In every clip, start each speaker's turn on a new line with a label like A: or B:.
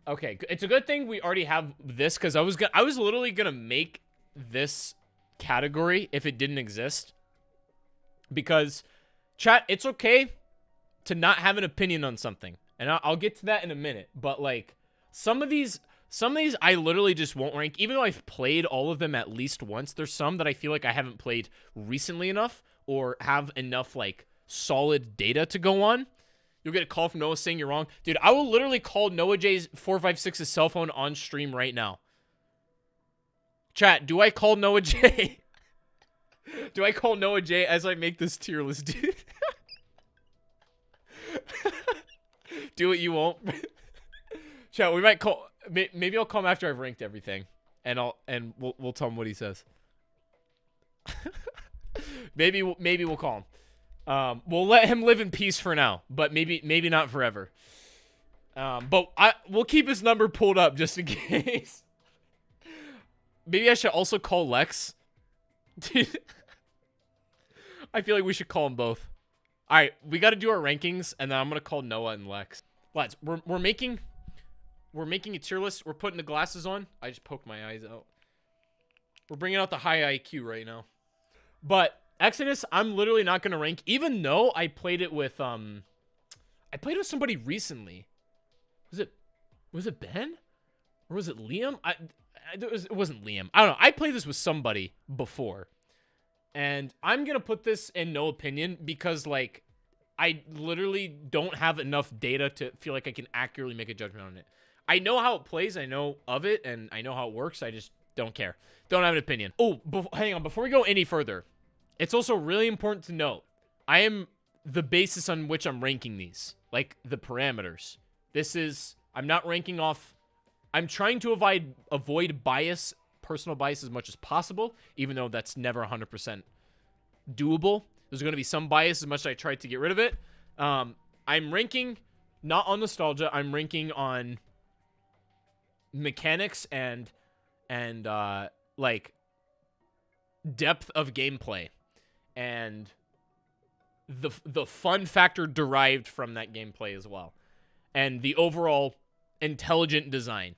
A: Okay, it's a good thing we already have this, because I was literally gonna make this category if it didn't exist. Because, chat, it's okay to not have an opinion on something, and I'll get to that in a minute. But like, some of these I literally just won't rank, even though I've played all of them at least once. There's some that I feel like I haven't played recently enough or have enough like solid data to go on. You'll get a call from Noah saying you're wrong. Dude, I will literally call Noah456's cell phone on stream right now. Chat, do I call Noah J? Do I call Noah J as I make this tier list, dude? Do it, you won't. Chat, we might call. Maybe I'll call him after I've ranked everything, and we'll tell him what he says. maybe we'll call him. We'll let him live in peace for now, but maybe not forever. But we'll keep his number pulled up just in case. Maybe I should also call Lex. Dude, I feel like we should call them both. All right, we got to do our rankings, and then I'm gonna call Noah and Lex. Lads, we're making a tier list. We're putting the glasses on. I just poked my eyes out. We're bringing out the high IQ right now. But Exodus, I'm literally not gonna rank, even though I played it with somebody recently. Was it Ben? Or was it Liam? It wasn't Liam. I don't know. I played this with somebody before. And I'm gonna put this in no opinion because, like, I literally don't have enough data to feel like I can accurately make a judgment on it. I know how it plays, I know of it, and I know how it works. I just don't care. Don't have an opinion. Oh, hang on. Before we go any further, it's also really important to note, I am the basis on which I'm ranking these, like the parameters. I'm not ranking off. I'm trying to avoid bias, personal bias as much as possible, even though that's never 100% doable. There's going to be some bias as much as I try to get rid of it. I'm ranking not on nostalgia. I'm ranking on mechanics and like depth of gameplay and the fun factor derived from that gameplay as well, and the overall intelligent design.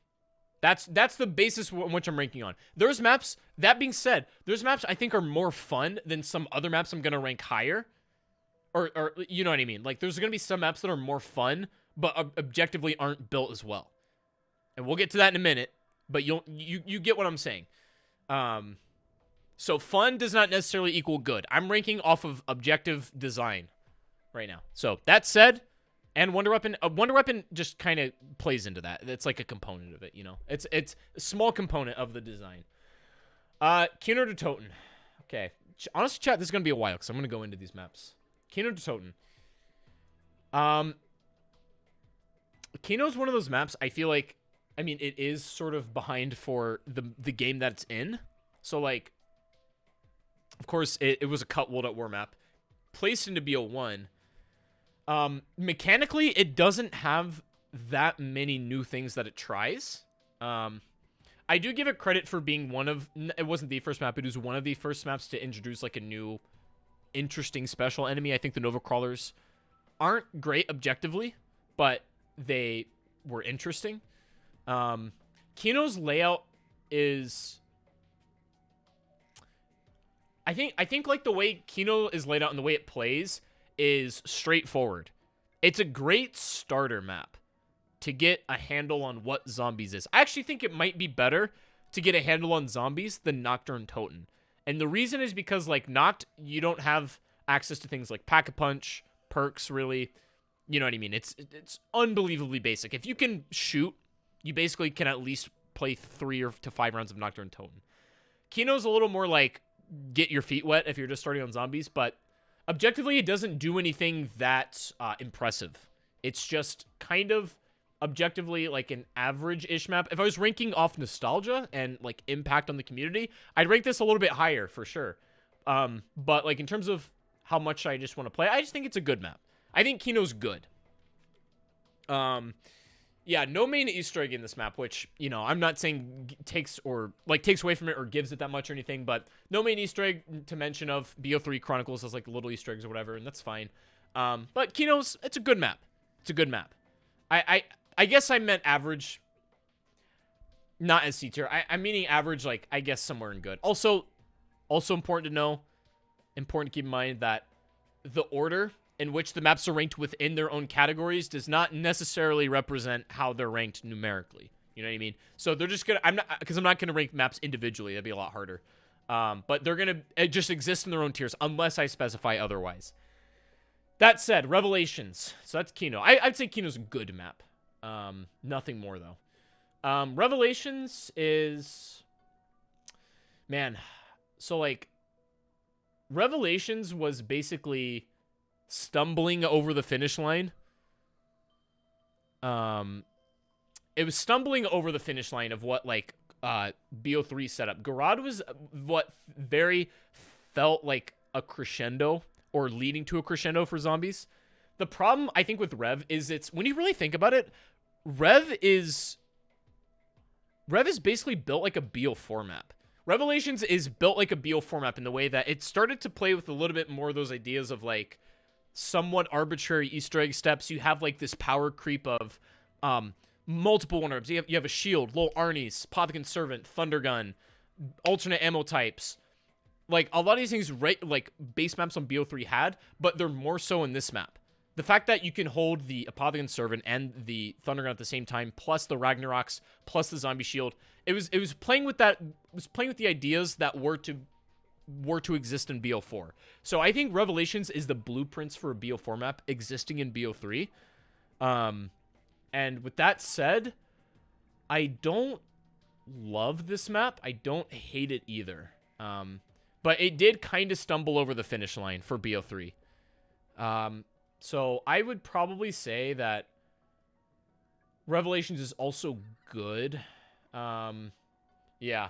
A: That's the basis on which I'm ranking on. There's maps, that being said, there's maps I think are more fun than some other maps I'm going to rank higher. Or you know what I mean? Like, there's going to be some maps that are more fun, but objectively aren't built as well. And we'll get to that in a minute, but you get what I'm saying. So fun does not necessarily equal good. I'm ranking off of objective design right now. So that said, and Wonder Weapon just kind of plays into that. It's like a component of it, you know. It's a small component of the design. Kino to Toten. Okay. Honestly, chat, this is going to be a while because I'm going to go into these maps. Kino to Toten. Kino's one of those maps I feel like, I mean, it is sort of behind for the game that it's in. So, like, of course, it was a cut World at War map. Placed into BO1. Mechanically, it doesn't have that many new things that it tries. I do give it credit for being it wasn't the first map, it was one of the first maps to introduce like a new interesting special enemy. I think the Nova Crawlers aren't great objectively, but they were interesting. Kino's layout is, I think like the way Kino is laid out and the way it plays is straightforward. It's a great starter map to get a handle on what zombies is. I actually think it might be better to get a handle on zombies than Nocturne Toten. And the reason is because, like, Noct, you don't have access to things like Pack-a-Punch, perks, really. You know what I mean? It's unbelievably basic. If you can shoot, you basically can at least play 3 to 5 rounds of Nocturne Toten. Kino's a little more like, get your feet wet if you're just starting on zombies, but objectively, it doesn't do anything that impressive. It's just kind of objectively like an average-ish map. If I was ranking off nostalgia and like impact on the community, I'd rank this a little bit higher for sure. But like in terms of how much I just want to play, I just think it's a good map. I think Kino's good. Yeah, no main Easter egg in this map, which, you know, I'm not saying takes away from it or gives it that much or anything, but no main Easter egg to mention of. BO3 Chronicles has like little Easter eggs or whatever, and that's fine. But Kino's, it's a good map. It's a good map. I guess I meant average Not as C tier. I'm meaning average, like, I guess somewhere in good. Also important to know, important to keep in mind that the order in which the maps are ranked within their own categories does not necessarily represent how they're ranked numerically. You know what I mean? So they're just gonna, I'm not gonna rank maps individually. That'd be a lot harder. But they're gonna just exist in their own tiers unless I specify otherwise. That said, Revelations. So that's Kino. I'd say Kino's a good map. Nothing more though. Revelations is, man. So like, Revelations was basically stumbling over the finish line. It was stumbling over the finish line of what like BO3 set up. Garad was what very felt like a crescendo or leading to a crescendo for zombies. The problem I think with Rev is it's, when you really think about it, Rev is basically built like a BO4 map. Revelations is built like a BO4 map in the way that it started to play with a little bit more of those ideas of like somewhat arbitrary Easter egg steps. You have like this power creep of multiple one-ups. You have a shield, low Arnie's, Apothicon Servant, Thundergun, alternate ammo types. Like a lot of these things, right, like base maps on BO3 had, but they're more so in this map. The fact that you can hold the Apothicon Servant and the Thundergun at the same time, plus the Ragnaroks, plus the Zombie Shield, it was playing with that. It was playing with the ideas that were to exist in BO4. So I think Revelations is the blueprints for a BO4 map existing in BO3. And with that said, I don't love this map. I don't hate it either. But it did kind of stumble over the finish line for BO3. So I would probably say that Revelations is also good. Yeah,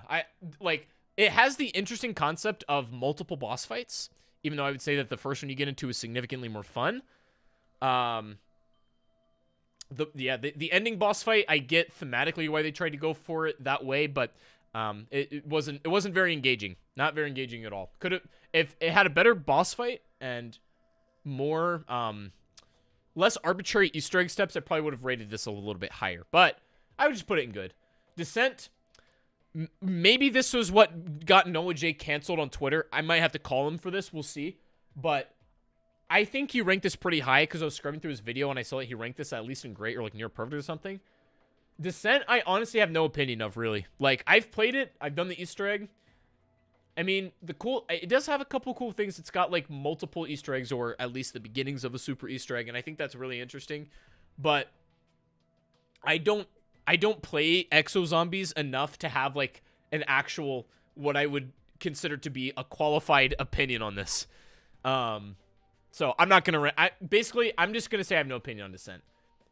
A: it has the interesting concept of multiple boss fights, even though I would say that the first one you get into is significantly more fun. The ending boss fight, I get thematically why they tried to go for it that way, but it wasn't very engaging. Not very engaging at all. Could have, if it had a better boss fight and more less arbitrary Easter egg steps, I probably would have rated this a little bit higher. But I would just put it in good. Descent, maybe this was what got Noahj canceled on Twitter. I might have to call him for this. We'll see. But I think he ranked this pretty high because I was scrubbing through his video and I saw that he ranked this at least in great or like near perfect or something. Descent, I honestly have no opinion of, really. Like, I've played it. I've done the Easter egg. I mean, it does have a couple cool things. It's got like multiple Easter eggs, or at least the beginnings of a super Easter egg, and I think that's really interesting. But I don't play Exo Zombies enough to have like an actual, what I would consider to be a qualified opinion on this. So I'm not gonna. I'm just gonna say I have no opinion on Descent.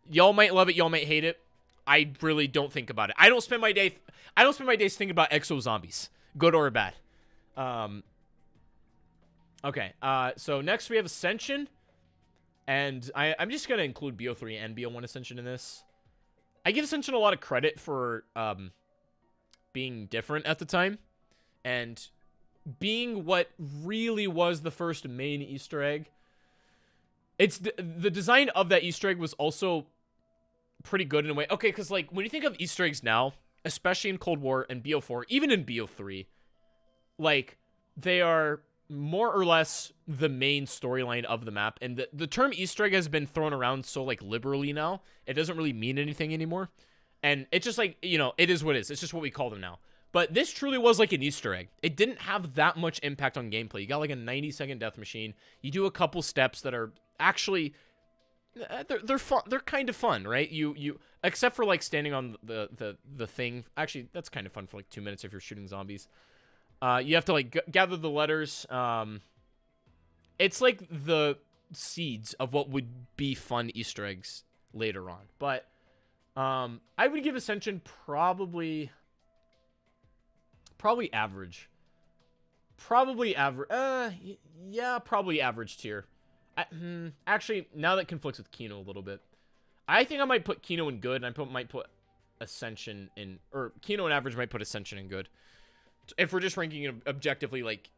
A: Y'all might love it. Y'all might hate it. I really don't think about it. I don't spend my days thinking about Exo Zombies, good or bad. Okay. So next we have Ascension, and I'm just gonna include BO3 and BO1 Ascension in this. I give Ascension a lot of credit for being different at the time, and being what really was the first main Easter egg. It's the design of that Easter egg was also pretty good in a way. Okay, because like when you think of Easter eggs now, especially in Cold War and BO4, even in BO3, like they are more or less the main storyline of the map. And the term Easter egg has been thrown around so like liberally now, it doesn't really mean anything anymore. And it's just like, you know, it is what it is. It's just what we call them now. But this truly was like an Easter egg. It didn't have that much impact on gameplay. You got like a 90-second death machine. You do a couple steps that are actually, they're fun. They're kind of fun, right? You except for like standing on the thing. Actually, that's kind of fun for like 2 minutes if you're shooting zombies. You have to like gather the letters. It's like the seeds of what would be fun Easter eggs later on. But I would give Ascension probably average. Yeah, probably average tier. Actually, now that conflicts with Kino a little bit. I think I might put Kino in good, and I might put Ascension in, or Kino and average might put Ascension in good. If we're just ranking it objectively, like,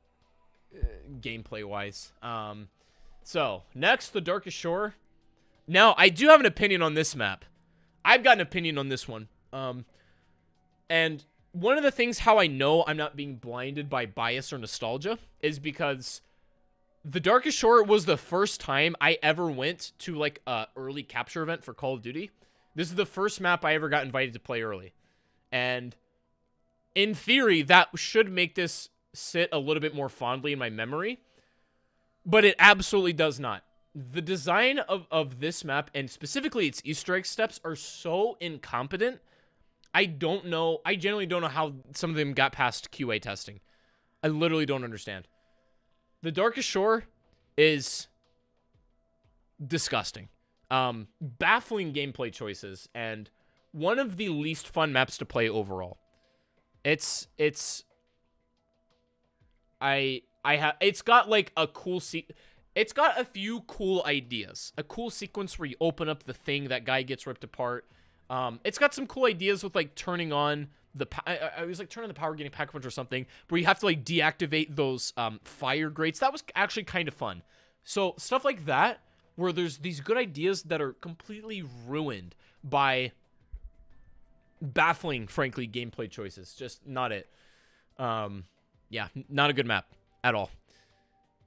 A: gameplay-wise. So, next, the Darkest Shore. Now, I do have an opinion on this map. I've got an opinion on this one. And one of the things how I know I'm not being blinded by bias or nostalgia is because the Darkest Shore was the first time I ever went to like a early capture event for Call of Duty. This is the first map I ever got invited to play early. And in theory, that should make this sit a little bit more fondly in my memory. But it absolutely does not. The design of this map, and specifically its Easter egg steps, are so incompetent. I genuinely don't know how some of them got past QA testing. I literally don't understand. The Darkest Shore is disgusting. Baffling gameplay choices, and one of the least fun maps to play overall. It's got like a cool it's got a few cool ideas. A cool sequence where you open up the thing, that guy gets ripped apart. It's got some cool ideas with like turning on the I was like turning the power getting pack punch or something, where you have to like deactivate those fire grates. That was actually kind of fun. So stuff like that, where there's these good ideas that are completely ruined by baffling, frankly, gameplay choices. Just not it. Yeah, not a good map at all.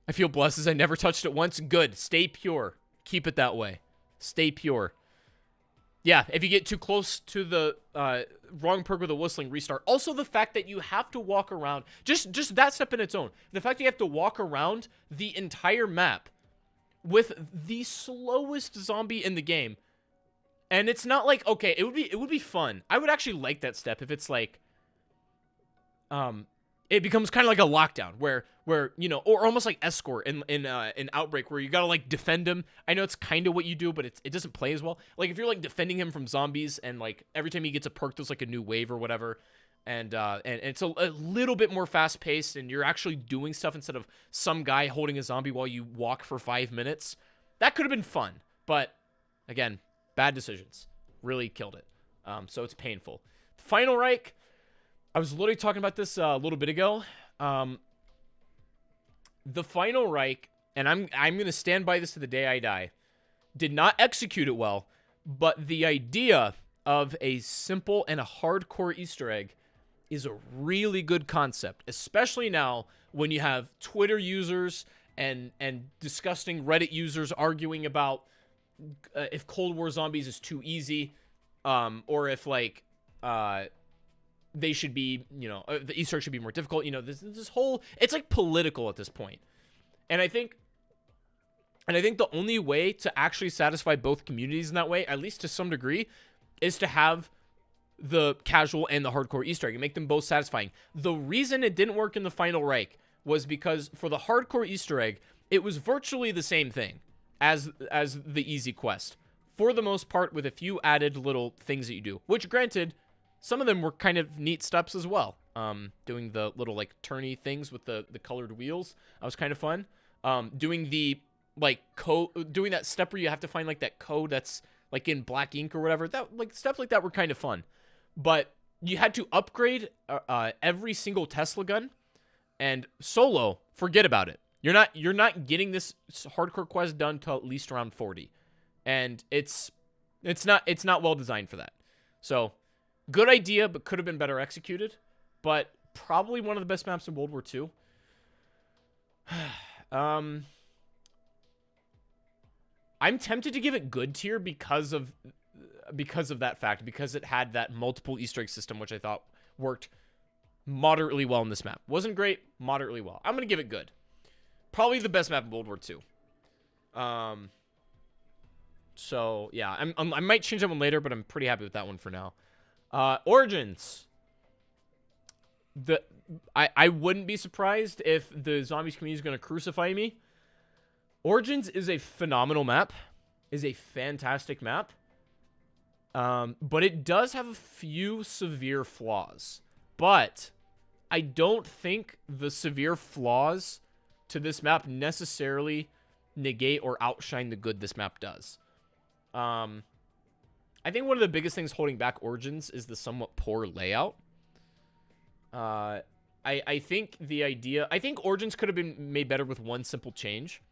A: I feel blessed as I never touched it once. Good. Stay pure. Keep it that way. Stay pure. Yeah, if you get too close to the wrong perk with a whistling, restart. Also, the fact that you have to walk around, just that step in its own. The fact that you have to walk around the entire map with the slowest zombie in the game. And it's not like, okay, it would be fun. I would actually like that step if it's like it becomes kind of like a lockdown where you know, or almost like escort in Outbreak, where you gotta like defend him. I know it's kind of what you do, but it doesn't play as well. Like if you're like defending him from zombies, and like every time he gets a perk, there's like a new wave or whatever, and it's a little bit more fast paced, and you're actually doing stuff instead of some guy holding a zombie while you walk for 5 minutes. That could have been fun, but again, bad decisions really killed it. So it's painful. Final Reich. I was literally talking about this a little bit ago. The Final Reich, and I'm going to stand by this to the day I die, did not execute it well, but the idea of a simple and a hardcore Easter egg is a really good concept, especially now when you have Twitter users and disgusting Reddit users arguing about if Cold War Zombies is too easy, or if like they should be, you know, the Easter egg should be more difficult. You know, this whole, it's like political at this point. And I think the only way to actually satisfy both communities in that way, at least to some degree, is to have the casual and the hardcore Easter egg and make them both satisfying. The reason it didn't work in the Final Reich was because for the hardcore Easter egg, it was virtually the same thing as the easy quest, for the most part, with a few added little things that you do, which granted, some of them were kind of neat steps as well. Doing the little like turny things with the colored wheels, that was kind of fun. Doing the like code, doing that step where you have to find like that code that's like in black ink or whatever. That like steps like that were kind of fun, but you had to upgrade every single Tesla gun, and solo, forget about it. You're not getting this hardcore quest done till at least around 40, and it's not well designed for that. So. Good idea, but could have been better executed. But probably one of the best maps in World War II. I'm tempted to give it good tier because of that fact, because it had that multiple Easter egg system, which I thought worked moderately well in this map. Wasn't great, moderately well. I'm gonna give it good. Probably the best map in World War II. So yeah, I might change that one later, but I'm pretty happy with that one for now. Origins. I wouldn't be surprised if the zombies community is going to crucify me. Origins is a phenomenal map. Is a fantastic map. But it does have a few severe flaws. But I don't think the severe flaws to this map necessarily negate or outshine the good this map does. I think one of the biggest things holding back Origins is the somewhat poor layout. I think Origins could have been made better with one simple change,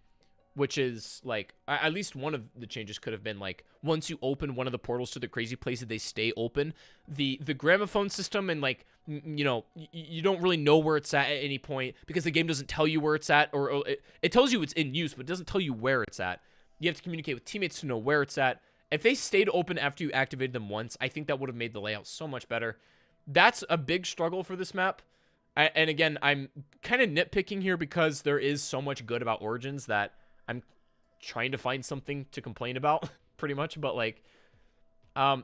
A: which is like at least one of the changes could have been like once you open one of the portals to the crazy places, they stay open. The gramophone system and like you know, you don't really know where it's at any point because the game doesn't tell you where it's at, or it tells you it's in use, but it doesn't tell you where it's at. You have to communicate with teammates to know where it's at. If they stayed open after you activated them once, I think that would have made the layout so much better. That's a big struggle for this map. And again, I'm kind of nitpicking here because there is so much good about Origins that I'm trying to find something to complain about, pretty much. But, like,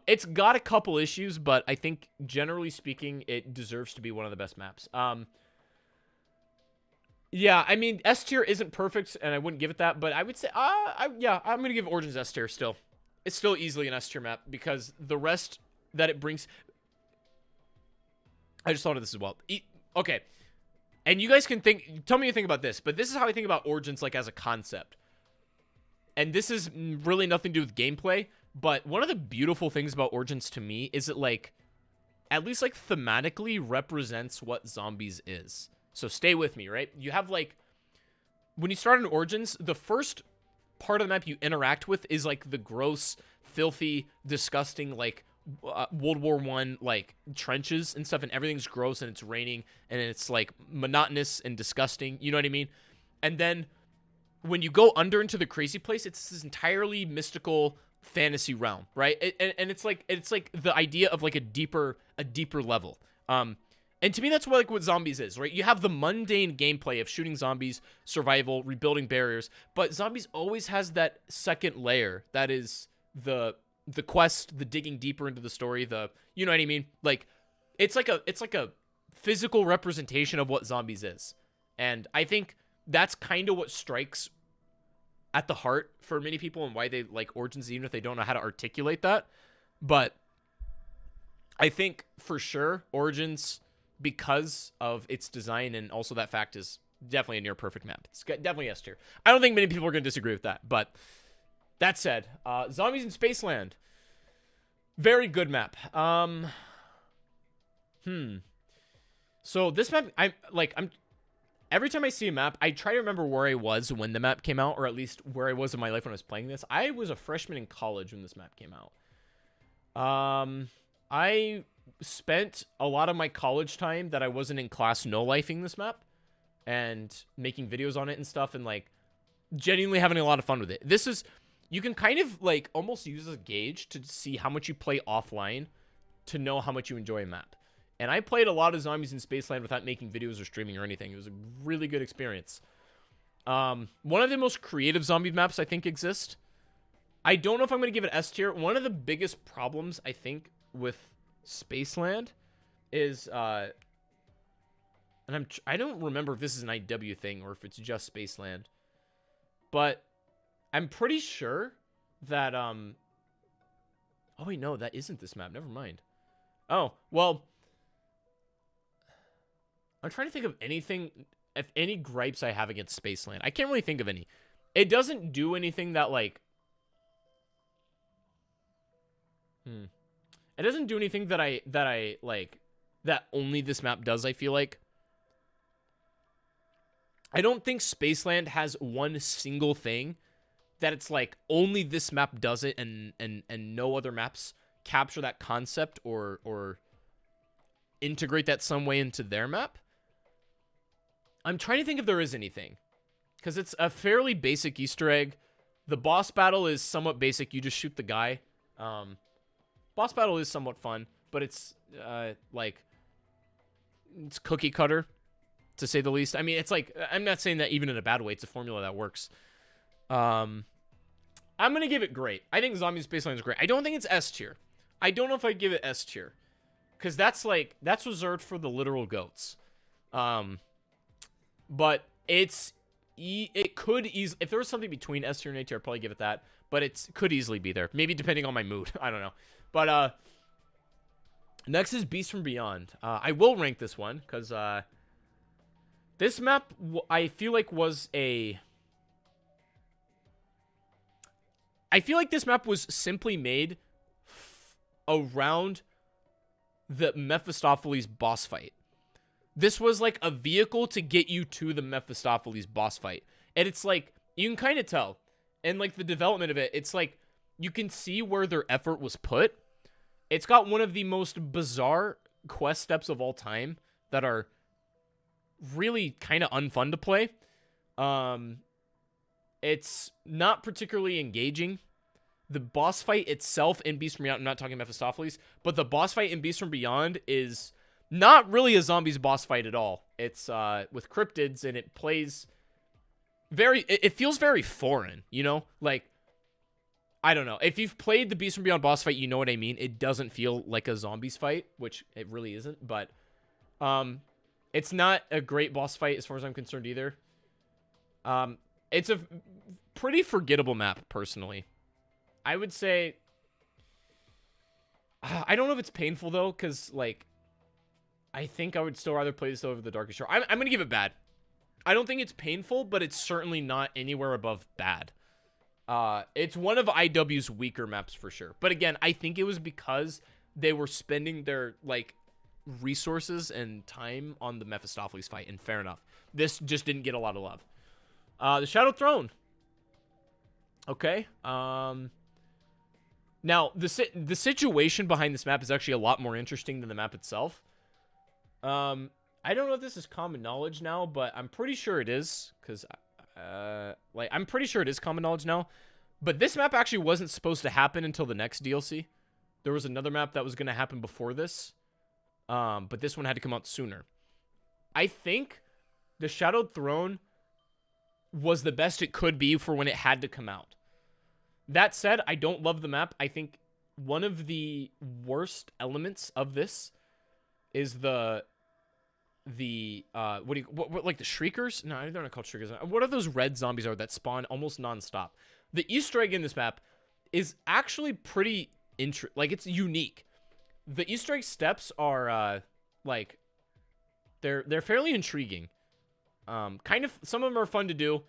A: it's got a couple issues, but I think, generally speaking, it deserves to be one of the best maps. Yeah, I mean, S tier isn't perfect, and I wouldn't give it that, but I would say, yeah, I'm going to give Origins S tier still. It's still easily an S tier map because the rest that it brings... I just thought of this as well. Okay. And you guys can think... Tell me what you think about this, but this is how I think about Origins, like, as a concept. And this is really nothing to do with gameplay, but one of the beautiful things about Origins to me is it, like, at least, like, thematically represents what Zombies is. So stay with me, right? You have, like... When you start in Origins, the first part of the map you interact with is, like, the gross, filthy, disgusting, like... World War I, like, trenches and stuff, and everything's gross, and it's raining, and it's, like, monotonous and disgusting, you know what I mean? And then, when you go under into the crazy place, it's this entirely mystical fantasy realm, right? And it's like the idea of, like, a deeper level. And to me, that's what Zombies is, right? You have the mundane gameplay of shooting zombies, survival, rebuilding barriers, but Zombies always has that second layer that is the quest, the digging deeper into the story, you know what I mean? Like, it's like a physical representation of what Zombies is. And I think that's kind of what strikes at the heart for many people and why they like Origins, even if they don't know how to articulate that. But I think for sure Origins, because of its design and also that fact, is definitely a near perfect map. It's definitely S tier. I don't think many people are going to disagree with that, but that said, Zombies in Spaceland, very good map. So this map, every time I see a map, I try to remember where I was when the map came out, or at least where I was in my life when I was playing this. I was a freshman in college when this map came out. I spent a lot of my college time that I wasn't in class no-lifing this map and making videos on it and stuff, and like genuinely having a lot of fun with it. This is... You can kind of, like, almost use as a gauge to see how much you play offline to know how much you enjoy a map. And I played a lot of Zombies in Spaceland without making videos or streaming or anything. It was a really good experience. One of the most creative zombie maps I think exist. I don't know if I'm going to give it S tier. One of the biggest problems, I think, with Spaceland is... and I don't remember if this is an IW thing or if it's just Spaceland. But... I'm pretty sure that, oh wait, no, that isn't this map. Never mind. Oh, well, I'm trying to think of anything, if any gripes I have against Spaceland. I can't really think of any. It doesn't do anything that, like, it doesn't do anything that I, like, that only this map does, I feel like. I don't think Spaceland has one single thing that it's like only this map does it and no other maps capture that concept or integrate that some way into their map. I'm trying to think if there is anything, because it's a fairly basic Easter egg. The boss battle is somewhat basic. You just shoot the guy. Boss battle is somewhat fun, but it's like it's cookie cutter, to say the least. I mean, it's like, I'm not saying that even in a bad way. It's a formula that works. I'm going to give it great. I think Zombies Spaceland is great. I don't think it's S tier. I don't know if I'd give it S tier, because that's reserved for the literal goats. But it could easily, if there was something between S tier and A tier, I'd probably give it that, but it could easily be there. Maybe depending on my mood. I don't know. But, next is Beast from Beyond. I will rank this one, because, this map, I feel like I feel like this map was simply made around the Mephistopheles boss fight. This was like a vehicle to get you to the Mephistopheles boss fight. And it's like, You can kind of tell. And, like, the development of it, it's like, you can see where their effort was put. It's got one of the most bizarre quest steps of all time that are really kind of unfun to play. It's not particularly engaging. The boss fight itself in Beast from Beyond, I'm not talking Mephistopheles, but the boss fight in Beast from Beyond is not really a zombies boss fight at all. It's with cryptids, and it plays it feels very foreign, you know? Like, I don't know. If you've played the Beast from Beyond boss fight, you know what I mean. It doesn't feel like a zombies fight, which it really isn't, but it's not a great boss fight as far as I'm concerned either. It's a pretty forgettable map, personally. I would say, I don't know if it's painful, though, because, like, I think I would still rather play this over the Darkest Shore. I'm going to give it bad. I don't think it's painful, but it's certainly not anywhere above bad. It's one of IW's weaker maps for sure. But again, I think it was because they were spending their, like, resources and time on the Mephistopheles fight, and fair enough. This just didn't get a lot of love. The Shadow Throne. Okay. Now, the situation behind this map is actually a lot more interesting than the map itself. I don't know if this is common knowledge now, but I'm pretty sure it is, because, like, I'm pretty sure it is common knowledge now. But this map actually wasn't supposed to happen until the next DLC. There was another map that was going to happen before this, but this one had to come out sooner. I think the Shadowed Throne was the best it could be for when it had to come out. That said, I don't love the map. I think one of the worst elements of this is the what like the Shriekers? No, they're not called Shriekers. What are those red zombies that spawn almost nonstop? The Easter egg in this map is actually pretty like, it's unique. The Easter egg steps are like, they're fairly intriguing. Kind of, some of them are fun to do.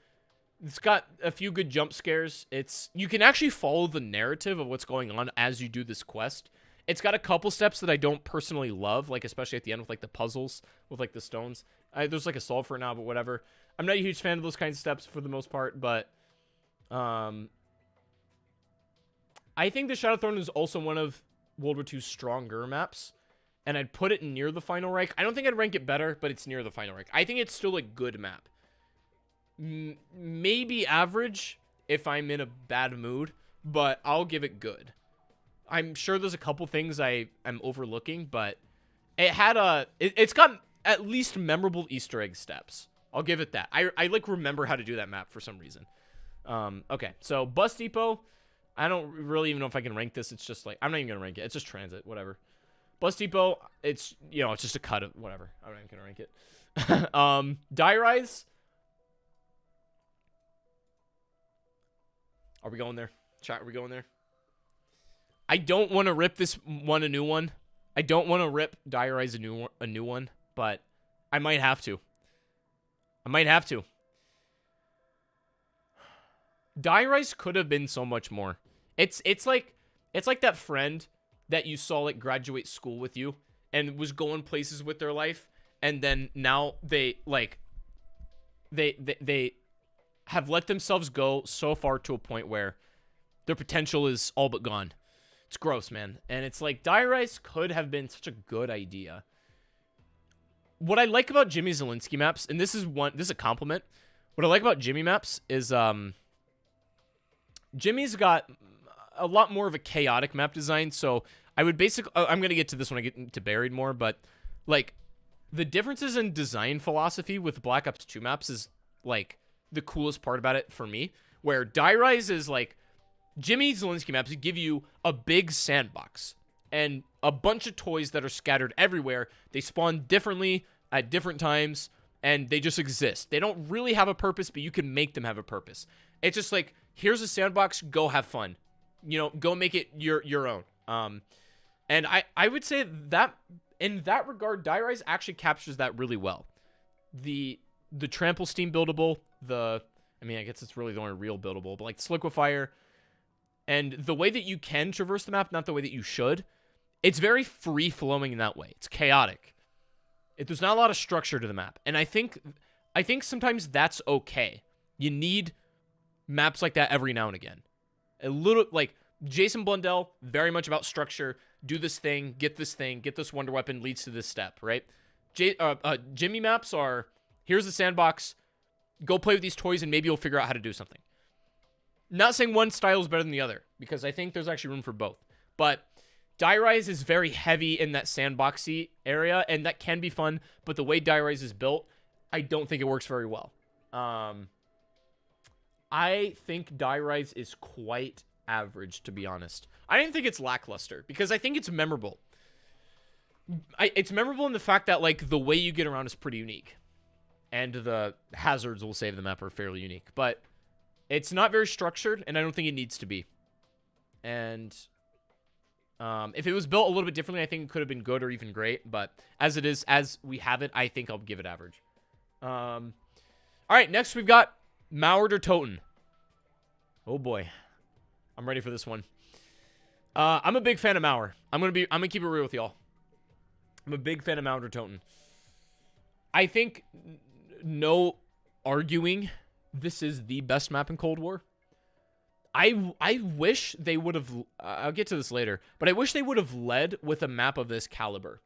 A: It's got a few good jump scares. You can actually follow the narrative of what's going on as you do this quest. It's got a couple steps that I don't personally love, like, especially at the end with, like, the puzzles with, like, the stones. There's, like, a solve for it now, but whatever. I'm not a huge fan of those kinds of steps for the most part, but I think the Shadow Throne is also one of World War II's stronger maps, and I'd put it near the Final Reich. I don't think I'd rank it better, but it's near the Final Reich. I think it's still a good map. Maybe average if I'm in a bad mood, but I'll give it good. I'm sure there's a couple things I'm overlooking, but it's got at least memorable Easter egg steps. I'll give it that. I like remember how to do that map for some reason. Okay, so Bus Depot. I don't really even know if I can rank this. It's just like, I'm not even gonna rank it. It's just Transit, whatever. Bus Depot. It's, you know, it's just a cut of whatever. I'm not even gonna rank it. Die Rise. Are we going there? Chat, are we going there? I don't want to rip this one a new one. I don't want to rip Die Rise a new one, but I might have to. I might have to. Die Rise could have been so much more. It's like that friend that you saw, like, graduate school with you and was going places with their life, and then now they have let themselves go so far to a point where their potential is all but gone. It's gross, man. And it's like, Die Rise could have been such a good idea. What I like about Jimmy Zielinski maps, and this is a compliment. What I like about Jimmy maps is Jimmy's got a lot more of a chaotic map design. So I would I'm going to get to this when I get into Buried more, but, like, the differences in design philosophy with Black Ops 2 maps is, like, the coolest part about it for me, where Die Rise is, like, Jimmy Zielinski maps give you a big sandbox and a bunch of toys that are scattered everywhere. They spawn differently at different times, and they just exist. They don't really have a purpose, but you can make them have a purpose. It's just like, here's a sandbox, go have fun. You know, go make it your own. And I would say that, in that regard, Die Rise actually captures that really well. The Trample Steam buildable, I mean, I guess it's really the only real buildable, but, like, Sliquifire, and the way that you can traverse the map, not the way that you should, it's very free-flowing in that way. It's chaotic. There's not a lot of structure to the map, and I think sometimes that's okay. You need maps like that every now and again. A little, like, Jason Blundell, very much about structure. Do this thing, get this wonder weapon leads to this step, right? Jimmy maps are, here's the sandbox, go play with these toys and maybe you'll figure out how to do something. Not saying one style is better than the other, because I think there's actually room for both. But Die Rise is very heavy in that sandboxy area, and that can be fun, but the way Die Rise is built, I don't think it works very well. I think Die Rise is quite average, to be honest. I didn't think it's lackluster, because I think it's memorable. It's memorable in the fact that, like, the way you get around is pretty unique. And the hazards, we'll say, of the map are fairly unique. But it's not very structured, and I don't think it needs to be. And if it was built a little bit differently, I think it could have been good or even great. But as it is, as we have it, I think I'll give it average. All right, next we've got Maured or Toten. Oh boy, I'm ready for this one. I'm a big fan of Mauer. I'm gonna keep it real with y'all. I'm a big fan of Maured or Toten. I think no arguing, this is the best map in Cold War. I wish they would have, I'll get to this later, but I wish they would have led with a map of this caliber.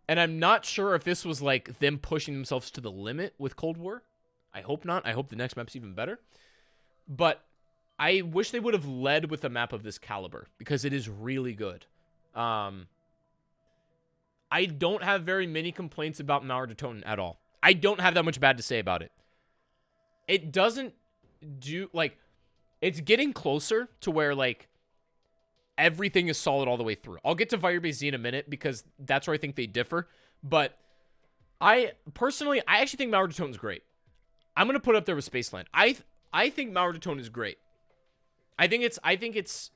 A: And I'm not sure if this was like them pushing themselves to the limit with Cold War. I hope not. I hope the next map's even better. But I wish they would have led with a map of this caliber, because it is really good. I don't have very many complaints about Maured or Toten at all. I don't have that much bad to say about it. It doesn't do, like, it's getting closer to where, like, everything is solid all the way through. I'll get to Firebase Z in a minute, because that's where I think they differ. But I actually think Maured or Toten is great. I'm going to put it up there with Spaceland. I think Maured or Toten is great. I think it's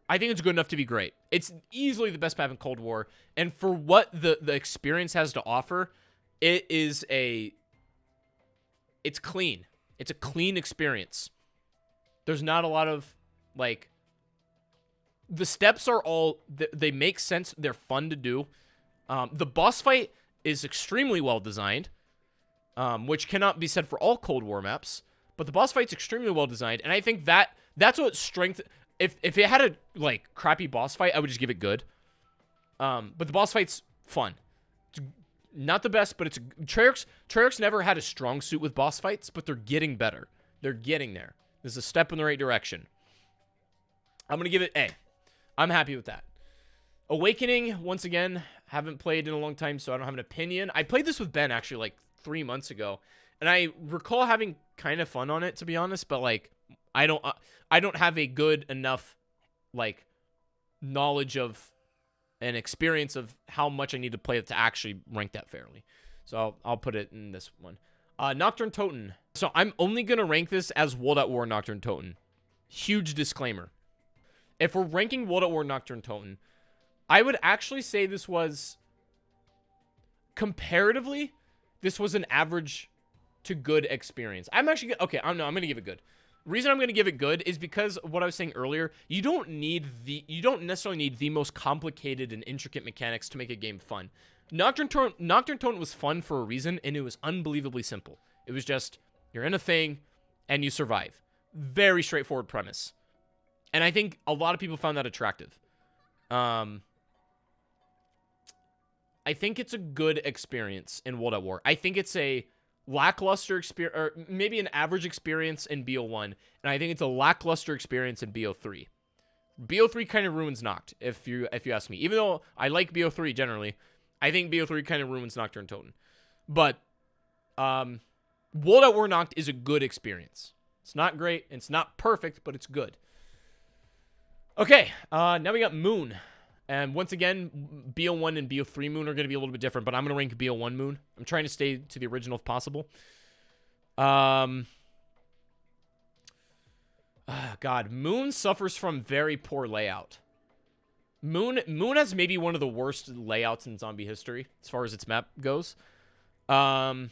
A: good enough to be great. It's easily the best map in Cold War, and for what the experience has to offer, it's clean. It's a clean experience. There's not a lot of, like, the steps are all, they make sense. They're fun to do. The boss fight is extremely well designed, which cannot be said for all Cold War maps, but the boss fight's extremely well designed, and I think that's what strength. If it had a, like, crappy boss fight, I would just give it good. But the boss fight's fun. It's not the best, but it's Treyarch's never had a strong suit with boss fights, but they're getting better. They're getting there. This is a step in the right direction. I'm gonna give it A. I'm happy with that. Awakening, once again, haven't played in a long time, so I don't have an opinion. I played this with Ben actually like 3 months ago, and I recall having kind of fun on it, to be honest. But like, I don't have a good enough, like, knowledge of an experience of how much I need to play it to actually rank that fairly. So I'll put it in this one. Nocturne Toten. So I'm only going to rank this as World at War Nocturne Toten. Huge disclaimer. If we're ranking World at War Nocturne Toten, I would actually say this was, comparatively, this was an average to good experience. I'm actually, okay, I'm going to give it good. The reason I'm going to give it good is because what I was saying earlier, you don't necessarily need the most complicated and intricate mechanics to make a game fun. Nocturne Toten was fun for a reason, and it was unbelievably simple. It was just, you're in a thing, and you survive. Very straightforward premise. And I think a lot of people found that attractive. I think it's a good experience in World at War. I think it's a lackluster experience, or maybe an average experience in BO1, and I think it's a lackluster experience in BO3. BO3 kind of ruins Noct, if you ask me. Even though I like BO3 generally, I think BO3 kind of ruins Nocturne Toten. But World at War Noct is a good experience. It's not great, it's not perfect, but it's good. Okay, now we got Moon. And once again, BO1 and BO3 Moon are going to be a little bit different, but I'm going to rank BO1 Moon. I'm trying to stay to the original if possible. God, Moon suffers from very poor layout. Moon has maybe one of the worst layouts in zombie history as far as its map goes. That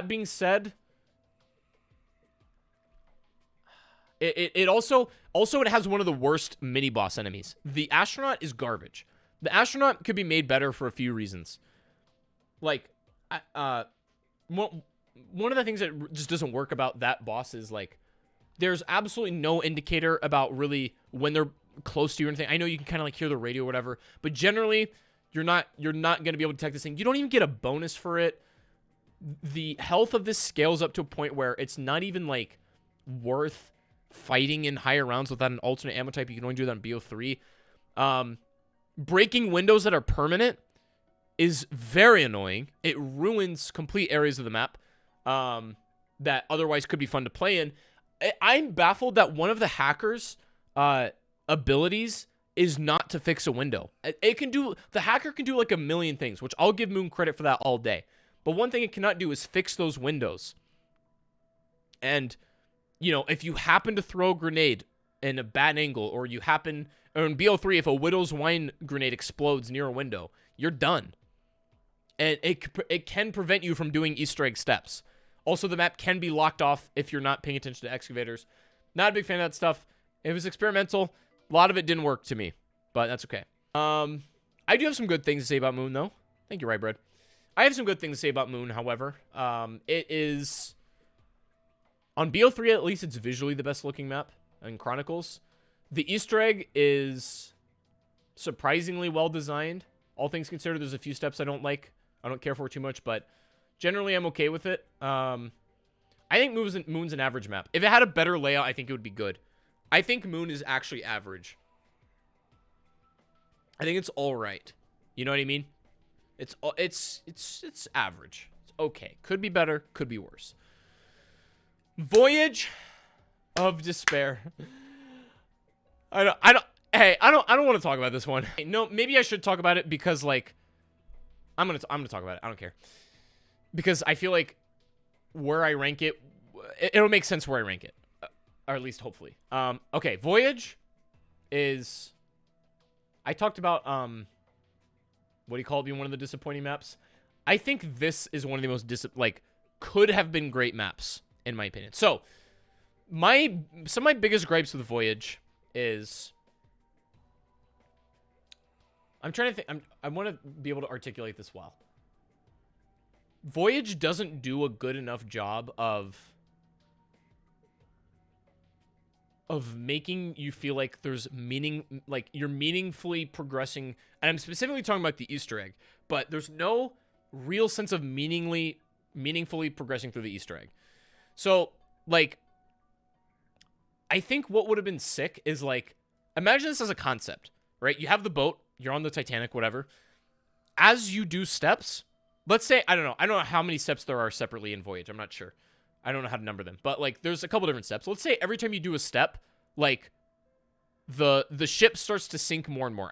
A: being said, it also it has one of the worst mini boss enemies. The astronaut is garbage. The astronaut could be made better for a few reasons. Like, one of the things that just doesn't work about that boss is, like, there's absolutely no indicator about really when they're close to you or anything. I know you can kind of like hear the radio or whatever, but generally you're not going to be able to detect this thing. You don't even get a bonus for it. The health of this scales up to a point where it's not even like worth fighting in higher rounds without an alternate ammo type. You can only do that on BO3. Breaking windows that are permanent is very annoying. It ruins complete areas of the map that otherwise could be fun to play in. I'm baffled that one of the hackers' abilities is not to fix a window. The hacker can do like a million things, which I'll give Moon credit for that all day. But one thing it cannot do is fix those windows. And, you know, if you happen to throw a grenade in a bad angle, or you happen, or in BO3, if a Widow's Wine grenade explodes near a window, you're done. And it can prevent you from doing Easter egg steps. Also, the map can be locked off if you're not paying attention to excavators. Not a big fan of that stuff. It was experimental. A lot of it didn't work to me, but that's okay. I do have some good things to say about Moon, though. Thank you, Rye Bread. I have some good things to say about Moon, however. It is... On BO3, at least, it's visually the best-looking map in Chronicles. The Easter egg is surprisingly well-designed. All things considered, there's a few steps I don't like. I don't care for too much, but generally I'm okay with it. I think Moon's an average map. If it had a better layout, I think it would be good. I think Moon is actually average. I think it's all right. You know what I mean? It's average. It's okay. Could be better. Could be worse. Voyage of Despair. I don't want to talk about this one. No, maybe I should talk about it because like I'm gonna talk about it. I don't care, because I feel like where I rank it, it'll make sense where I rank it, or at least hopefully. Okay, Voyage is. I talked about what do you call it being one of the disappointing maps. I think this is one of the most could have been great maps in my opinion. So some of my biggest gripes with Voyage is. I'm trying to think. I want to be able to articulate this well. Voyage doesn't do a good enough job of making you feel like there's meaning, like you're meaningfully progressing. And I'm specifically talking about the Easter egg, but there's no real sense of meaningfully progressing through the Easter egg. So, like, I think what would have been sick is like, imagine this as a concept, right? You have the boat. You're on the Titanic, whatever. As you do steps, let's say, I don't know how many steps there are separately in Voyage. I'm not sure. I don't know how to number them. But, like, there's a couple different steps. Let's say every time you do a step, like, the ship starts to sink more and more.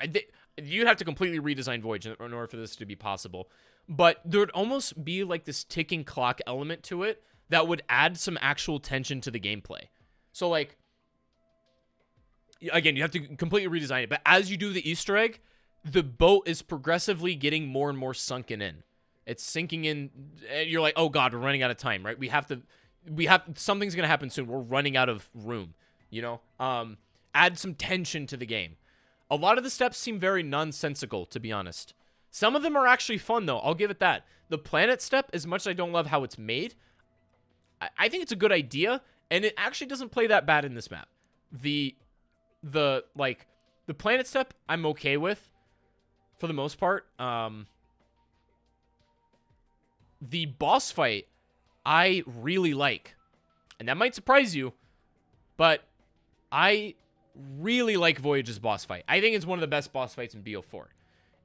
A: You'd have to completely redesign Voyage in order for this to be possible. But there would almost be, like, this ticking clock element to it that would add some actual tension to the gameplay. So, like, again, you have to completely redesign it. But as you do the Easter egg, the boat is progressively getting more and more sunken in. It's sinking in. And you're like, oh God, we're running out of time, right? Something's going to happen soon. We're running out of room, you know? Add some tension to the game. A lot of the steps seem very nonsensical, to be honest. Some of them are actually fun, though. I'll give it that. The planet step, as much as I don't love how it's made, I think it's a good idea, and it actually doesn't play that bad in this map. The planet step, I'm okay with. For the most part, the boss fight, I really like. And that might surprise you, but I really like Voyage's boss fight. I think it's one of the best boss fights in BO4.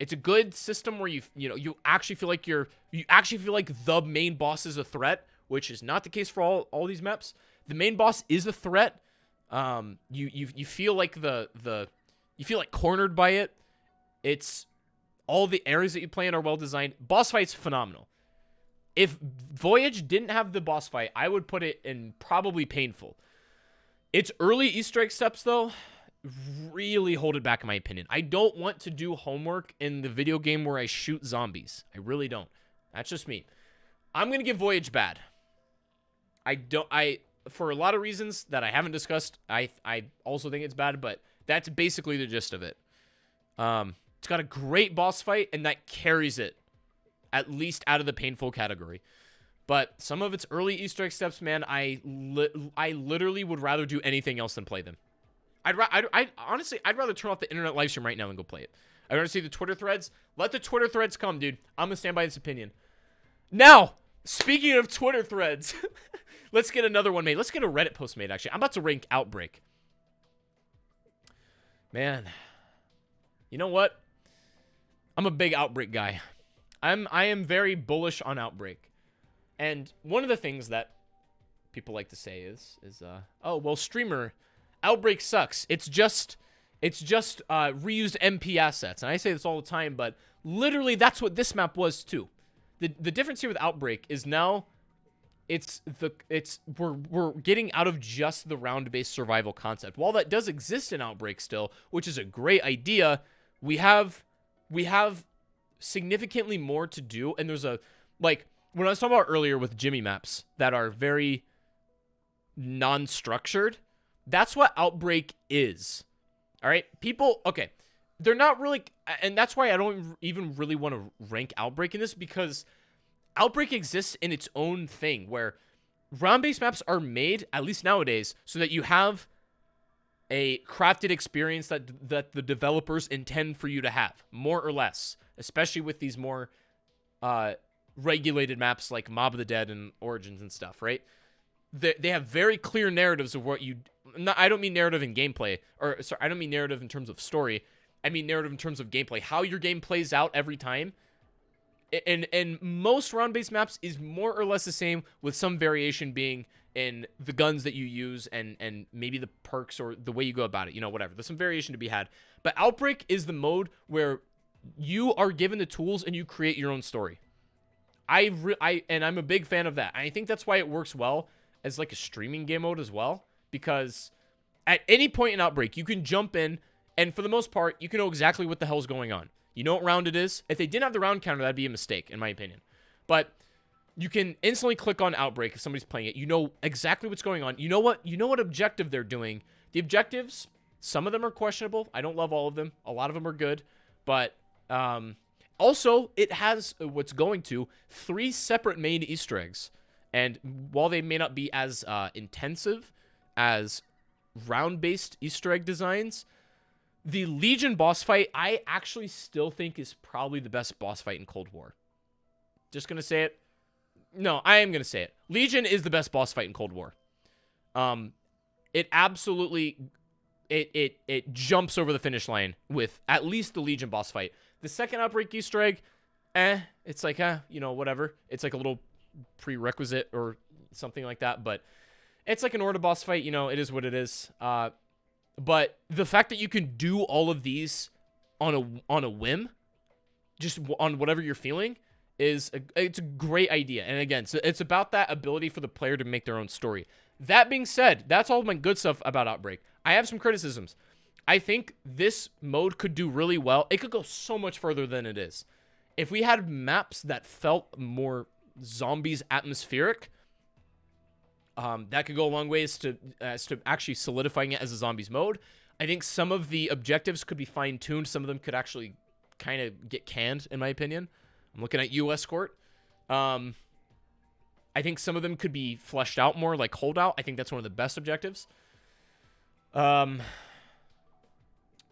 A: It's a good system where you actually feel like the main boss is a threat, which is not the case for all these maps. The main boss is a threat. You feel like you feel like cornered by it. It's all the areas that you play in are well designed. Boss fight's phenomenal. If Voyage didn't have the boss fight, I would put it in probably painful. Its early Easter egg steps, though, really hold it back in my opinion. I don't want to do homework in the video game where I shoot zombies. I really don't. That's just me. I'm going to give Voyage bad. For a lot of reasons that I haven't discussed, I also think it's bad, but that's basically the gist of it. It's got a great boss fight, and that carries it, at least out of the painful category. But some of its early Easter egg steps, man, I literally would rather do anything else than play them. Honestly, I'd rather turn off the internet live stream right now and go play it. I'd rather see the Twitter threads. Let the Twitter threads come, dude. I'm going to stand by this opinion. Now, speaking of Twitter threads, let's get another one made. Let's get a Reddit post made, actually. I'm about to rank Outbreak. Man, you know what? I'm a big Outbreak guy. I am very bullish on Outbreak. And one of the things that people like to say is oh, well, streamer, Outbreak sucks. It's just reused MP assets. And I say this all the time, but literally that's what this map was too. The difference here with Outbreak is now we're getting out of just the round-based survival concept. While that does exist in Outbreak still, which is a great idea, we have significantly more to do. And there's like when I was talking about earlier with Jimmy maps that are very non-structured, that's what Outbreak is. All right, people, okay, they're not really, and that's why I don't even really want to rank Outbreak in this, because Outbreak exists in its own thing, where round-based maps are made, at least nowadays, so that you have a crafted experience that the developers intend for you to have, more or less, especially with these more regulated maps like Mob of the Dead and Origins and stuff, right? They have very clear narratives of what you... I don't mean narrative in gameplay, or sorry, I don't mean narrative in terms of story. I mean narrative in terms of gameplay. How your game plays out every time. And most round-based maps is more or less the same, with some variation being in the guns that you use and maybe the perks or the way you go about it. You know, whatever. There's some variation to be had. But Outbreak is the mode where you are given the tools and you create your own story. And I'm a big fan of that. I think that's why it works well as like a streaming game mode as well, because at any point in Outbreak, you can jump in, and for the most part, you can know exactly what the hell's going on. You know what round it is. If they didn't have the round counter, that'd be a mistake, in my opinion. But you can instantly click on Outbreak if somebody's playing it. You know exactly what's going on. You know what objective they're doing. The objectives, some of them are questionable. I don't love all of them. A lot of them are good. But also, it has what's going to 3 separate main Easter eggs. And while they may not be as intensive as round-based Easter egg designs, the Legion boss fight, I actually still think is probably the best boss fight in Cold War. Just going to say it. No, I am going to say it. Legion is the best boss fight in Cold War. It absolutely... It jumps over the finish line with at least the Legion boss fight. The second Outbreak Easter egg, it's like, you know, whatever. It's like a little prerequisite or something like that, but it's like an order boss fight, you know, it is what it is. But the fact that you can do all of these on a whim, just on whatever you're feeling, it's a great idea. And again, so it's about that ability for the player to make their own story. That being said, that's all my good stuff about Outbreak. I have some criticisms. I think this mode could do really well. It could go so much further than it is. If we had maps that felt more zombies atmospheric, that could go a long ways to actually solidifying it as a zombies mode. I think some of the objectives could be fine-tuned. Some of them could actually kind of get canned, in my opinion. I'm looking at U.S. Court. I think some of them could be fleshed out more, like Holdout. I think that's one of the best objectives.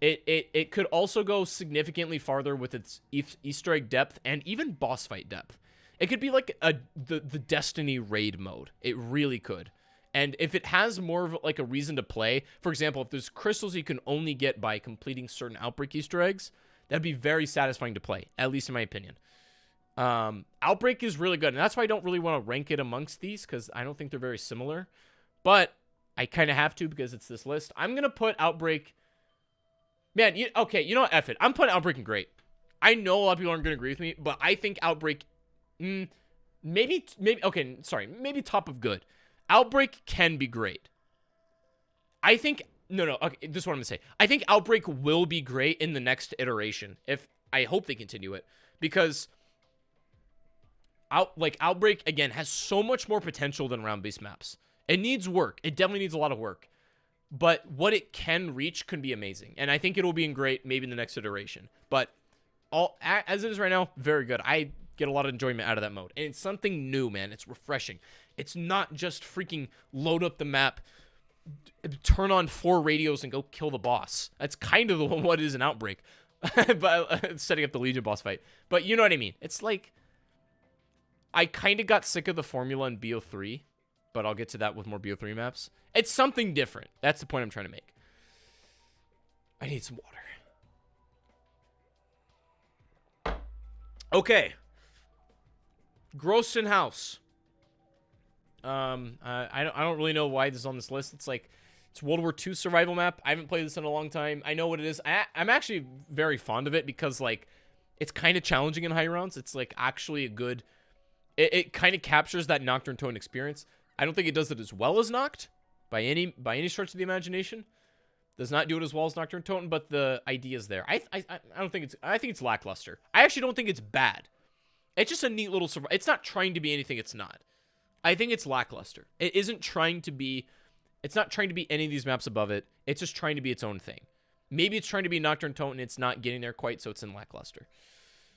A: It could also go significantly farther with its Easter egg depth and even boss fight depth. It could be like the Destiny raid mode. It really could. And if it has more of like a reason to play, for example, if there's crystals you can only get by completing certain Outbreak Easter eggs, that'd be very satisfying to play, at least in my opinion. Outbreak is really good, and that's why I don't really want to rank it amongst these, because I don't think they're very similar. But I kind of have to because it's this list. I'm going to put Outbreak... Man, okay, you know what? F it. I'm putting Outbreak in great. I know a lot of people aren't going to agree with me, but I think Outbreak... maybe top of good. Outbreak can be great. I think... No, okay, this is what I'm going to say. I think Outbreak will be great in the next iteration. I hope they continue it. Because... Outbreak, again, has so much more potential than round-based maps. It needs work. It definitely needs a lot of work. But what it can reach can be amazing. And I think it will be in great maybe in the next iteration. But as it is right now, very good. I get a lot of enjoyment out of that mode. And it's something new, man. It's refreshing. It's not just freaking load up the map, turn on 4 radios, and go kill the boss. That's kind of what is an Outbreak. But setting up the Legion boss fight. But you know what I mean. It's like, I kind of got sick of the formula in BO3, but I'll get to that with more BO3 maps. It's something different. That's the point I'm trying to make. I need some water. Okay. Groston House. I don't really know why this is on this list. It's like, it's World War II survival map. I haven't played this in a long time. I know what it is. I'm actually very fond of it because, like, it's kind of challenging in high rounds. It's, like, actually a good... It kind of captures that Nocturne Toten experience. I don't think it does it as well as Noct, by any stretch of the imagination. Does not do it as well as Nocturne Toten, but the idea is there. I don't think it's... I think it's lackluster. I actually don't think it's bad. It's just a neat little... It's not trying to be anything it's not. I think it's lackluster. It isn't trying to be... It's not trying to be any of these maps above it. It's just trying to be its own thing. Maybe it's trying to be Nocturne Toten. It's not getting there quite, so it's in lackluster.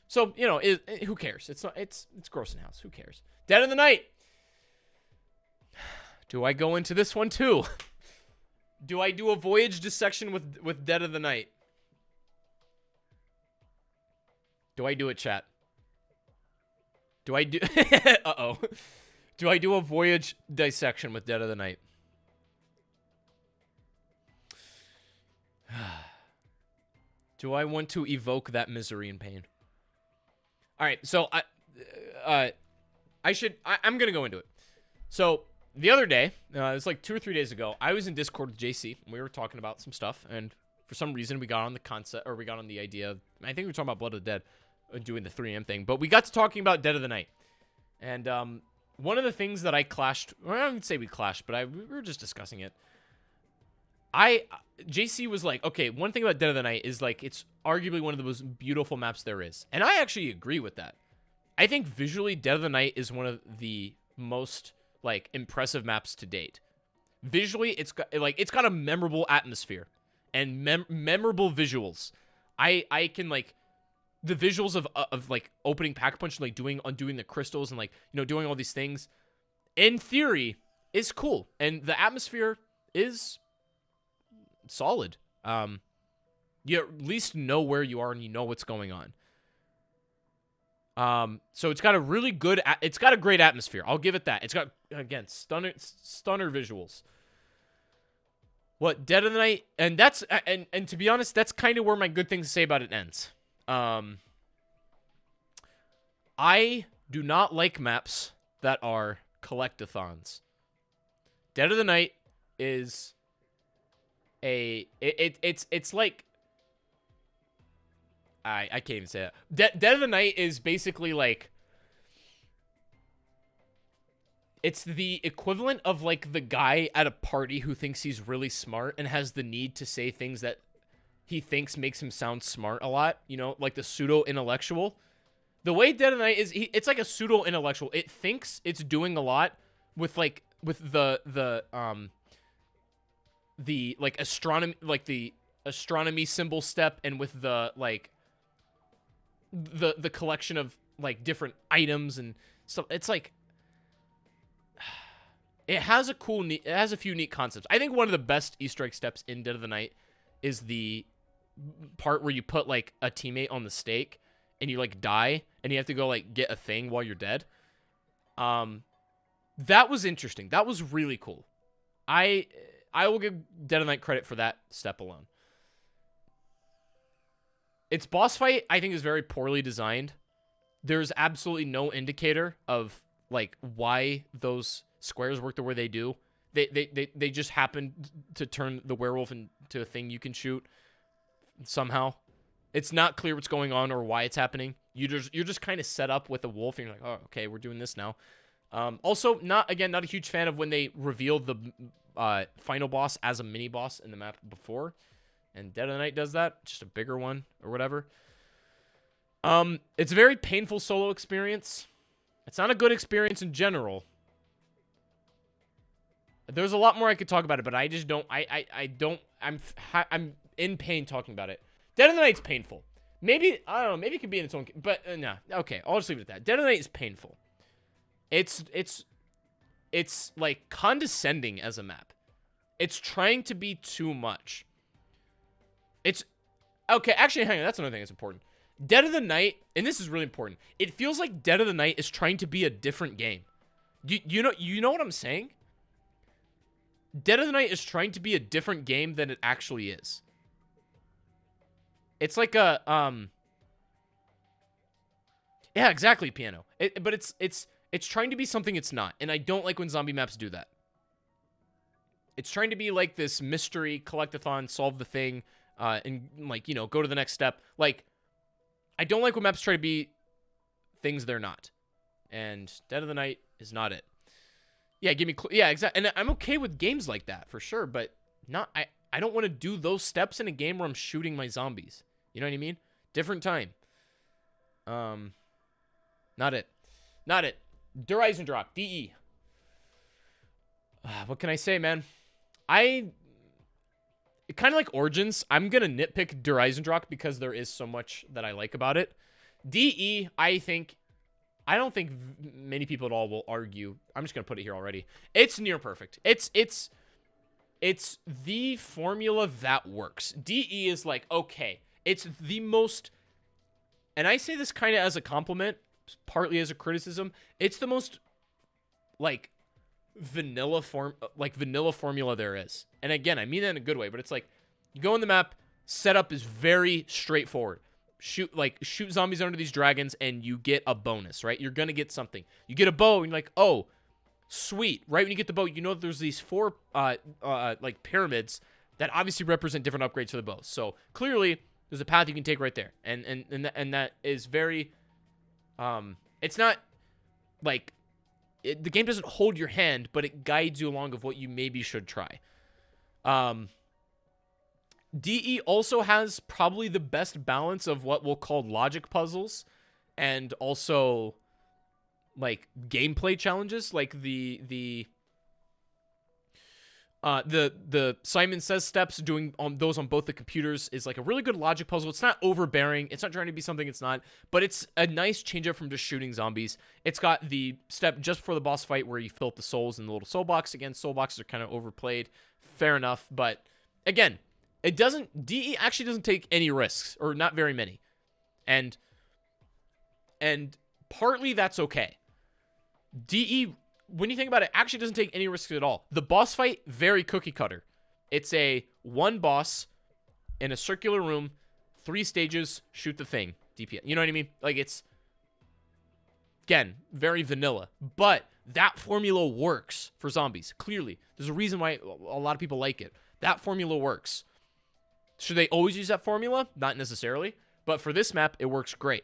A: So, you know, who cares? It's Groston House. Who cares? Dead of the Night. Do I go into this one too? Do I do a Voyage dissection with Dead of the Night? Do I do it, chat? Do I do... Uh-oh. Do I do a Voyage dissection with Dead of the Night? Do I want to evoke that misery and pain? All right, so I'm gonna go into it. So the other day, it was like 2 or 3 days ago, I was in Discord with JC, and we were talking about some stuff, and for some reason we got on the concept, or we got on the idea. I think we were talking about Blood of the Dead, doing the 3M thing, but we got to talking about Dead of the Night, and one of the things that I clashed, or I don't say we clashed, but we were just discussing it. JC was like, okay, one thing about Dead of the Night is, like, it's arguably one of the most beautiful maps there is. And I actually agree with that. I think visually, Dead of the Night is one of the most, like, impressive maps to date. Visually, it's got a memorable atmosphere and memorable visuals. I can, like, the visuals of like opening Pack Punch, and, like, undoing the crystals and, like, you know, doing all these things, in theory, is cool. And the atmosphere is solid. You at least know where you are and you know what's going on. So it's got a really good... It's got a great atmosphere. I'll give it that. It's got, again, stunner visuals. What, Dead of the Night... And that's... And to be honest, that's kind of where my good things to say about it ends. I do not like maps that are collectathons. Dead of the Night is... It's like... I can't even say that. Dead of the Night is basically like... It's the equivalent of, like, the guy at a party who thinks he's really smart and has the need to say things that he thinks makes him sound smart a lot. You know, like the pseudo-intellectual. The way Dead of the Night is, it's like a pseudo-intellectual. It thinks it's doing a lot with, like, with the like astronomy, like the astronomy symbol step, and with the, like, the collection of, like, different items and stuff. It's like, it has a few neat concepts. I think one of the best Easter egg steps in Dead of the Night is the part where you put, like, a teammate on the stake and you, like, die and you have to go, like, get a thing while you're dead. That was interesting. That was really cool. I will give Dead of the Night credit for that step alone. Its boss fight, I think, is very poorly designed. There's absolutely no indicator of, like, why those squares work the way they do. They just happen to turn the werewolf into a thing you can shoot somehow. It's not clear what's going on or why it's happening. You're just kind of set up with a wolf, and you're like, oh, okay, we're doing this now. Also, not a huge fan of when they revealed the final boss as a mini boss in the map before, and Dead of the Night does that, just a bigger one or whatever. It's a very painful solo experience. It's not a good experience in general. There's a lot more I could talk about it, but I just don't. I'm in pain talking about it. Dead of the Night's painful Maybe, I don't know, maybe it could be in its own, but no. Okay, I'll just leave it at that. Dead of the Night is painful. It's like condescending as a map. It's trying to be too much. It's okay, actually hang on, that's another thing that's important. Dead of the Night, and this is really important. It feels like Dead of the Night is trying to be a different game. You know what I'm saying? Dead of the Night is trying to be a different game than it actually is. It's like a yeah, exactly, Piano. But it's trying to be something it's not, and I don't like when zombie maps do that. It's trying to be like this mystery collectathon, solve the thing, and like, you know, go to the next step. Like, I don't like when maps try to be things they're not. And Dead of the Night is not it. Yeah, give me yeah, exactly. And I'm okay with games like that for sure, but not I don't want to do those steps in a game where I'm shooting my zombies. You know what I mean? Different time. Not it. Not it. Der Eisendrock, DE. What can I say, man? Kind of like Origins. I'm going to nitpick Der Eisendrock because there is so much that I like about it. DE, I don't think many people at all will argue. I'm just going to put it here already. It's near perfect. It's the formula that works. DE is like, okay, it's the most, and I say this kind of as a compliment, partly as a criticism. It's the most, like, vanilla formula there is. And again, I mean that in a good way, but it's like, you go in the map, setup is very straightforward. Shoot zombies under these dragons, and you get a bonus, right? You're gonna get something. You get a bow, and you're like, oh, sweet. Right when you get the bow, you know there's these 4 like pyramids that obviously represent different upgrades for the bows. So clearly, there's a path you can take right there, and that is very. It's not like the game doesn't hold your hand, but it guides you along of what you maybe should try. DE also has probably the best balance of what we'll call logic puzzles and also like gameplay challenges, like the Simon Says steps, doing on those on both the computers is like a really good logic puzzle. It's not overbearing. It's not trying to be something it's not, but it's a nice change up from just shooting zombies. It's got the step just before the boss fight where you fill up the souls in the little soul box. Again, soul boxes are kind of overplayed. Fair enough. But again, DE actually doesn't take any risks, or not very many. And partly that's okay. DE, when you think about it, actually doesn't take any risks at all. The boss fight, very cookie cutter. It's a one boss in a circular room, 3 stages, shoot the thing, DPS. You know what I mean? Like, it's, again, very vanilla. But that formula works for zombies, clearly. There's a reason why a lot of people like it. That formula works. Should they always use that formula? Not necessarily. But for this map, it works great.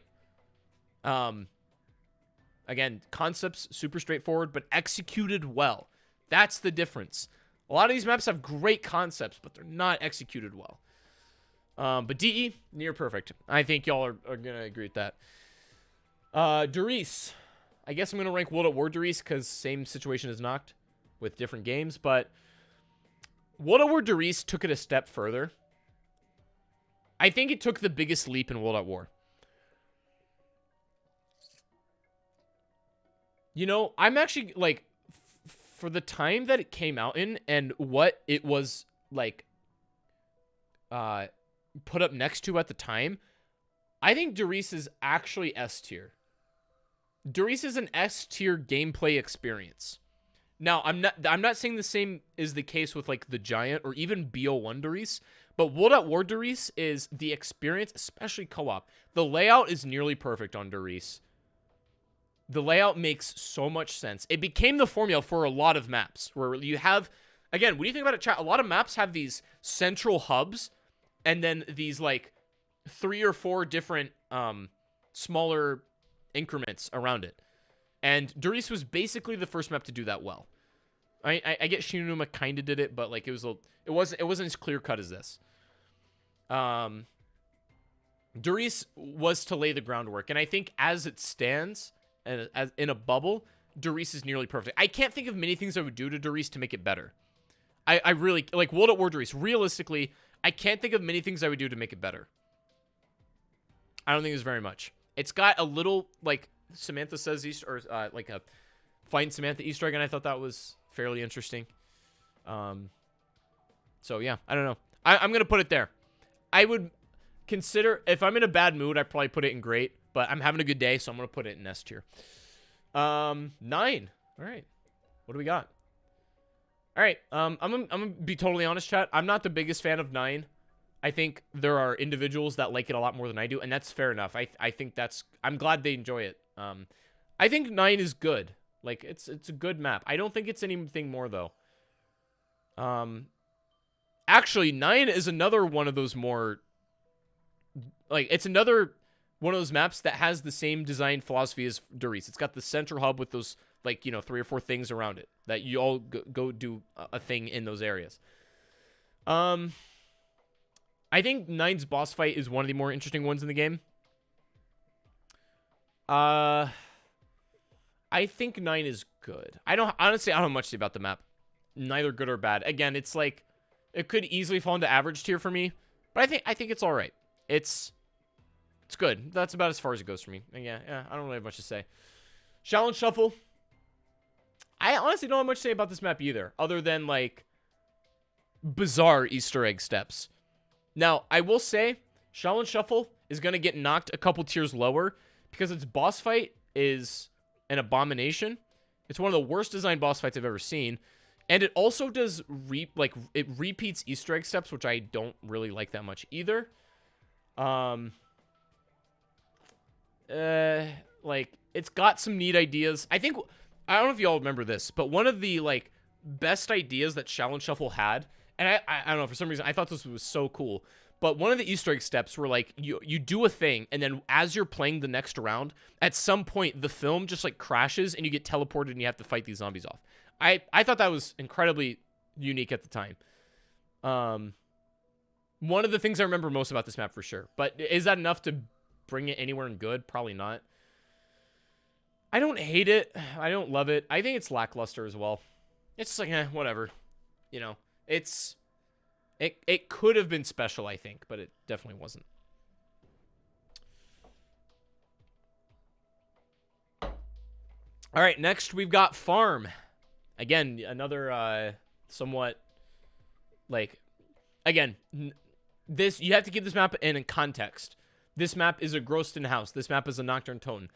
A: Again, concepts super straightforward, but executed well. That's the difference. A lot of these maps have great concepts, but they're not executed well. But DE, near perfect. I think y'all are going to agree with that. Derice. I guess I'm going to rank World at War Derice because same situation as Knocked with different games. But World at War Derice took it a step further. I think it took the biggest leap in World at War. You know, I'm actually, like, for the time that it came out in and what it was, like, put up next to at the time, I think Derice is actually S tier. Derice is an S tier gameplay experience. Now, I'm not saying the same is the case with, like, the Giant or even BO1 Derice, but World at War Derice is the experience, especially co-op. The layout is nearly perfect on Derice. The layout makes so much sense. It became the formula for a lot of maps where you have, again, when you think about it, chat, a lot of maps have these central hubs and then these like 3 or 4 different smaller increments around it. And Derice was basically the first map to do that well. I get Shi No Numa kind of did it, but like it wasn't as clear cut as this. Derice was to lay the groundwork, and I think as it stands, and as in a bubble, Derice is nearly perfect. I can't think of many things I would do to Derice to make it better. I really like World at War Derice. Realistically, I can't think of many things I would do to make it better. I don't think there's very much. It's got a little, like, Samantha says Easter, or like a Find Samantha Easter egg, and I thought that was fairly interesting. So, yeah, I don't know. I'm going to put it there. I would consider, if I'm in a bad mood, I'd probably put it in great, but I'm having a good day, so I'm going to put it in S tier. 9. All right. What do we got? All right. I'm gonna be totally honest, chat. I'm not the biggest fan of 9. I think there are individuals that like it a lot more than I do, and that's fair enough. I think that's, I'm glad they enjoy it. I think 9 is good. Like, it's a good map. I don't think it's anything more, though. Actually, 9 is another one of those more, like, it's another one of those maps that has the same design philosophy as Doris. It's got the central hub with those, like, you know, 3 or 4 things around it that you all go do a thing in those areas. I think 9's boss fight is one of the more interesting ones in the game. I think 9 is good. Honestly, I don't know much about the map. Neither good or bad. Again, it's like, it could easily fall into average tier for me, but I think it's all right. It's good. That's about as far as it goes for me. And yeah, I don't really have much to say. Challenge Shuffle. I honestly don't have much to say about this map either, other than, like, bizarre Easter egg steps. Now, I will say, Challenge Shuffle is going to get knocked a couple tiers lower because its boss fight is an abomination. It's one of the worst designed boss fights I've ever seen. And it also does, it repeats Easter egg steps, which I don't really like that much either. Like, it's got some neat ideas. I don't know if y'all remember this, but one of the, like, best ideas that Challenge Shuffle had, and I don't know, for some reason, I thought this was so cool, but one of the Easter egg steps were, like, you do a thing, and then as you're playing the next round, at some point, the film just, like, crashes, and you get teleported, and you have to fight these zombies off. I thought that was incredibly unique at the time. One of the things I remember most about this map, for sure. But is that enough to bring it anywhere in good? Probably not. I don't hate it. I don't love it. I think it's lackluster as well. It's just like, whatever. You know, it could have been special, I think, but it definitely wasn't. All right, next we've got Farm. Again, another somewhat, like, again, this, you have to keep this map in context. This map is a Grosston House. This map is a Nocturne Toten.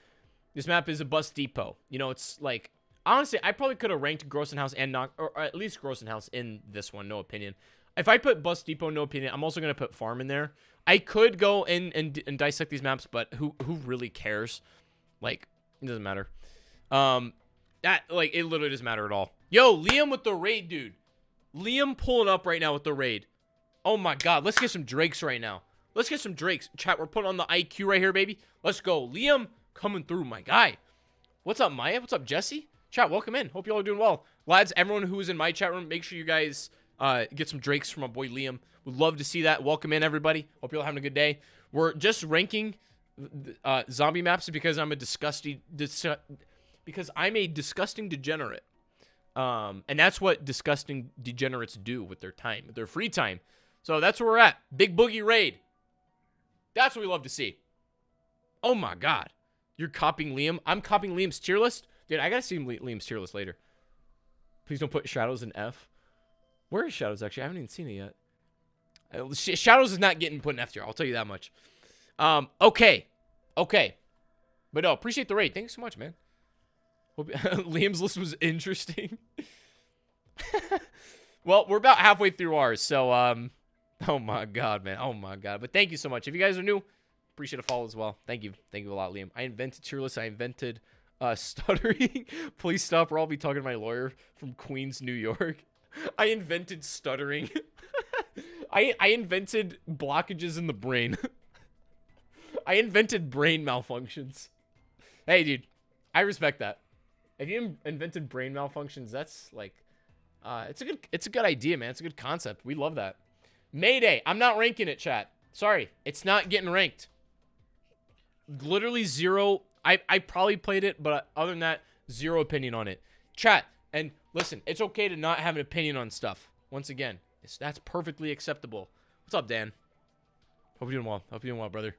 A: This map is a Bus Depot. You know, it's like, honestly, I probably could have ranked Grosston House and or at least Grosston House in this one, no opinion. If I put Bus Depot, no opinion, I'm also going to put Farm in there. I could go in and dissect these maps, but who really cares? Like, it doesn't matter. It literally doesn't matter at all. Yo, Liam with the raid, dude. Liam pulling up right now with the raid. Oh my god, let's get some Drakes right now. Let's get some Drakes. Chat, we're putting on the IQ right here, baby. Let's go. Liam coming through, my guy. What's up, Maya? What's up, Jesse? Chat, welcome in. Hope you all are doing well. Lads, everyone who is in my chat room, make sure you guys get some Drakes from my boy Liam. Would love to see that. Welcome in, everybody. Hope you all having a good day. We're just ranking zombie maps because I'm a disgusting degenerate. And that's what disgusting degenerates do with their time, with their free time. So that's where we're at. Big Boogie Raid. That's what we love to see. Oh my god. You're copying Liam? I'm copying Liam's tier list? Dude, I gotta see Liam's tier list later. Please don't put Shadows in F. Where is Shadows, actually? I haven't even seen it yet. Shadows is not getting put in F tier. I'll tell you that much. Okay. But no, appreciate the raid. Thanks so much, man. Hope Liam's list was interesting. Well, we're about halfway through ours, so, oh my god, man. Oh my god. But thank you so much. If you guys are new, appreciate a follow as well. Thank you. Thank you a lot, Liam. I invented tier lists. I invented stuttering. Please stop, or I'll be talking to my lawyer from Queens, New York. I invented stuttering. I invented blockages in the brain. I invented brain malfunctions. Hey, dude. I respect that. If you invented brain malfunctions, that's like, it's a good idea, man. It's a good concept. We love that. Mayday. I'm not ranking it, chat. Sorry. It's not getting ranked. Literally zero. I probably played it, but other than that, zero opinion on it. Chat. And listen, it's okay to not have an opinion on stuff. Once again, that's perfectly acceptable. What's up, Dan? Hope you're doing well. Hope you're doing well, brother.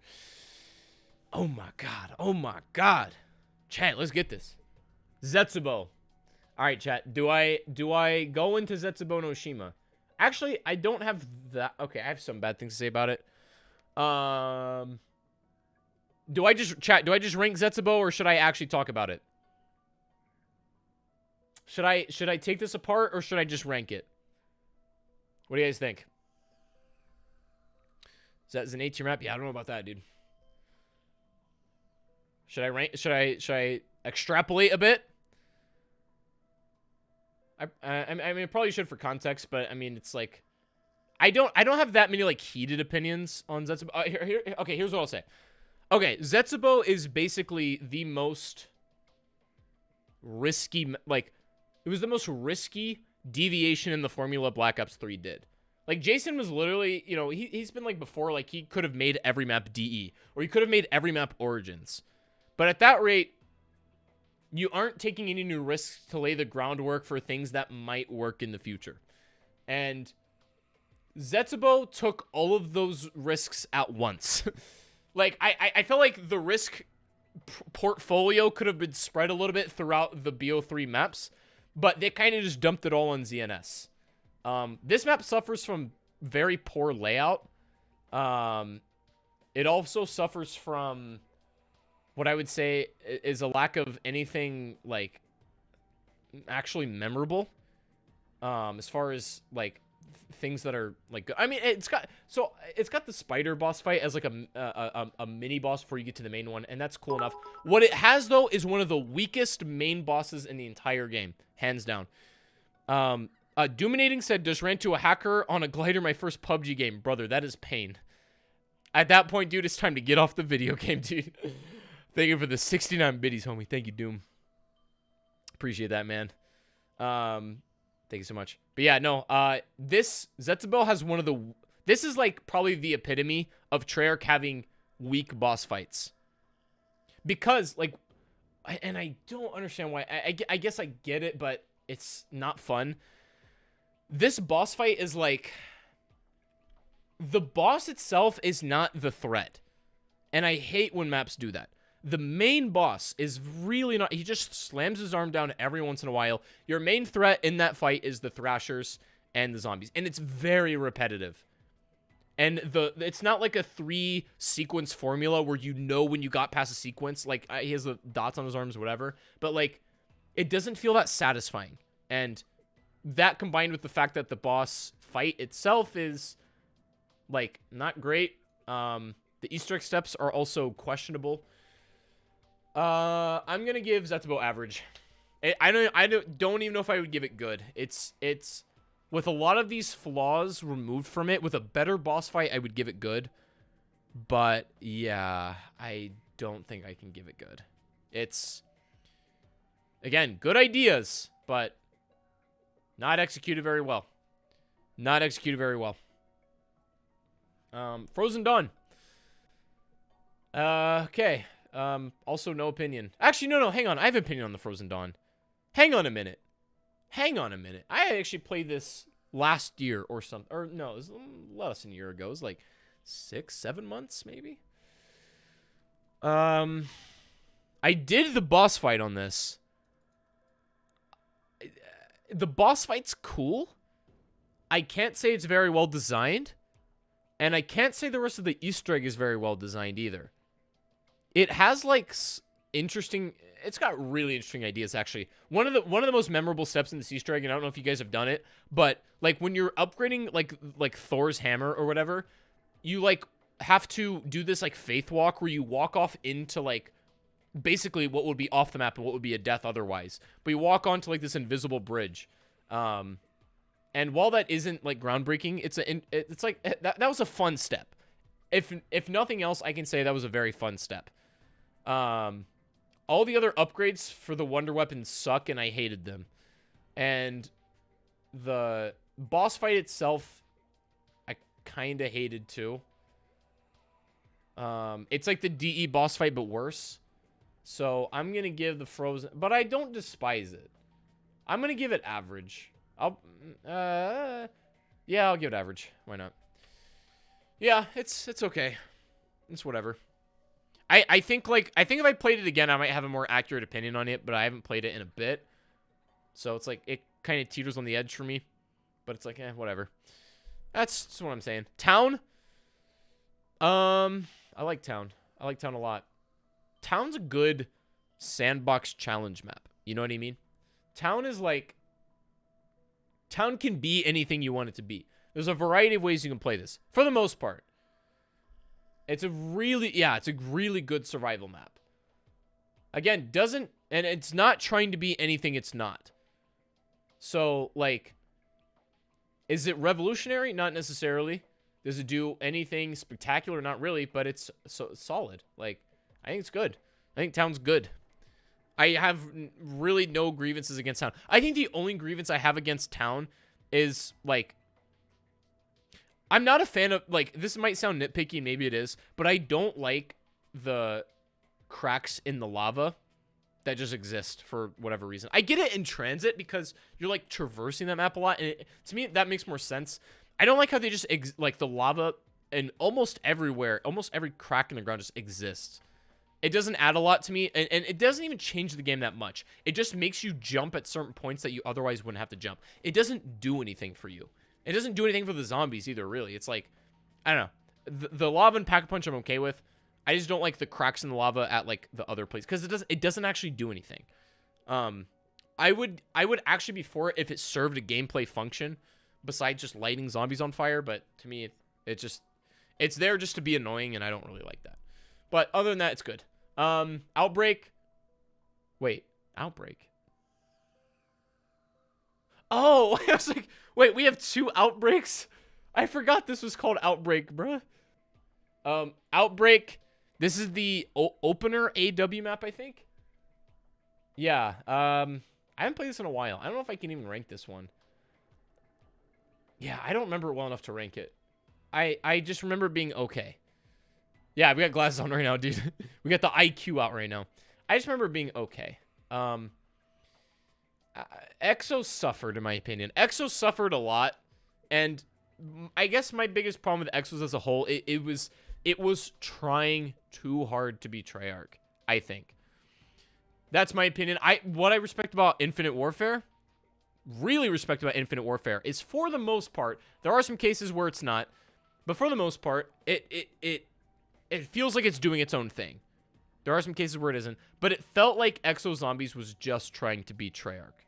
A: Oh my god. Oh my god. Chat, let's get this. Zetsubou. All right, chat. Do I go into Zetsubou no Shima? Actually, I don't have that. Okay, I have some bad things to say about it. Do I just rank Zetsubou, or should I actually talk about it? Should I take this apart, or should I just rank it? What do you guys think? Is that an 8-tier map? Yeah, I don't know about that, dude. Should I rank? Should I extrapolate a bit? I mean, I probably should for context, but I mean, it's like, I don't have that many like heated opinions on Zetsubou. Okay, here's what I'll say. Okay, Zetsubou is basically the most risky, like, it was the most risky deviation in the formula Black Ops 3 did. Like, Jason was literally, you know, he's been like before, like, he could have made every map DE, or he could have made every map Origins. But at that rate, you aren't taking any new risks to lay the groundwork for things that might work in the future. And Zetsubou took all of those risks at once. Like, I feel like the risk portfolio could have been spread a little bit throughout the BO3 maps, but they kind of just dumped it all on ZNS. This map suffers from very poor layout. It also suffers from what I would say is a lack of anything, like, actually memorable. As far as, like, things that are, like, I mean, it's got the spider boss fight as, like, a mini boss before you get to the main one, and that's cool enough. What it has, though, is one of the weakest main bosses in the entire game, hands down. Dominating said, just ran to a hacker on a glider my first PUBG game. Brother, that is pain. At that point, dude, it's time to get off the video game, dude. Thank you for the 69 biddies, homie. Thank you, Doom. Appreciate that, man. Thank you so much. But yeah, no, this Zetsubou has one of the... This is, like, probably the epitome of Treyarch having weak boss fights. Because, like... And I don't understand why. I guess I get it, but it's not fun. This boss fight is, like... The boss itself is not the threat. And I hate when maps do that. The main boss is really not... He just slams his arm down every once in a while. Your main threat in that fight is the Thrashers and the zombies. And it's very repetitive. And it's not like a 3-sequence formula where you know when you got past a sequence. Like, he has the dots on his arms, whatever. But, like, it doesn't feel that satisfying. And that combined with the fact that the boss fight itself is, like, not great. The Easter egg steps are also questionable. I'm gonna give Zetsubou average. I don't even know if I would give it good. It's with a lot of these flaws removed from it. With a better boss fight, I would give it good. But yeah, I don't think I can give it good. It's, again, good ideas, but not executed very well. Not executed very well. Frozen Dawn. Okay. Also no opinion. Actually, no, hang on. I have an opinion on the Frozen Dawn. Hang on a minute. I actually played this last year or something. Or no, it was less than a year ago. It was like 6-7 months, maybe. I did the boss fight on this. The boss fight's cool. I can't say it's very well designed. And I can't say the rest of the Easter egg is very well designed either. It has, like, interesting... It's got really interesting ideas, actually. One of the most memorable steps in this Easter egg, and I don't know if you guys have done it, but, like, when you're upgrading, like Thor's hammer or whatever, you, like, have to do this, like, faith walk where you walk off into, like, basically what would be off the map and what would be a death otherwise. But you walk onto, like, this invisible bridge. And while that isn't, like, groundbreaking, it's like... That was a fun step. If nothing else, I can say that was a very fun step. All the other upgrades for the Wonder Weapons suck, and I hated them. And the boss fight itself, I kind of hated too. It's like the DE boss fight, but worse. So I'm going to give the Frozen... But I don't despise it. I'm going to give it average. Yeah, I'll give it average. Why not? Yeah, it's okay. It's whatever. I think if I played it again, I might have a more accurate opinion on it, but I haven't played it in a bit. So it's like, it kind of teeters on the edge for me. But it's like, whatever. That's what I'm saying. Town. I like Town. I like Town a lot. Town's a good sandbox challenge map. You know what I mean? Town is like... Town can be anything you want it to be. There's a variety of ways you can play this. For the most part. It's a really good survival map. Again, and it's not trying to be anything it's not. So, like, is it revolutionary? Not necessarily. Does it do anything spectacular? Not really, but it's solid. Like, I think it's good. I think Town's good. I have really no grievances against Town. I think the only grievance I have against Town is, like, I'm not a fan of, like, this might sound nitpicky, maybe it is, but I don't like the cracks in the lava that just exist for whatever reason. I get it in Transit because you're, like, traversing that map a lot, and to me, that makes more sense. I don't like how they just, like, the lava and almost everywhere, almost every crack in the ground just exists. It doesn't add a lot to me, and it doesn't even change the game that much. It just makes you jump at certain points that you otherwise wouldn't have to jump. It doesn't do anything for you. It doesn't do anything for the zombies either, really. It's like, I don't know. The lava and Pack-a-Punch I'm okay with. I just don't like the cracks in the lava at, like, the other place, because it doesn't actually do anything. I would actually be for it if it served a gameplay function besides just lighting zombies on fire, but to me, it's there just to be annoying, and I don't really like that. But other than that, it's good. Outbreak. Wait, Outbreak. Oh, I was like, wait, we have 2 Outbreaks? I forgot this was called Outbreak, bruh. Outbreak. This is the opener AW map, I think. Yeah. I haven't played this in a while. I don't know if I can even rank this one. Yeah, I don't remember it well enough to rank it. I just remember it being okay. Yeah, we got glasses on right now, dude. We got the IQ out right now. I just remember it being okay. Exo suffered, in my opinion. Exo suffered a lot, and I guess my biggest problem with Exos as a whole, it was trying too hard to be Treyarch, I think. That's my opinion. What I respect about Infinite Warfare, really respect about Infinite Warfare, is for the most part, there are some cases where it's not, but for the most part, it feels like it's doing its own thing. There are some cases where it isn't, but it felt like Exo Zombies was just trying to be Treyarch.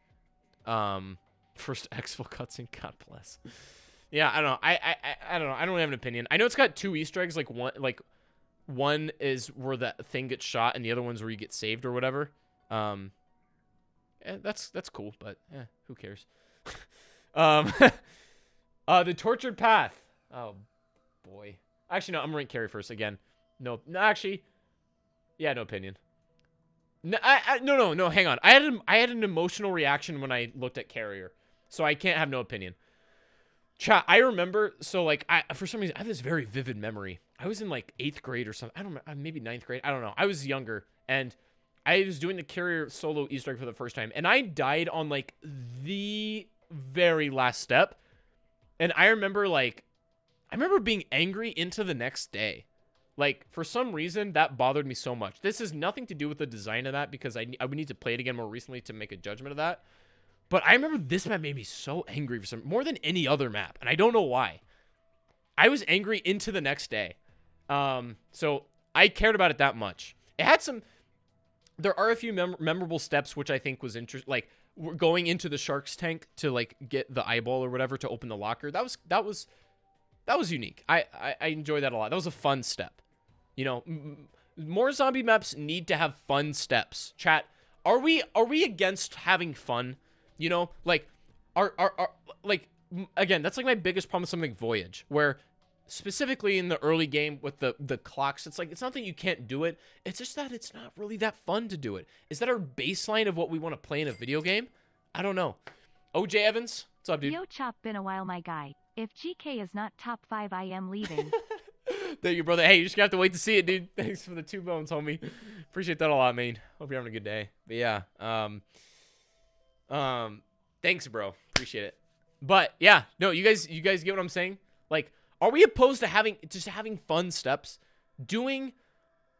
A: First Exfil cutscene, God bless. Yeah, I don't know. I don't know. I don't have an opinion. I know it's got 2 Easter eggs. Like one is where that thing gets shot, and the other one's where you get saved or whatever. That's cool, but who cares? The Tortured Path. Oh boy. Actually, no. I'm gonna rank Carry first again. No, actually, yeah, no opinion. No, no. Hang on. I had an emotional reaction when I looked at Carrier, so I can't have no opinion. Chat. I remember. So like, for some reason I have this very vivid memory. I was in like 8th grade or something. I don't remember. Maybe 9th grade. I don't know. I was younger, and I was doing the Carrier solo Easter egg for the first time, and I died on like the very last step, and I remember being angry into the next day. Like, for some reason, that bothered me so much. This has nothing to do with the design of that, because I would need to play it again more recently to make a judgment of that. But I remember this map made me so angry for more than any other map, and I don't know why. I was angry into the next day. So I cared about it that much. It had some... There are a few memorable steps, which I think was interesting. Like, going into the shark's tank to, like, get the eyeball or whatever to open the locker. That was unique. I enjoyed that a lot. That was a fun step. You know, more zombie maps need to have fun steps. Chat, are we against having fun? You know, like, like, again, that's like my biggest problem with something like Voyage, where specifically in the early game with the clocks, it's like, it's not that you can't do it. It's just that it's not really that fun to do it. Is that our baseline of what we want to play in a video game? I don't know. OJ Evans, what's up, dude?
B: Yo, Chop, been a while, my guy. If GK is not top 5, I am leaving.
A: Thank you, brother. Hey, you just have to wait to see it, dude. Thanks for the 2 bones, homie. Appreciate that a lot, man. Hope you're having a good day. But yeah, thanks, bro. Appreciate it. But yeah, no, you guys get what I'm saying? Like, are we opposed to having fun steps? Doing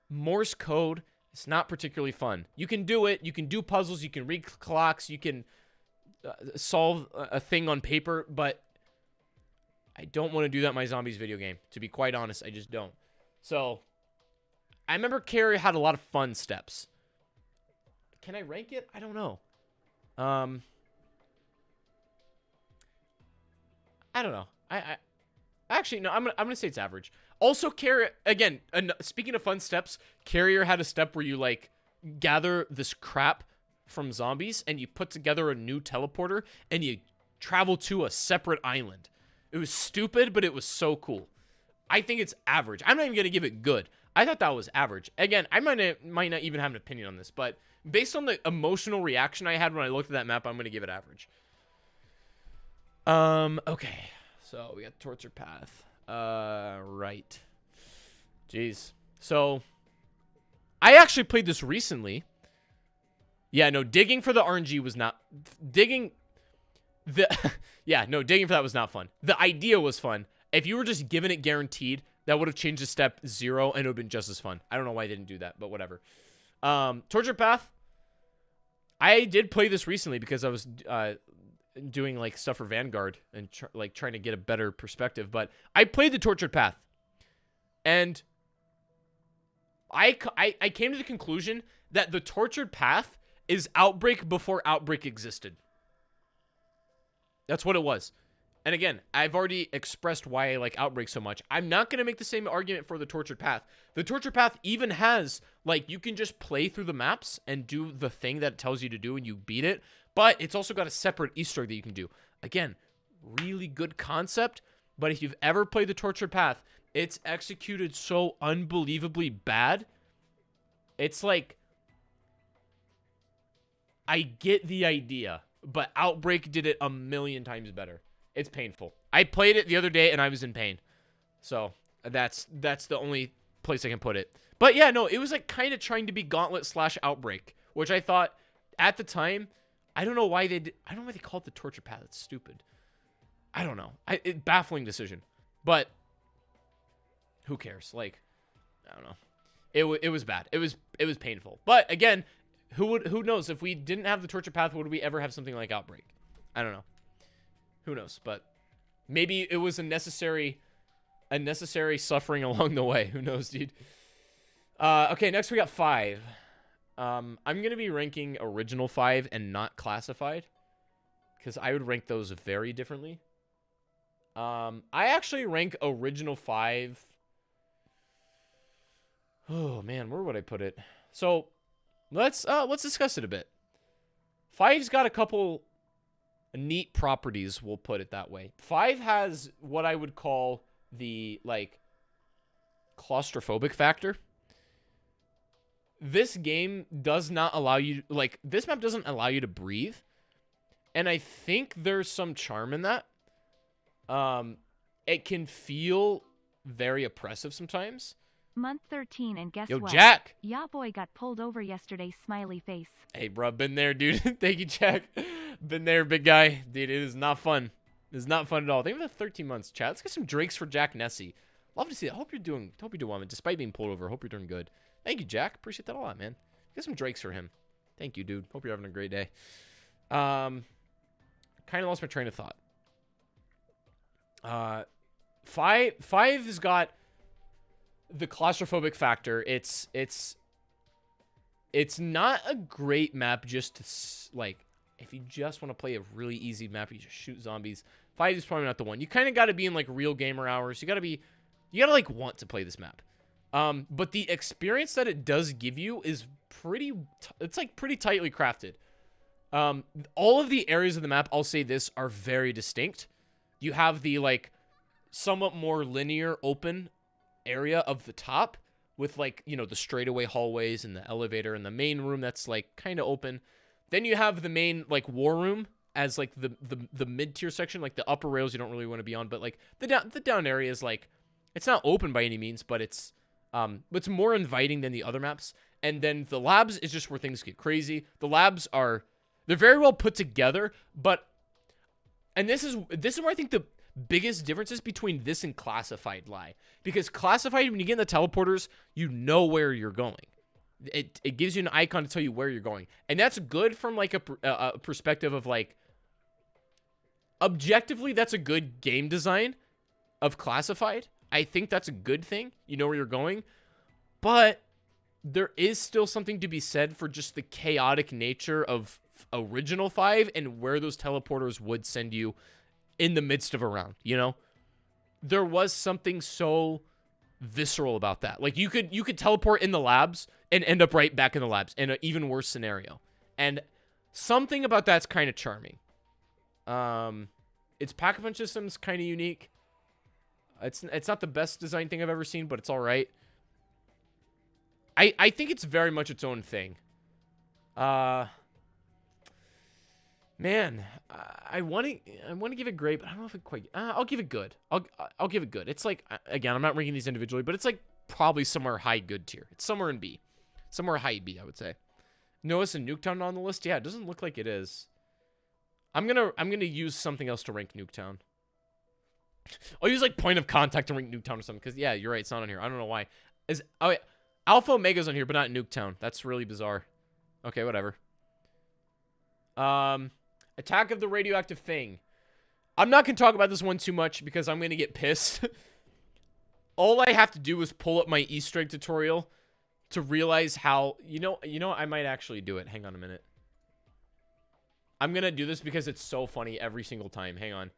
A: Morse code is not particularly fun. You can do it. You can do puzzles. You can read clocks. You can solve a thing on paper, but I don't want to do that in my zombies video game. To be quite honest, I just don't. So, I remember Carrier had a lot of fun steps. Can I rank it? I don't know. I don't know. I actually no. I'm gonna say it's average. Also, Carrier again. Speaking of fun steps, Carrier had a step where you like gather this crap from zombies and you put together a new teleporter and you travel to a separate island. It was stupid, but it was so cool. I think it's average. I'm not even gonna give it good. I thought that was average. Again, I might not even have an opinion on this, but based on the emotional reaction I had when I looked at that map, I'm gonna give it average. Okay. So we got Torture Path. Right. Jeez. So I actually played this recently. Yeah, no, digging for the RNG was not digging digging for that was not fun. The idea was fun. If you were just given it guaranteed, that would have changed to step 0 and it would have been just as fun. I don't know why I didn't do that, but whatever. Torture Path. I did play this recently because I was doing like stuff for Vanguard and trying to get a better perspective, but I played the Tortured Path and I came to the conclusion that the Tortured Path is Outbreak before Outbreak existed. That's what it was. And again, I've already expressed why I like Outbreak so much. I'm not going to make the same argument for the Tortured Path. The Tortured Path even has, like, you can just play through the maps and do the thing that it tells you to do and you beat it. But it's also got a separate Easter egg that you can do. Again, really good concept. But if you've ever played the Tortured Path, it's executed so unbelievably bad. It's like, I get the idea, but Outbreak did it a million times better. It's painful. I played it the other day and I was in pain. So that's the only place I can put it. But yeah, no, it was like kind of trying to be Gauntlet / Outbreak, which I thought at the time, I don't know why they call it the Torture Path. It's stupid. I don't know. Baffling decision. But who cares? Like, I don't know. It was bad. It was painful. But again, who knows? If we didn't have the Torture Path, would we ever have something like Outbreak? I don't know. Who knows? But maybe it was a necessary suffering along the way. Who knows, dude? Okay, next we got 5. I'm going to be ranking original 5 and not classified, because I would rank those very differently. I actually rank original 5. Oh, man, where would I put it? So, let's discuss it a bit. 5's got a couple neat properties, we'll put it that way. 5 has what I would call the, like, claustrophobic factor. This game does not allow you, like, this map doesn't allow you to breathe. And I think there's some charm in that. It can feel very oppressive sometimes.
B: Month 13, and guess
A: Yo,
B: what?
A: Jack!
B: Ya boy got pulled over yesterday, smiley face.
A: Hey, bro, been there, dude. Thank you, Jack. Been there, big guy. Dude, it is not fun. It is not fun at all. Thank you for the 13 months, chat. Let's get some drakes for Jack Nessie. Love to see it. Hope you're doing well, man. Despite being pulled over, hope you're doing good. Thank you, Jack. Appreciate that a lot, man. Get some drakes for him. Thank you, dude. Hope you're having a great day. Kind of lost my train of thought. 5 has got the claustrophobic factor. It's not a great map just to, like, if you just want to play a really easy map, you just shoot zombies. 5 is probably not the one. You kind of got to be in, like, real gamer hours. You got to like want to play this map. But the experience that it does give you is pretty tightly crafted. All of the areas of the map, I'll say this, are very distinct. You have the, like, somewhat more linear open area of the top with, like, you know, the straightaway hallways and the elevator and the main room that's, like, kind of open. Then you have the main, like, war room as, like, the mid-tier section, like the upper rails you don't really want to be on, but, like, the down area is, like, it's not open by any means, but it's more inviting than the other maps. And then the labs is just where things get crazy. The labs they're very well put together, but, and this is where I think biggest differences between this and Classified lie. Because Classified, when you get in the teleporters, you know where you're going. It gives you an icon to tell you where you're going. And that's good from, like, a perspective of, like, objectively, that's a good game design of Classified. I think that's a good thing. You know where you're going. But there is still something to be said for just the chaotic nature of original 5 and where those teleporters would send you in the midst of a round, you know? There was something so visceral about that. Like, you could teleport in the labs and end up right back in the labs in an even worse scenario. And something about that's kind of charming. Its pack-a-punch system's kind of unique. It's not the best design thing I've ever seen, but it's all right. I think it's very much its own thing. Man, I want to give it great, but I don't know if it quite. I'll give it good. I'll give it good. It's like, again, I'm not ranking these individually, but it's like probably somewhere high good tier. It's somewhere in B, somewhere high B, I would say. Notice a Nuketown on the list. Yeah, it doesn't look like it is. I'm gonna use something else to rank Nuketown. I'll use like Point of Contact to rank Nuketown or something, because yeah, you're right, it's not on here. I don't know why. Oh wait, Alpha Omega's on here, but not Nuketown. That's really bizarre. Okay, whatever. Attack of the Radioactive Thing. I'm not gonna talk about this one too much because I'm gonna get pissed. All I have to do is pull up my Easter egg tutorial to realize how, you know, I might actually do it. Hang on a minute. I'm gonna do this because it's so funny every single time. Hang on.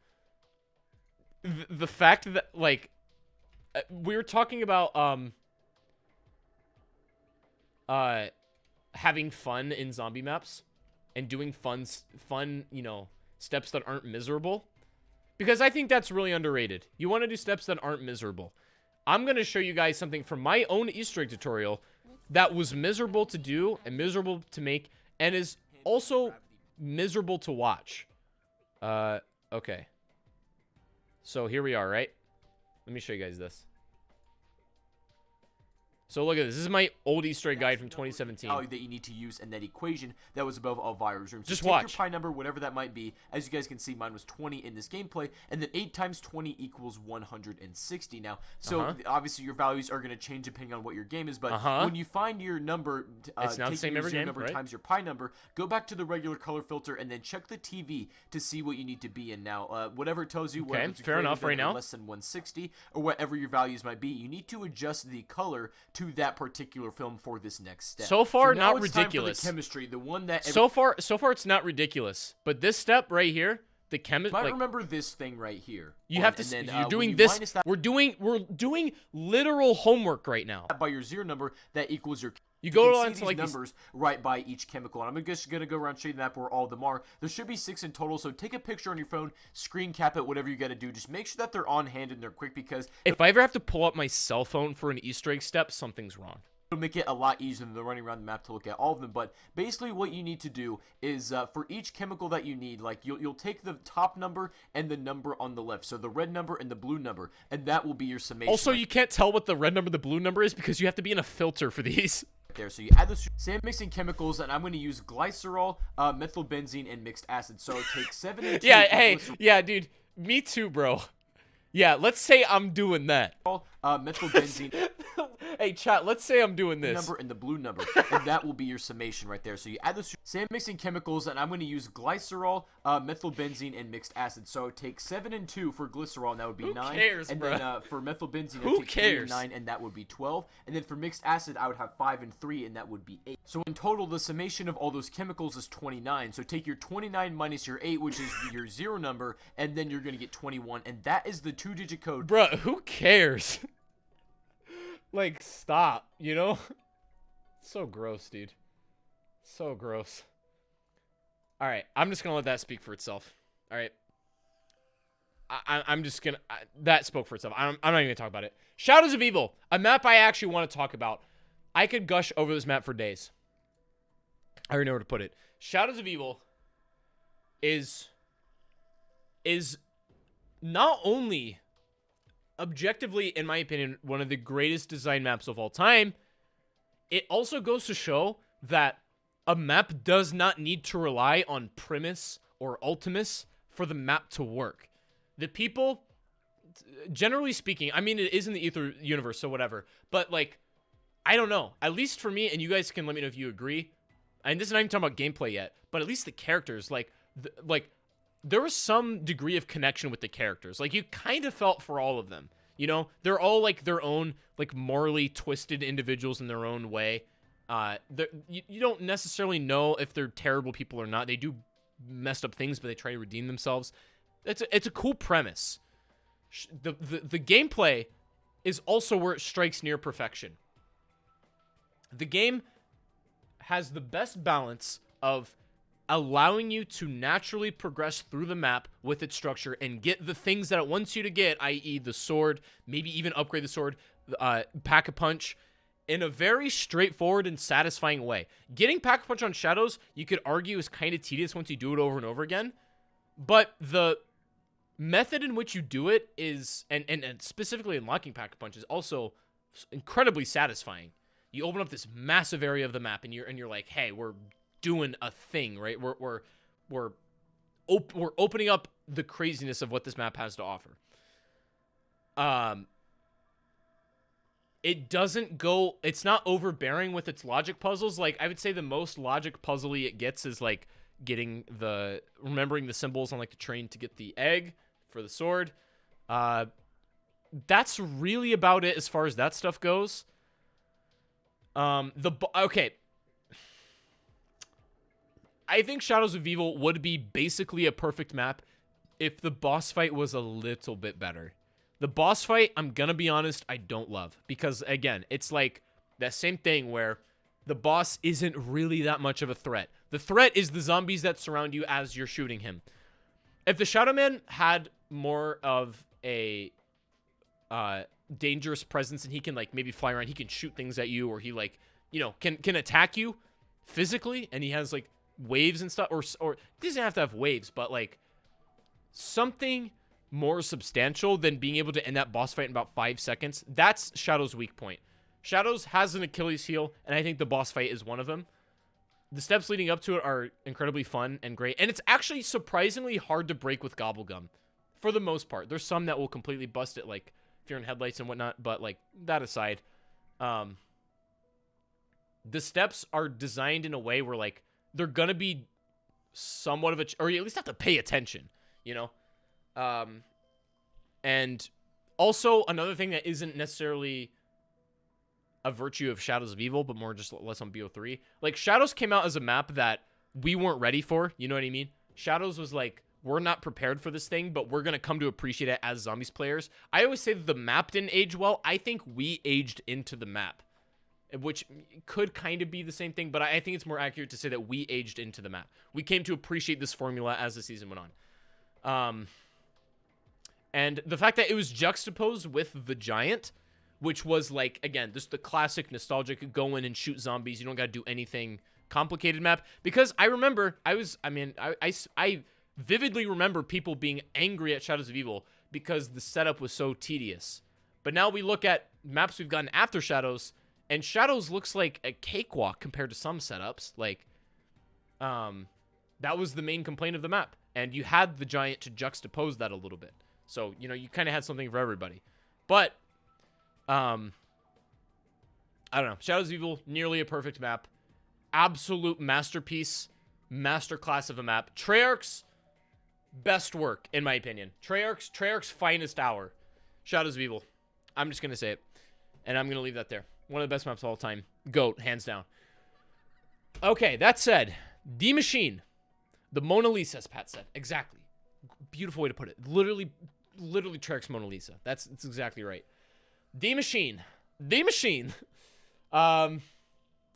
A: The fact that, like, we were talking about, having fun in zombie maps and doing fun, you know, steps that aren't miserable. Because I think that's really underrated. You want to do steps that aren't miserable. I'm going to show you guys something from my own Easter egg tutorial that was miserable to do and miserable to make and is also miserable to watch. Okay. So here we are, right? Let me show you guys this. So look at this. This is my old Easter egg guide from 2017.
C: Value that you need to use in that equation that was above all virus rooms. So
A: just
C: take
A: watch.
C: Your pi number, whatever that might be. As you guys can see, mine was 20 in this gameplay, and then 8 times 20 equals 160 now. So obviously your values are going to change depending on what your game is, but when you find your number,
A: it's not the same every game,
C: number
A: right?
C: times your pi number, go back to the regular color filter and then check the TV to see what you need to be in now. Whatever it tells you,
A: okay,
C: whether it's
A: fair enough right now.
C: less than 160 or whatever your values might be, you need to adjust the color to that particular film for this next step.
A: So far,
C: now
A: not
C: it's time
A: ridiculous.
C: for the chemistry, the one that
A: so far it's not ridiculous. But this step right here, the chemistry.
C: Might remember this thing right here.
A: You have to. You're doing this. We're doing literal homework right now.
C: By your zero number, that equals your.
A: You go
C: on
A: on to like
C: numbers right by each chemical, and I'm just gonna go around showing the map where all of them are. There should be 6 in total, so take a picture on your phone, screen cap it, whatever you gotta do. Just make sure that they're on hand and they're quick, because
A: if I ever have to pull up my cell phone for an Easter egg step, something's wrong.
C: It'll make it a lot easier than running around the map to look at all of them. But basically what you need to do is for each chemical that you need, like you'll take the top number and the number on the left, so the red number and the blue number, and that will be your summation.
A: Also, you can't tell what the red number and the blue number is because you have to be in a filter for these.
C: There, so you add those same mixing chemicals, and I'm going to use glycerol, methylbenzene, and mixed acid. So take 7 and 2.
A: Yeah, hey, yeah, dude, me too, bro. Yeah, let's say I'm doing that.
C: Methylbenzene.
A: Hey, chat, let's say I'm doing this.
C: Number and the blue number, and that will be your summation right there. So you add those same mixing chemicals, and I'm going to use glycerol, methylbenzene, and mixed acid. So take 7 and 2 for glycerol, and that would be 9.
A: Who cares,
C: and
A: bro?
C: then for methylbenzene,
A: Who
C: I'd take 3
A: cares?
C: and 9, and that would be 12. And then for mixed acid, I would have 5 and 3, and that would be 8. So in total, the summation of all those chemicals is 29. So take your 29 minus your 8, which is your 0 number, and then you're going to get 21. And that is the 2-digit code.
A: Bro, who cares? Like, stop, you know? So gross, dude. So gross. Alright, I'm just gonna let that speak for itself. Alright. I'm just gonna... that spoke for itself. I'm not even gonna talk about it. Shadows of Evil. A map I actually want to talk about. I could gush over this map for days. I already know where to put it. Shadows of Evil is not only... objectively, in my opinion, one of the greatest design maps of all time, it also goes to show that a map does not need to rely on premise or ultimates for the map to work. The people generally speaking, I mean, it is in the Ether universe, so whatever. But, like, I don't know. At least for me, and you guys can let me know if you agree. And this is not even talking about gameplay yet, but at least the characters, like, there was some degree of connection with the characters. Like, you kind of felt for all of them. You know, they're all, like, their own, like, morally twisted individuals in their own way. You don't necessarily know if they're terrible people or not. They do messed up things, but they try to redeem themselves. It's a cool premise. The gameplay is also where it strikes near perfection. The game has the best balance of allowing you to naturally progress through the map with its structure and get the things that it wants you to get, i.e. the sword, maybe even upgrade the sword, Pack-a-Punch, in a very straightforward and satisfying way. Getting Pack-a-Punch on Shadows, you could argue, is kind of tedious once you do it over and over again, but the method in which you do it is, and specifically unlocking Pack-a-Punch, is also incredibly satisfying. You open up this massive area of the map, and you're like, hey, we're doing a thing, right? We're opening up the craziness of what this map has to offer. It doesn't go, it's not overbearing with its logic puzzles. Like, I would say the most logic puzzly it gets is like remembering the symbols on like the train to get the egg for the sword. That's really about it as far as that stuff goes. Okay. I think Shadows of Evil would be basically a perfect map if the boss fight was a little bit better. The boss fight, I'm gonna be honest, I don't love. Because, again, it's like that same thing where the boss isn't really that much of a threat. The threat is the zombies that surround you as you're shooting him. If the Shadow Man had more of a dangerous presence and he can, like, maybe fly around, he can shoot things at you, or he, like, you know, can attack you physically, and he has, like, waves and stuff, or he doesn't have to have waves, but, like, something more substantial than being able to end that boss fight in about 5 seconds. That's Shadow's weak point. Shadows has an Achilles heel, and I think the boss fight is one of them. The steps leading up to it are incredibly fun and great, and it's actually surprisingly hard to break with Gobblegum, for the most part. There's some that will completely bust it, like Fear and Headlights and whatnot, but, like, that aside, the steps are designed in a way where, like, they're gonna be somewhat of a, or you at least have to pay attention, you know? And also another thing that isn't necessarily a virtue of Shadows of Evil, but more just less on BO3. Like, Shadows came out as a map that we weren't ready for, you know what I mean? Shadows was like, we're not prepared for this thing, but we're gonna come to appreciate it as Zombies players. I always say that the map didn't age well. I think we aged into the map, which could kind of be the same thing, but I think it's more accurate to say that we aged into the map. We came to appreciate this formula as the season went on. And the fact that it was juxtaposed with the Giant, which was, like, again, just the classic nostalgic go in and shoot zombies, you don't gotta do anything complicated map. Because I remember, I vividly remember people being angry at Shadows of Evil because the setup was so tedious. But now we look at maps we've gotten after Shadows, and Shadows looks like a cakewalk compared to some setups. Like, that was the main complaint of the map. And you had the Giant to juxtapose that a little bit. So, you know, you kind of had something for everybody. But, I don't know. Shadows of Evil, nearly a perfect map. Absolute masterpiece. Masterclass of a map. Treyarch's best work, in my opinion. Treyarch's finest hour. Shadows of Evil. I'm just going to say it. And I'm going to leave that there. One of the best maps of all time. GOAT, hands down. Okay, that said, the Maschine. The Mona Lisa, as Pat said. Exactly. Beautiful way to put it. Literally Treyarch's Mona Lisa. That's exactly right. The Maschine.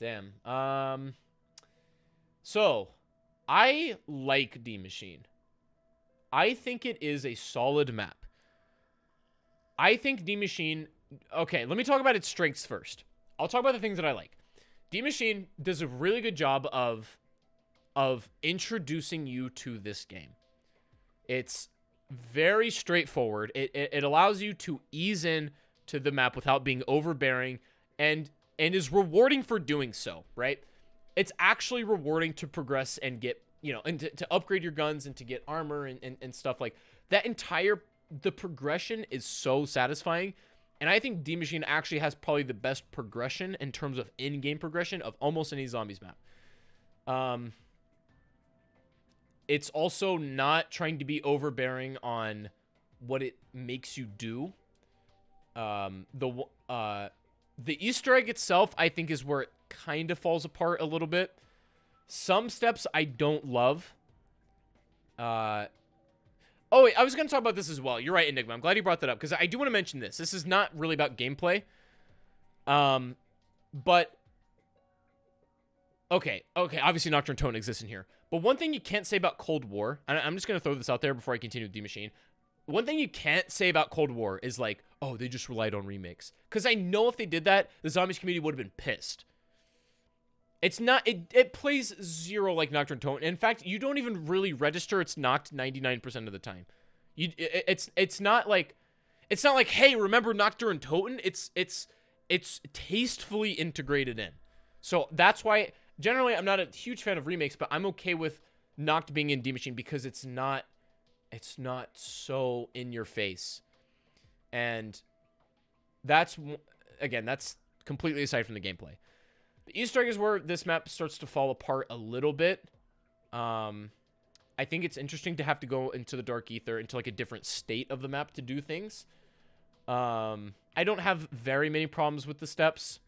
A: Damn. So, I like the Maschine. I think it is a solid map. I think the Maschine... Okay, let me talk about its strengths first. I'll talk about the things that I like. The Maschine does a really good job of introducing you to this game. It's very straightforward. It allows you to ease in to the map without being overbearing, and is rewarding for doing so, right? It's actually rewarding to progress and get, you know, and to upgrade your guns and to get armor and stuff like that. the progression is so satisfying. And I think D Maschine actually has probably the best progression in terms of in-game progression of almost any zombies map. It's also not trying to be overbearing on what it makes you do. The Easter egg itself, I think, is where it kind of falls apart a little bit. Some steps I don't love. Oh, wait, I was going to talk about this as well. You're right, Enigma. I'm glad you brought that up, because I do want to mention this. This is not really about gameplay. But... Okay, obviously Nocturne Toten exists in here. But one thing you can't say about Cold War, and I'm just going to throw this out there before I continue with D Maschine. One thing you can't say about Cold War is like, oh, they just relied on remakes. Because I know if they did that, the zombies community would have been pissed. It's not, it plays zero like Nocturne Toten. In fact, you don't even really register it's knocked 99% of the time. It's not like, hey, remember Nocturne Toten? It's tastefully integrated in. So that's why, generally, I'm not a huge fan of remakes, but I'm okay with Noct being in D Maschine because it's not so in your face. And that's, again, that's completely aside from the gameplay. The Easter egg is where this map starts to fall apart a little bit. I think it's interesting to have to go into the Dark Ether, into like a different state of the map to do things. I don't have very many problems with the steps.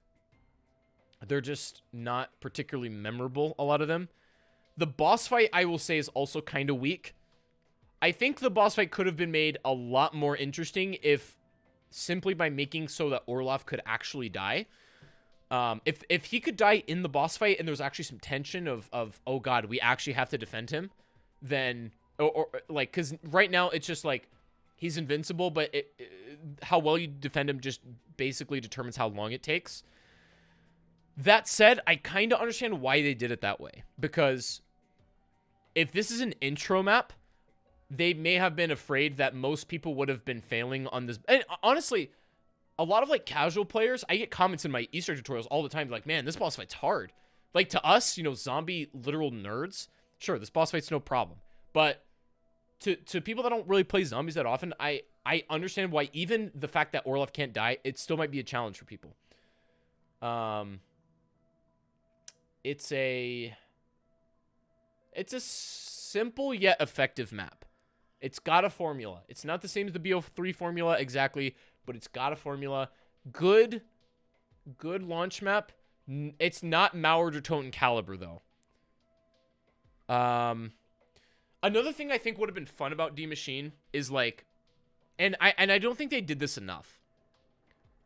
A: They're just not particularly memorable, a lot of them. The boss fight, I will say, is also kind of weak. I think the boss fight could have been made a lot more interesting if simply by making so that Orloff could actually die. If he could die in the boss fight and there's actually some tension of oh god, we actually have to defend him, then or like, because right now it's just like he's invincible, but how well you defend him just basically determines how long it takes. That said, I kind of understand why they did it that way, because if this is an intro map, they may have been afraid that most people would have been failing on this. And honestly, a lot of like casual players, I get comments in my Easter tutorials all the time like, man, this boss fight's hard. Like to us, you know, zombie literal nerds, sure, this boss fight's no problem. But to people that don't really play zombies that often, I understand why even the fact that Orloff can't die, it still might be a challenge for people. It's a simple yet effective map. It's got a formula. It's not the same as the BO3 formula exactly, but it's got a formula. Good launch map. It's not Mauer or Toten caliber though. Another thing I think would have been fun about D Maschine is like, and I don't think they did this enough.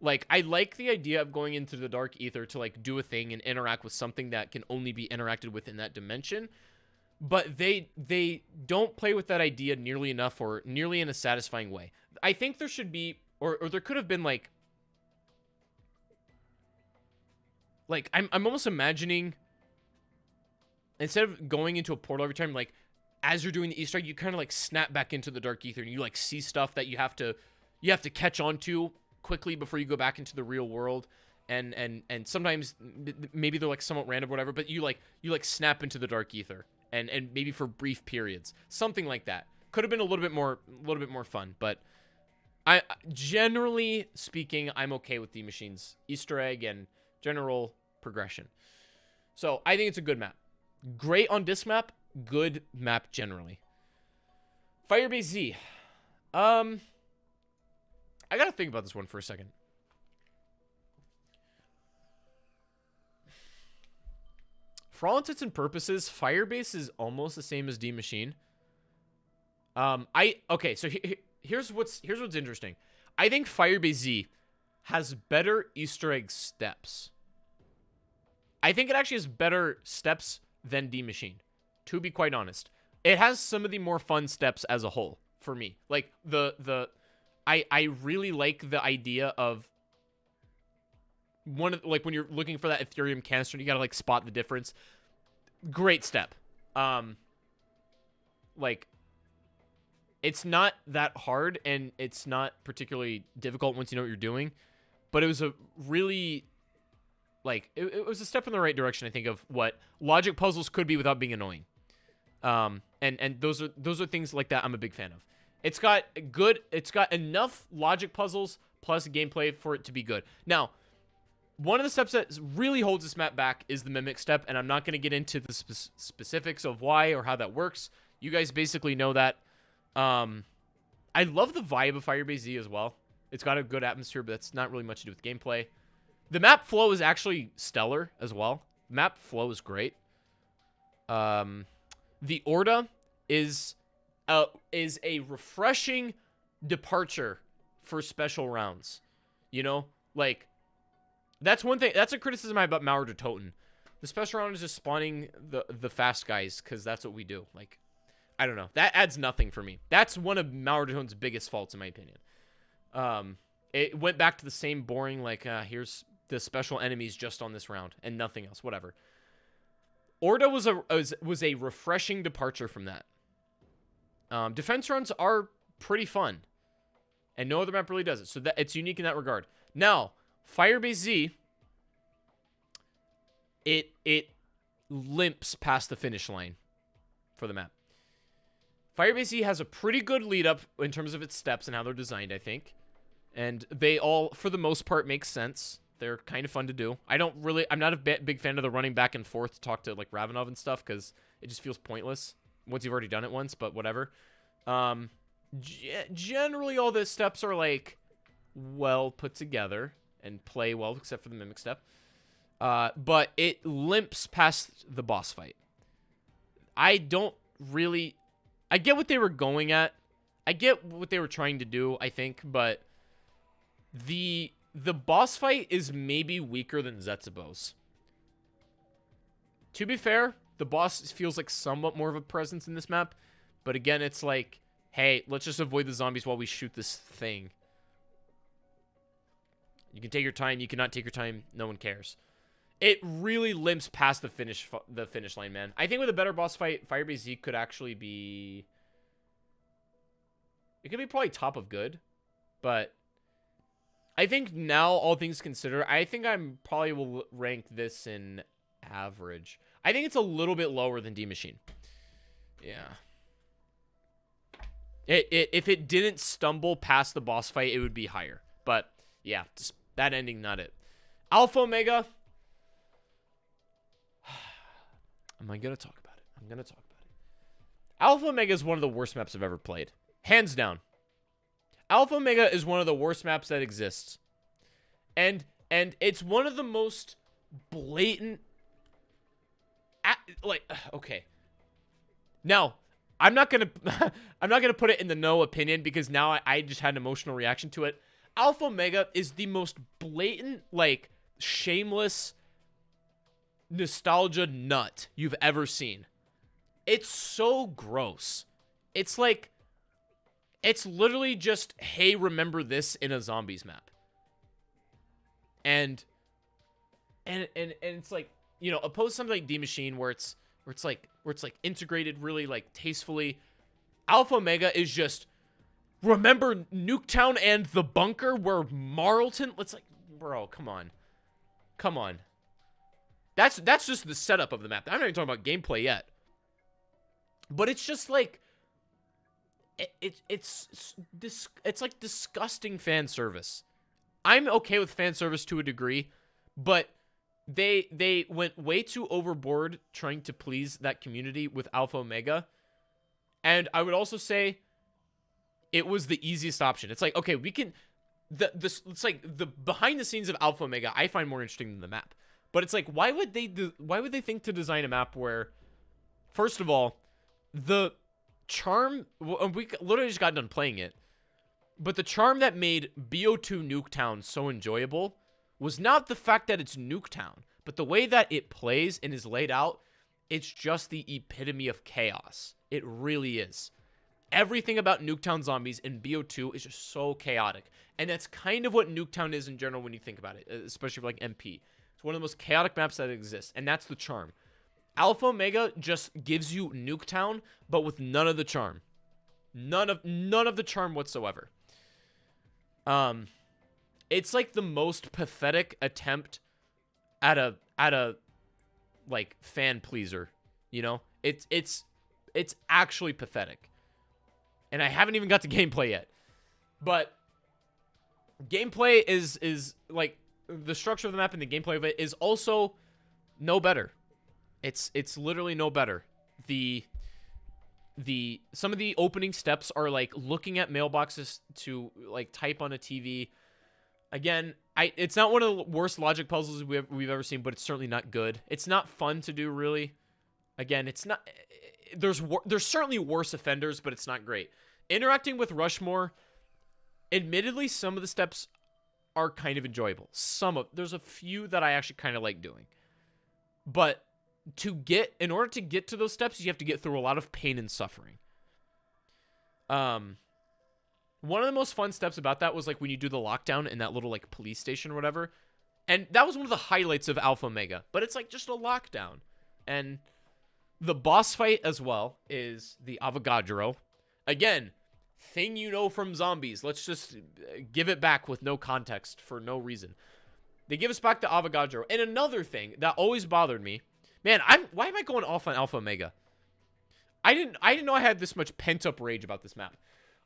A: Like, I like the idea of going into the Dark Ether to, like, do a thing and interact with something that can only be interacted with in that dimension. But they don't play with that idea nearly enough or nearly in a satisfying way. I think there should be, or there could have been, like I'm almost imagining, instead of going into a portal every time, like, as you're doing the Easter egg, you kind of, like, snap back into the Dark Ether and you, like, see stuff that you have to catch on to quickly before you go back into the real world, and sometimes maybe they're like somewhat random or whatever, but you snap into the Dark Ether and maybe for brief periods, something like that could have been a little bit more fun. But I generally speaking, I'm okay with D Maschine's Easter egg and general progression. So I think it's a good map, great on this map, good map generally. Firebase Z, I gotta think about this one for a second. For all intents and purposes, Firebase is almost the same as D Maschine. Okay, so here's what's interesting. I think Firebase Z has better Easter egg steps. I think it actually has better steps than D Maschine, to be quite honest. It has some of the more fun steps as a whole for me. Like I really like the idea of like when you're looking for that Ethereum canister, you gotta like spot the difference. Great step. Like it's not that hard and it's not particularly difficult once you know what you're doing, but it was a really like it was a step in the right direction, I think, of what logic puzzles could be without being annoying. And those are things like that I'm a big fan of. It's got enough logic puzzles plus gameplay for it to be good. Now, one of the steps that really holds this map back is the Mimic step, and I'm not going to get into the specifics of why or how that works. You guys basically know that. I love the vibe of Firebase Z as well. It's got a good atmosphere, but that's not really much to do with gameplay. The map flow is actually stellar as well. Map flow is great. The Orda is a refreshing departure for special rounds. You know, like, that's one thing. That's a criticism I have about Mauer to Toten. The special round is just spawning the fast guys because that's what we do. Like, I don't know. That adds nothing for me. That's one of Mauer to Toten's biggest faults, in my opinion. It went back to the same boring, like, here's the special enemies just on this round and nothing else. Whatever. Orda was a refreshing departure from that. Defense runs are pretty fun, and no other map really does it. So that it's unique in that regard. Now, Firebase Z, it limps past the finish line for the map. Firebase Z has a pretty good lead up in terms of its steps and how they're designed, I think. And they all, for the most part, make sense. They're kind of fun to do. I'm not a big fan of the running back and forth to talk to, like, Ravenov and stuff, because it just feels pointless once you've already done it once, but whatever. Generally, all the steps are, like, well put together and play well, except for the Mimic step. But it limps past the boss fight. I get what they were going at. I get what they were trying to do, I think, but the boss fight is maybe weaker than Zetsubou's. To be fair, the boss feels like somewhat more of a presence in this map, but again, it's like, hey, let's just avoid the zombies while we shoot this thing. You can take your time, you cannot take your time, no one cares. It really limps past the finish line, man. I think with a better boss fight, Firebase Z could actually be... It could be probably top of good, but I think now, all things considered, I think I'm probably will rank this in average. I think it's a little bit lower than D Maschine. Yeah. If it didn't stumble past the boss fight, it would be higher. But yeah, just that ending, not it. Alpha Omega. Am I gonna talk about it? I'm gonna talk about it. Alpha Omega is one of the worst maps I've ever played. Hands down. Alpha Omega is one of the worst maps that exists. And it's one of the most blatant... okay. Now, I'm not gonna put it in the no opinion because now I just had an emotional reaction to it. Alpha Omega is the most blatant, like, shameless nostalgia nut you've ever seen. It's so gross. It's like... It's literally just, hey, remember this in a zombies map. And it's like, you know, opposed to something like D Maschine where it's like integrated really, like, tastefully. Alpha Omega is just, remember Nuketown and the bunker where Marlton, it's like, bro, come on. Come on. That's just the setup of the map. I'm not even talking about gameplay yet. But it's just like, it's like disgusting fan service. I'm okay with fan service to a degree, but they went way too overboard trying to please that community with Alpha Omega. And I would also say it was the easiest option. It's like, okay, we can it's like the behind the scenes of Alpha Omega I find more interesting than the map. But it's like, why would they think to design a map where, first of all, the charm, we literally just got done playing it, but the charm that made BO2 Nuketown so enjoyable was not the fact that it's Nuketown, but the way that it plays and is laid out. It's just the epitome of chaos. It really is. Everything about Nuketown zombies in BO2 is just so chaotic, and that's kind of what Nuketown is in general when you think about it, especially for like MP. It's one of the most chaotic maps that exists, and that's the charm. Alpha Omega just gives you Nuketown, but with none of the charm. None of the charm whatsoever. It's like the most pathetic attempt at a like fan pleaser, you know? It's actually pathetic. And I haven't even got to gameplay yet. But gameplay is like the structure of the map and the gameplay of it is also no better. It's literally no better. Some of the opening steps are like looking at mailboxes to like type on a TV. Again, it's not one of the worst logic puzzles we've ever seen, but it's certainly not good. It's not fun to do, really. Again, it's not. There's certainly worse offenders, but it's not great. Interacting with Rushmore, admittedly, some of the steps are kind of enjoyable. There's a few that I actually kind of like doing, but in order to get to those steps, you have to get through a lot of pain and suffering. One of the most fun steps about that was like when you do the lockdown in that little like police station or whatever. And that was one of the highlights of Alpha Omega, but it's like just a lockdown. And the boss fight as well is the Avogadro. Again, thing you know from zombies. Let's just give it back with no context for no reason. They give us back the Avogadro. And another thing that always bothered me, man, why am I going off on Alpha Omega? I didn't know I had this much pent-up rage about this map.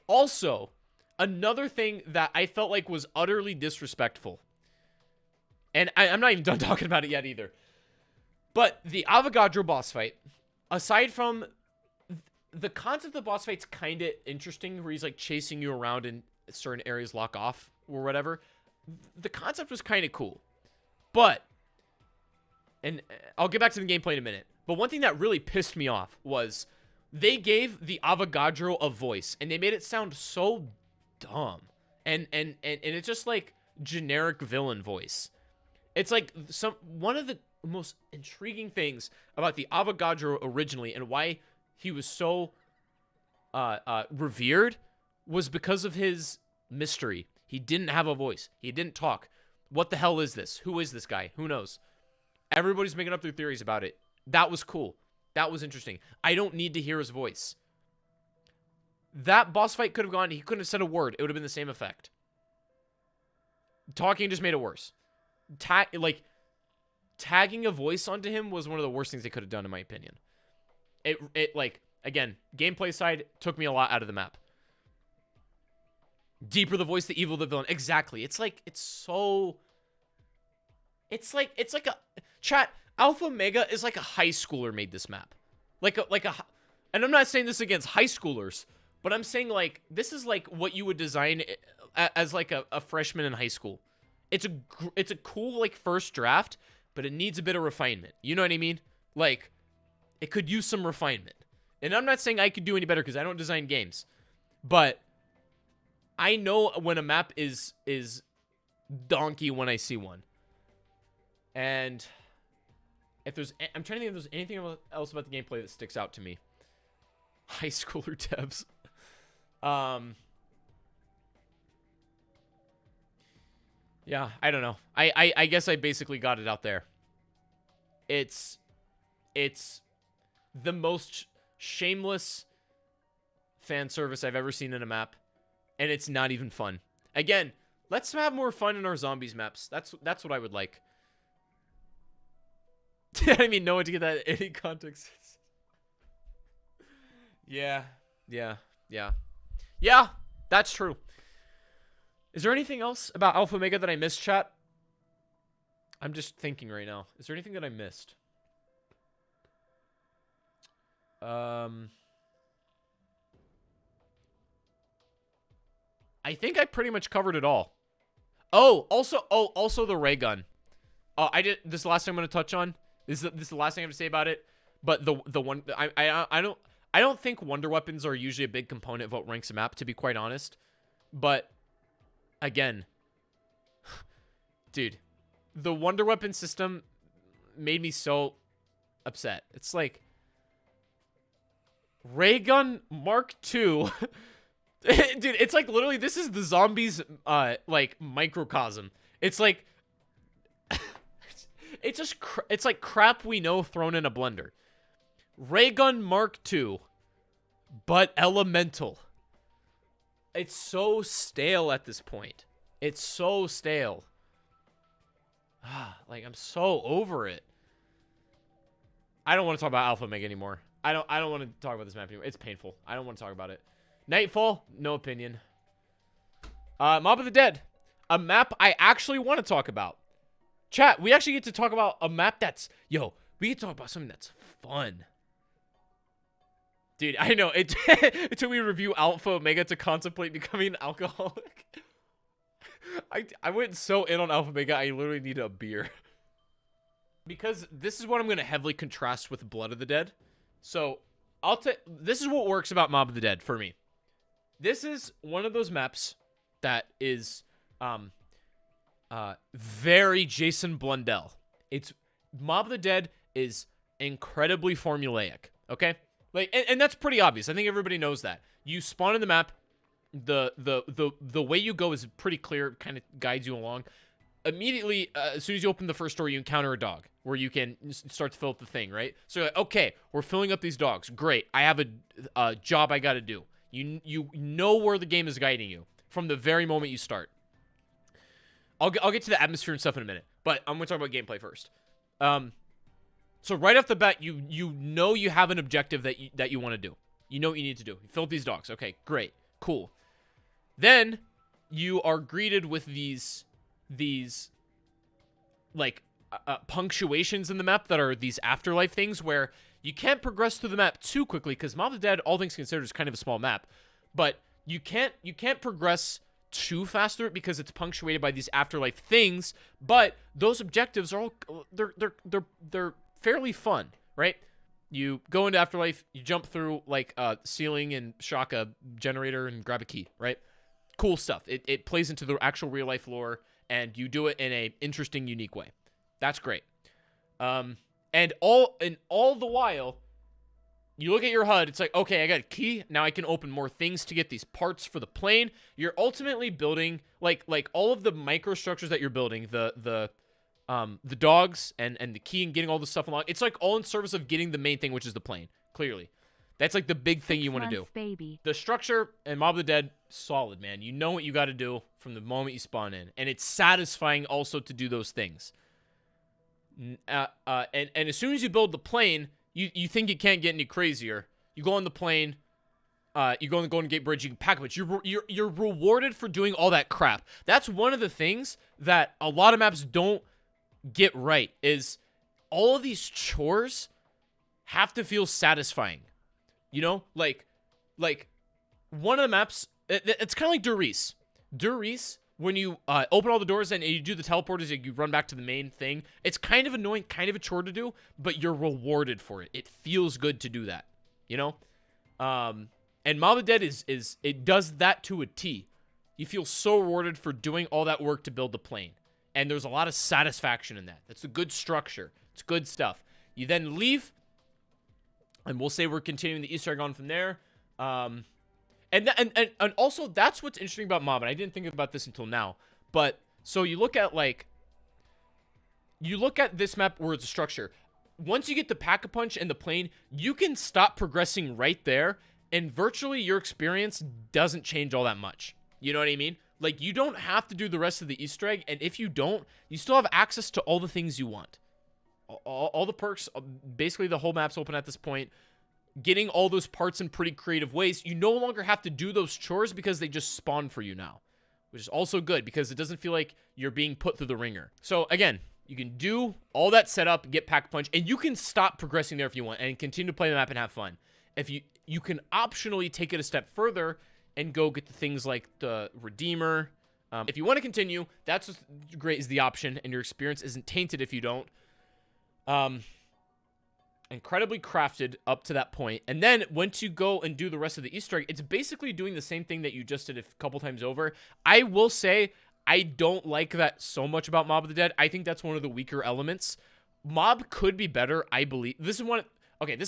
A: Also, another thing that I felt like was utterly disrespectful. And I'm not even done talking about it yet either. But the Avogadro boss fight, aside from the concept of the boss fight's kind of interesting, where he's like chasing you around and certain areas lock off or whatever. The concept was kind of cool. But, and I'll get back to the gameplay in a minute, but one thing that really pissed me off was they gave the Avogadro a voice, and they made it sound so dumb. And it's just like generic villain voice. It's like one of the most intriguing things about the Avogadro originally and why he was so revered was because of his mystery. He didn't have a voice. He didn't talk. What the hell is this? Who is this guy? Who knows? Everybody's making up their theories about it. That was cool. That was interesting. I don't need to hear his voice. That boss fight could have gone, he couldn't have said a word. It would have been the same effect. Talking just made it worse. Tagging a voice onto him was one of the worst things they could have done, in my opinion. It like, again, gameplay side took me a lot out of the map. Deeper the voice, the evil the villain. Exactly. It's like a chat. Alpha Omega is like a high schooler made this map. And I'm not saying this against high schoolers, but I'm saying like, this is like what you would design as like a freshman in high school. It's a cool like first draft, but it needs a bit of refinement. You know what I mean? Like, it could use some refinement. And I'm not saying I could do any better because I don't design games, but I know when a map is donkey when I see one. And I'm trying to think if there's anything else about the gameplay that sticks out to me. High schooler devs. Yeah, I don't know. I guess I basically got it out there. It's the most shameless fan service I've ever seen in a map, and it's not even fun. Again, let's have more fun in our zombies maps. That's what I would like. I didn't even know what to get that in any context. Yeah, that's true. Is there anything else about Alpha Omega that I missed, chat? I'm just thinking right now. Is there anything that I missed? I think I pretty much covered it all. Also the ray gun. This is the last thing I'm going to touch on. This is the last thing I have to say about it. But the one I don't think wonder weapons are usually a big component of what ranks a map, to be quite honest. But again, dude, the wonder weapon system made me so upset. It's like ray gun Mark II. Dude, it's like literally this is the zombies like microcosm. It's like it's like crap we know thrown in a blender. Ray gun Mark II, but elemental. It's so stale at this point. It's so stale. Like, I'm so over it. I don't want to talk about Alpha Omega anymore. I don't want to talk about this map anymore. It's painful. I don't want to talk about it. Nightfall, no opinion. Mob of the Dead, a map I actually want to talk about. Chat, we actually get to talk about a map that's, yo, we get to talk about something that's fun. Dude, I know, it took me to review Alpha Omega to contemplate becoming an alcoholic. I went so in on Alpha Omega, I literally need a beer. Because this is what I'm going to heavily contrast with Blood of the Dead. So, this is what works about Mob of the Dead for me. This is one of those maps that is very Jason Blundell. It's Mob of the Dead is incredibly formulaic, okay? Like, and that's pretty obvious. I think everybody knows that. You spawn in the map, the way you go is pretty clear, kind of guides you along. Immediately, as soon as you open the first door, you encounter a dog where you can start to fill up the thing, right? So you're like, okay, we're filling up these dogs. Great. I have a job I got to do. You know where the game is guiding you from the very moment you start. I'll get to the atmosphere and stuff in a minute, but I'm going to talk about gameplay first. So right off the bat, you know you have an objective that you want to do. You know what you need to do. You fill up these dogs. Okay, great. Cool. Then you are greeted with these like punctuations in the map that are these afterlife things where you can't progress through the map too quickly because Mob of the Dead, all things considered, is kind of a small map, but you can't progress too fast through it because it's punctuated by these afterlife things. But those objectives are all they're fairly fun, right? You go into afterlife, you jump through like a ceiling and shock a generator and grab a key, right? Cool stuff. It plays into the actual real life lore, and you do it in a interesting, unique way. That's great. And all the while, you look at your HUD, it's like, okay, I got a key. Now I can open more things to get these parts for the plane. You're ultimately building like all of the microstructures that you're building, the dogs and the key and getting all the stuff along. It's like all in service of getting the main thing, which is the plane. Clearly. That's like the big thing you want to do.
B: Baby.
A: The structure and Mob of the Dead, solid, man. You know what you got to do from the moment you spawn in. And it's satisfying also to do those things. And as soon as you build the plane, you think it can't get any crazier. You go on the plane, you go on the Golden Gate Bridge, you can pack a bunch. You're rewarded for doing all that crap. That's one of the things that a lot of maps don't get right, is all of these chores have to feel satisfying. You know, like one of the maps, it's kind of like Durice. Durice, when you open all the doors and you do the teleporters, you run back to the main thing. It's kind of annoying, kind of a chore to do, but you're rewarded for it. It feels good to do that, you know? And Mob of the Dead it does that to a T. You feel so rewarded for doing all that work to build the plane. And there's a lot of satisfaction in that. That's a good structure. It's good stuff. You then leave, and we'll say we're continuing the Easter egg on from there. And also, that's what's interesting about Mob, and I didn't think about this until now. But, so you look at, this map where it's a structure. Once you get the Pack-a-Punch and the plane, you can stop progressing right there, and virtually your experience doesn't change all that much. You know what I mean? Like, you don't have to do the rest of the Easter egg, and if you don't, you still have access to all the things you want. All the perks, basically the whole map's open at this point. Getting all those parts in pretty creative ways. You no longer have to do those chores because they just spawn for you now, which is also good because it doesn't feel like you're being put through the ringer. So again, you can do all that setup, get Pack-a-Punch, and you can stop progressing there if you want and continue to play the map and have fun. If you can optionally take it a step further and go get the things like the Redeemer. If you want to continue, that's what's great, is the option, and your experience isn't tainted if you don't. Incredibly crafted up to that point. And then once you go and do the rest of the Easter egg, it's basically doing the same thing that you just did a couple times over. I will say I don't like that so much about Mob of the Dead. I think that's one of the weaker elements. Mob could be better, I believe. This is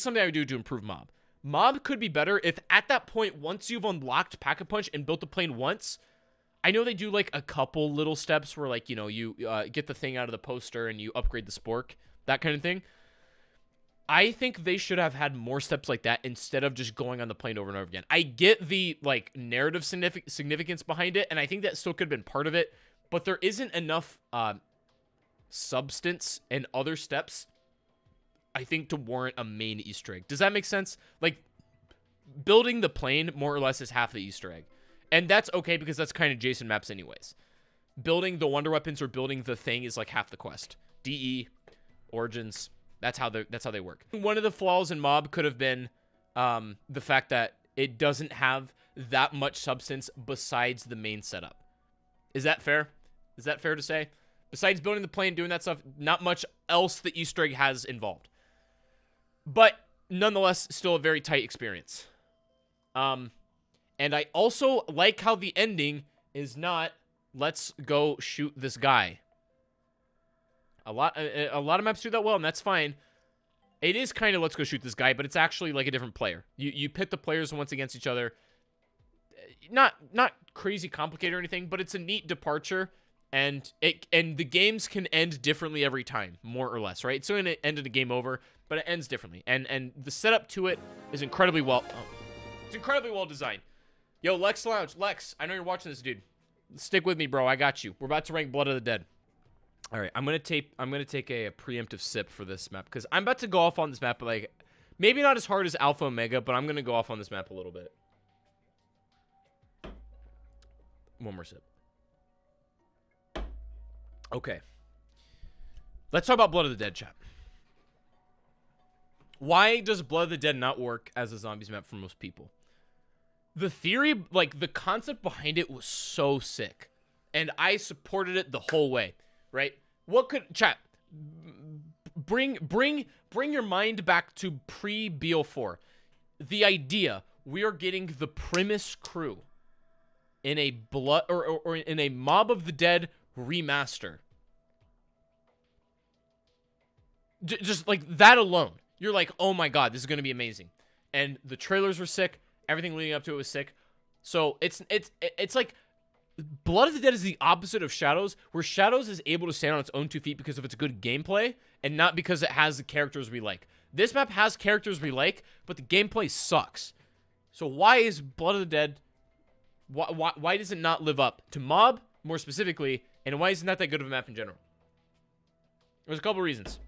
A: something I would do to improve Mob. Mob could be better if at that point, once you've unlocked Pack-a-Punch and built the plane once, I know they do like a couple little steps where like, you know, you get the thing out of the poster and you upgrade the spork, that kind of thing. I think they should have had more steps like that instead of just going on the plane over and over again. I get the like narrative significance behind it, and I think that still could have been part of it, but there isn't enough substance and other steps, I think, to warrant a main Easter egg. Does that make sense? Like, building the plane more or less is half the Easter egg. And that's okay because that's kind of Jason maps anyways. Building the wonder weapons or building the thing is like half the quest. DE, Origins, that's how they work. One of the flaws in Mob could have been the fact that it doesn't have that much substance besides the main setup. Is that fair? Is that fair to say? Besides building the plane, doing that stuff, not much else the Easter egg has involved. But nonetheless, still a very tight experience. And I also like how the ending is not, let's go shoot this guy. A lot of maps do that well, and that's fine. It is kind of let's go shoot this guy, but it's actually like a different player. You pit the players once against each other. Not crazy complicated or anything, but it's a neat departure, and the games can end differently every time, more or less, right? So it ended a game over, but it ends differently, and the setup to it is incredibly well. It's incredibly well designed. Yo, Lex Lounge, Lex, I know you're watching this, dude. Stick with me, bro. I got you. We're about to rank Blood of the Dead. All right, I'm gonna take a preemptive sip for this map because I'm about to go off on this map, but like maybe not as hard as Alpha Omega, but I'm gonna go off on this map a little bit. One more sip. Okay. Let's talk about Blood of the Dead, chat. Why does Blood of the Dead not work as a zombies map for most people? The theory, like the concept behind it was so sick. And I supported it the whole way, right? What could, chat, bring your mind back to pre-BO4. The idea, we are getting the Primus crew in a blood or in a Mob of the Dead remaster. Just like that alone, you're like, oh my god, this is gonna be amazing. And the trailers were sick. Everything leading up to it was sick. So it's like Blood of the Dead is the opposite of Shadows, where Shadows is able to stand on its own 2 feet because of its good gameplay and not because it has the characters we like. This map has characters we like, but the gameplay sucks. So why is Blood of the Dead? Why does it not live up to Mob more specifically, and why isn't that good of a map in general? There's a couple reasons.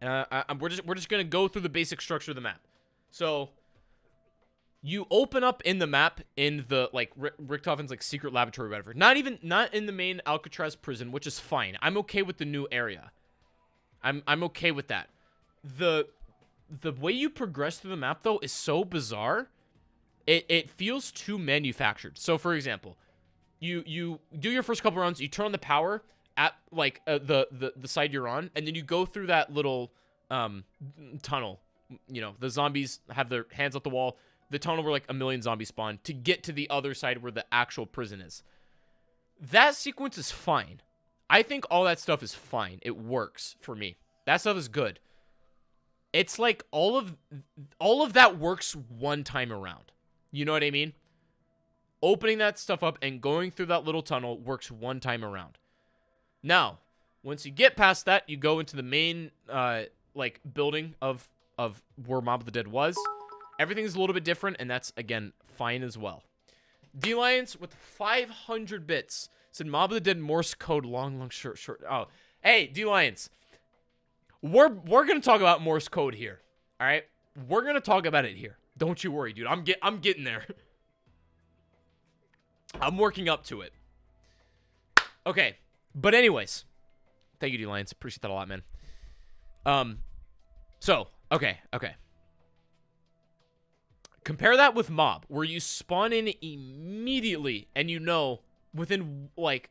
A: We're just gonna go through the basic structure of the map. So you open up in the map in the like Richthofen's like secret laboratory or whatever. Not in the main Alcatraz prison, which is fine. I'm okay with the new area. I'm okay with that. The way you progress through the map though is so bizarre. It feels too manufactured. So for example, you do your first couple rounds, you turn on the power at like the side you're on, and then you go through that little tunnel. You know, the zombies have their hands up the wall. The tunnel where like a million zombies spawn to get to the other side where the actual prison is. That sequence is fine. I think all that stuff is fine. It works for me. That stuff is good. It's like all of that works one time around. You know what I mean? Opening that stuff up and going through that little tunnel works one time around. Now, once you get past that, you go into the main like building of where Mob of the Dead was. Everything's a little bit different, and that's, again, fine as well. D-Lions with 500 bits said Mob of the Dead Morse code long, short. Oh, hey, D-Lions. We're going to talk about Morse code here, all right? We're going to talk about it here. Don't you worry, dude. I'm getting there. I'm working up to it. Okay, but anyways. Thank you, D-Lions. Appreciate that a lot, man. So, okay. Compare that with Mob, where you spawn in immediately, and you know, within, like,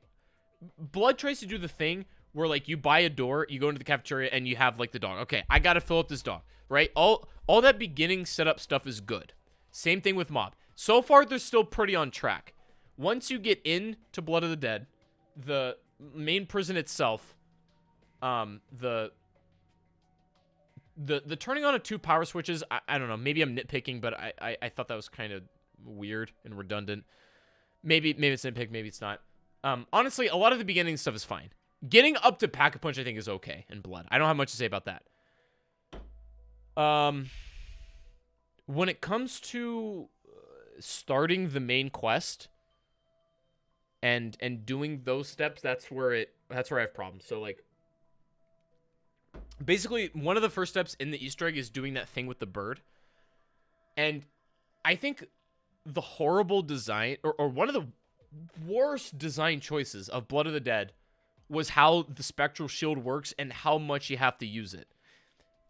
A: Blood tries to do the thing where, like, you buy a door, you go into the cafeteria, and you have, like, the dog. Okay, I gotta fill up this dog, right? All that beginning setup stuff is good. Same thing with Mob. So far, they're still pretty on track. Once you get into Blood of the Dead, the main prison itself, the turning on of 2 power switches, I don't know, maybe I'm nitpicking, but I thought that was kind of weird and redundant. Maybe it's nitpick, maybe it's not. Honestly, a lot of the beginning stuff is fine. Getting up to Pack-a-Punch, I think, is okay in Blood. I don't have much to say about that. When it comes to starting the main quest and doing those steps, that's where I have problems. So, like, basically, one of the first steps in the Easter egg is doing that thing with the bird. And I think the horrible design, or one of the worst design choices of Blood of the Dead was how the spectral shield works and how much you have to use it.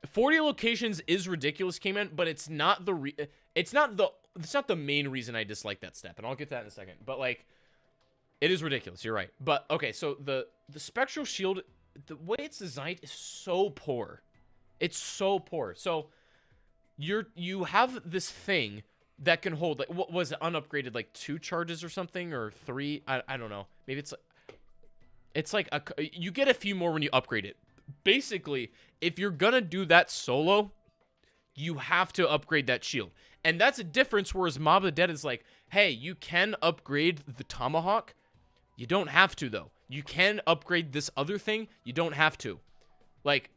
A: 40 locations is ridiculous, K-Man, but it's not the main reason I dislike that step, and I'll get to that in a second. But like, it is ridiculous. You're right. But okay, so the spectral shield, the way it's designed is so poor. It's so poor. So you have this thing that can hold, like, what was it, unupgraded, like 2 charges or something, or 3? I don't know. Maybe it's like you get a few more when you upgrade it. Basically, if you're gonna do that solo, you have to upgrade that shield. And that's a difference, whereas Mob of the Dead is like, hey, you can upgrade the Tomahawk. You don't have to, though. You can upgrade this other thing. You don't have to. Like,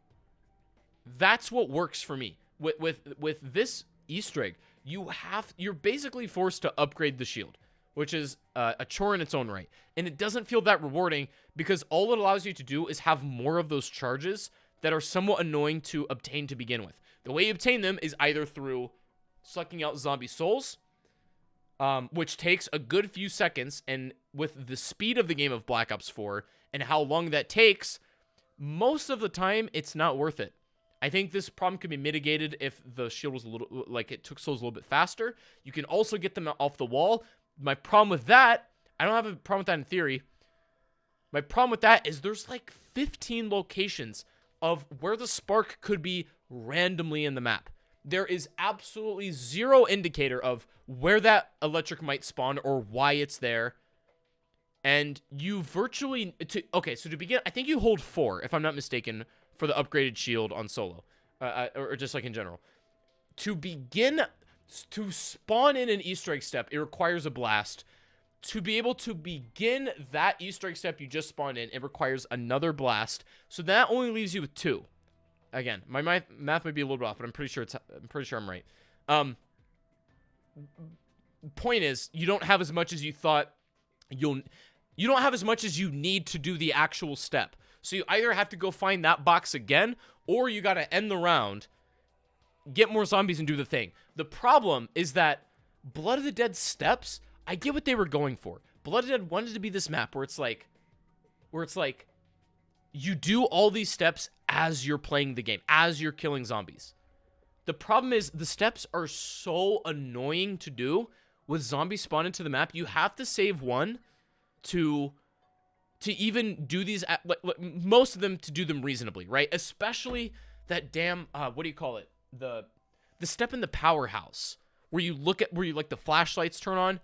A: that's what works for me. With this Easter egg, you're basically forced to upgrade the shield, which is a chore in its own right. And it doesn't feel that rewarding because all it allows you to do is have more of those charges that are somewhat annoying to obtain to begin with. The way you obtain them is either through sucking out zombie souls, which takes a good few seconds, and with the speed of the game of Black Ops 4 and how long that takes, most of the time it's not worth it. I think this problem could be mitigated if the shield was a little, like, it took souls a little bit faster. You can also get them off the wall. My problem with that, I don't have a problem with that in theory. My problem with that is there's like 15 locations of where the spark could be randomly in the map. There is absolutely zero indicator of where that electric might spawn or why it's there. And you virtually, okay, so to begin, I think you hold 4, if I'm not mistaken, for the upgraded shield on solo, or just like in general. To begin, to spawn in an Easter egg step, it requires a blast. To be able to begin that Easter egg step you just spawned in, it requires another blast. So that only leaves you with 2. Again, my math might be a little bit off, but I'm pretty sure I'm right. Point is, you don't have as much as you thought you don't have as much as you need to do the actual step. So you either have to go find that box again, or you got to end the round, get more zombies, and do the thing. The problem is that Blood of the Dead steps, I get what they were going for. Blood of the Dead wanted to be this map where it's like you do all these steps as you're playing the game, as you're killing zombies. The problem is the steps are so annoying to do with zombies spawn into the map. You have to save one to even do these, most of them to do them reasonably, right? Especially that damn, what do you call it? The step in the powerhouse where you like the flashlights turn on.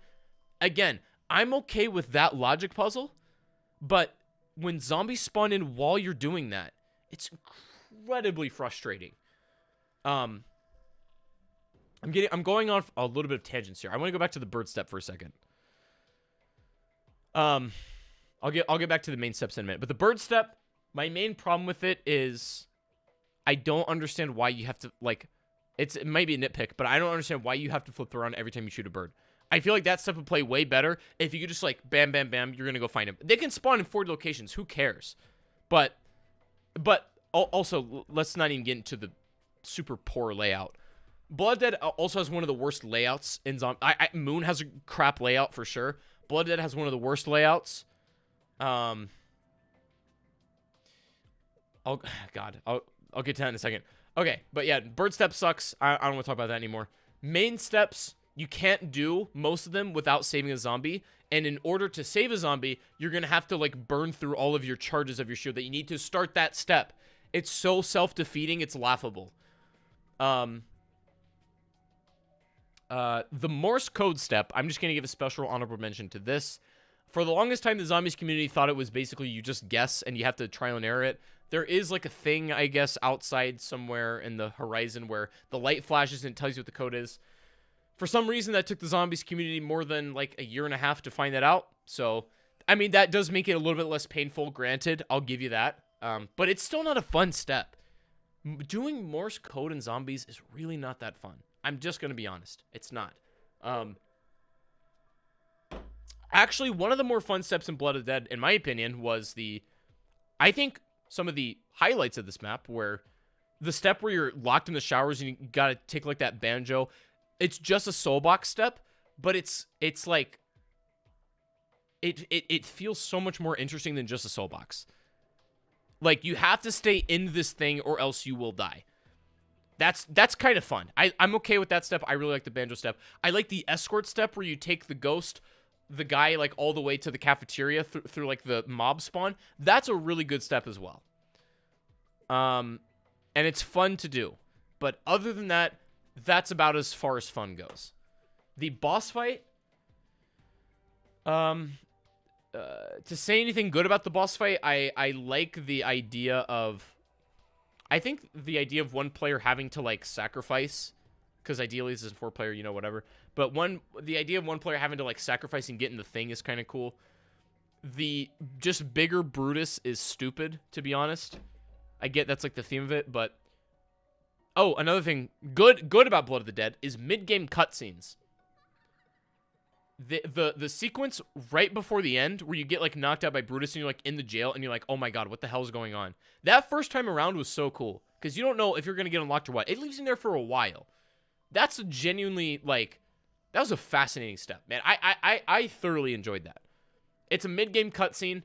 A: Again, I'm okay with that logic puzzle, but when zombies spawn in while you're doing that, it's incredibly frustrating. I'm going off a little bit of tangents here. I want to go back to the bird step for a second. I'll get back to the main steps in a minute. But the bird step, my main problem with it is I don't understand why you have to, like, it might be a nitpick, but I don't understand why you have to flip around every time you shoot a bird. I feel like that step would play way better if you could just, like, bam, bam, bam, you're going to go find him. They can spawn in 40 locations. Who cares? But also, let's not even get into the super poor layout. Blood Dead also has one of the worst layouts in zombie. Moon has a crap layout for sure. Blood Dead has one of the worst layouts. I'll get to that in a second. Okay, but yeah, bird step sucks. I don't want to talk about that anymore. Main steps, you can't do most of them without saving a zombie. And in order to save a zombie, you're going to have to, like, burn through all of your charges of your shield that you need to start that step. It's so self-defeating, it's laughable. The Morse code step, I'm just going to give a special honorable mention to this. For the longest time, the zombies community thought it was basically you just guess and you have to trial and error it. There is, like, a thing, I guess, outside somewhere in the horizon where the light flashes and it tells you what the code is. For some reason, that took the zombies community more than, like, a year and a half to find that out. So, I mean, that does make it a little bit less painful, granted. I'll give you that. But it's still not a fun step. Doing Morse code in zombies is really not that fun. I'm just going to be honest. It's not. Actually, one of the more fun steps in Blood of the Dead, in my opinion, was I think some of the highlights of this map, where the step where you're locked in the showers and you gotta take, like, that banjo. it's just a soulbox step, but it's like it feels so much more interesting than just a soulbox. Like, you have to stay in this thing or else you will die. That's kind of fun. I'm okay with that step. I really like the banjo step. I like the escort step where you take the ghost, the guy, like, all the way to the cafeteria through like the mob spawn. That's a really good step as well. And it's fun to do. But other than that, that's about as far as fun goes. The boss fight, to say anything good about the boss fight, I like the idea of, I think the idea of one player having to, like, sacrifice, because ideally this is a 4-player, you know, whatever. But the idea of one player having to, like, sacrifice and get in the thing is kind of cool. The just bigger Brutus is stupid, to be honest. I get that's, like, the theme of it, but... Oh, another thing good about Blood of the Dead is mid-game cutscenes. The sequence right before the end where you get, like, knocked out by Brutus and you're, like, in the jail and you're like, oh my god, what the hell is going on? That first time around was so cool because you don't know if you're going to get unlocked or what. It leaves you there for a while. That's a genuinely, like, that was a fascinating step, man. I thoroughly enjoyed that. It's a mid-game cutscene,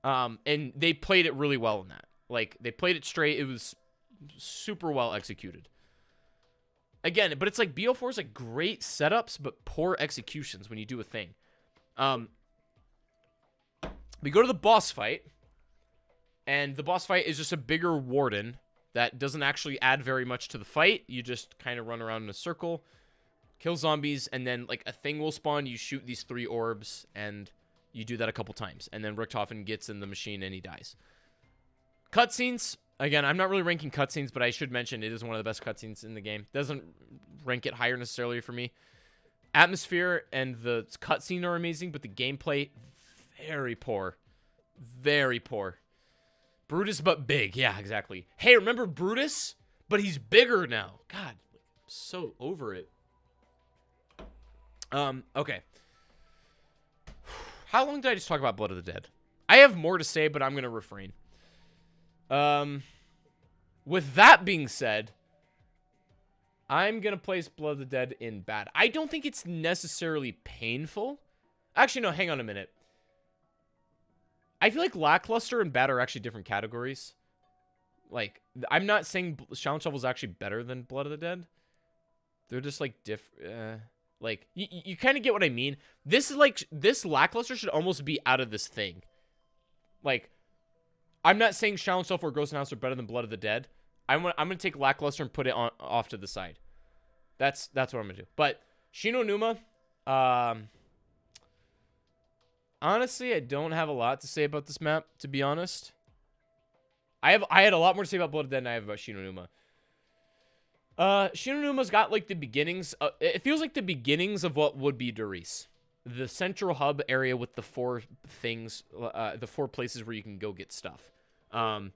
A: and they played it really well in that. Like, they played it straight. It was super well executed. Again, but it's like BO4 is like great setups, but poor executions when you do a thing. We go to the boss fight, and the boss fight is just a bigger warden that doesn't actually add very much to the fight. You just kind of run around in a circle, kill zombies, and then, like, a thing will spawn. You shoot these 3 orbs, and you do that a couple times. And then Richthofen gets in the machine, and he dies. Cutscenes. Again, I'm not really ranking cutscenes, but I should mention it is one of the best cutscenes in the game. Doesn't rank it higher necessarily for me. Atmosphere and the cutscene are amazing, but the gameplay, very poor. Very poor. Brutus, but big. Yeah, exactly. Hey, remember Brutus? But he's bigger now. God, I'm so over it. Okay. How long did I just talk about Blood of the Dead? I have more to say, but I'm going to refrain. With that being said, I'm going to place Blood of the Dead in bad. I don't think it's necessarily painful. Actually, no, hang on a minute. I feel like lackluster and bad are actually different categories. Like, I'm not saying Challenge Level is actually better than Blood of the Dead. They're just, like, different. Like, you kind of get what I mean. This is, like, this lackluster should almost be out of this thing. Like, I'm not saying Challenge Level or Ghost and House are better than Blood of the Dead. I'm gonna take lackluster and put it off to the side. That's what I'm gonna do. But Shi No Numa, honestly, I don't have a lot to say about this map, to be honest. I had a lot more to say about Blood of the Dead than I have about Shi No Numa. Shi No Numa's got, like, the beginnings. It feels like the beginnings of what would be Darice. The central hub area with the 4 things, the 4 places where you can go get stuff. That's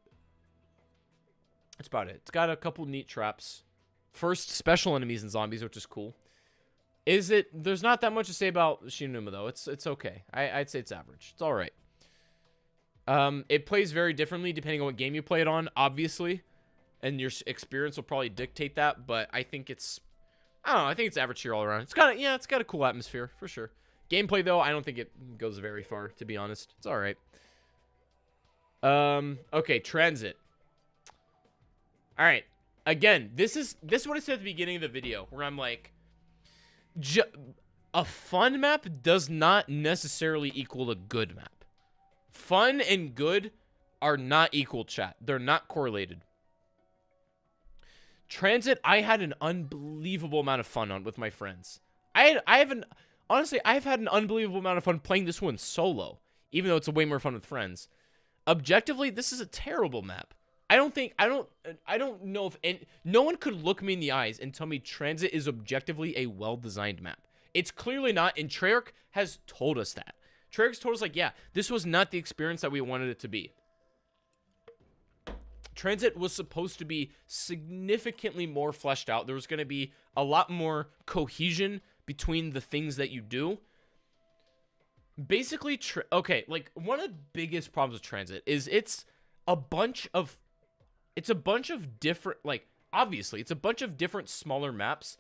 A: about it. It's got a couple neat traps. First, special enemies and zombies, which is cool. There's not that much to say about Shi No Numa, though. It's okay. I'd say it's average. It's all right. It plays very differently depending on what game you play it on, obviously. And your experience will probably dictate that, but I think it's... I don't know. I think it's average here all around. It's got a cool atmosphere, for sure. Gameplay, though, I don't think it goes very far, to be honest. It's all right. Okay, Tranzit. All right. Again, this is what I said at the beginning of the video, where I'm like, a fun map does not necessarily equal a good map. Fun and good are not equal, chat. They're not correlated. Tranzit, I had an unbelievable amount of fun on with my friends. Honestly, I've had an unbelievable amount of fun playing this one solo, even though it's a way more fun with friends. Objectively, this is a terrible map. I don't know if, and no one could look me in the eyes and tell me Tranzit is objectively a well-designed map. It's clearly not, and Treyarch has told us that. Treyarch's told us, like, yeah, this was not the experience that we wanted it to be. Tranzit was supposed to be significantly more fleshed out. There was going to be a lot more cohesion between the things that you do. Basically, okay, like, one of the biggest problems with Tranzit is it's a bunch of different, like, obviously, it's a bunch of different smaller maps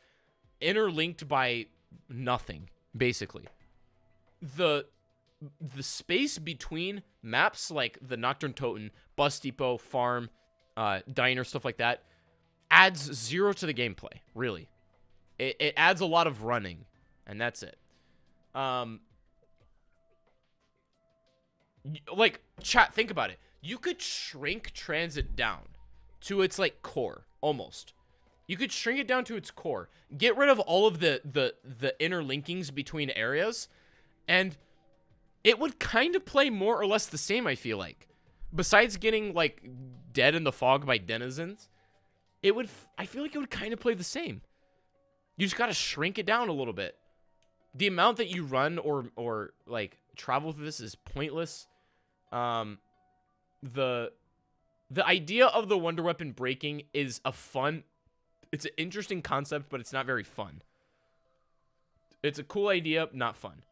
A: interlinked by nothing, basically. The space between maps like the Nocturne Toten, Bus Depot, Farm, Diner, stuff like that, adds zero to the gameplay, really. It adds a lot of running, and that's it. Like, chat, think about it. You could shrink Tranzit down to its, like, core, almost. You could shrink it down to its core. Get rid of all of the interlinkings between areas, and it would kind of play more or less the same, I feel like. Besides getting, like, dead in the fog by denizens, I feel like it would kind of play the same. You just gotta shrink it down a little bit. The amount that you run or like, travel through this is pointless. The idea of the Wonder Weapon breaking is it's an interesting concept, but it's not very fun. It's a cool idea, not fun.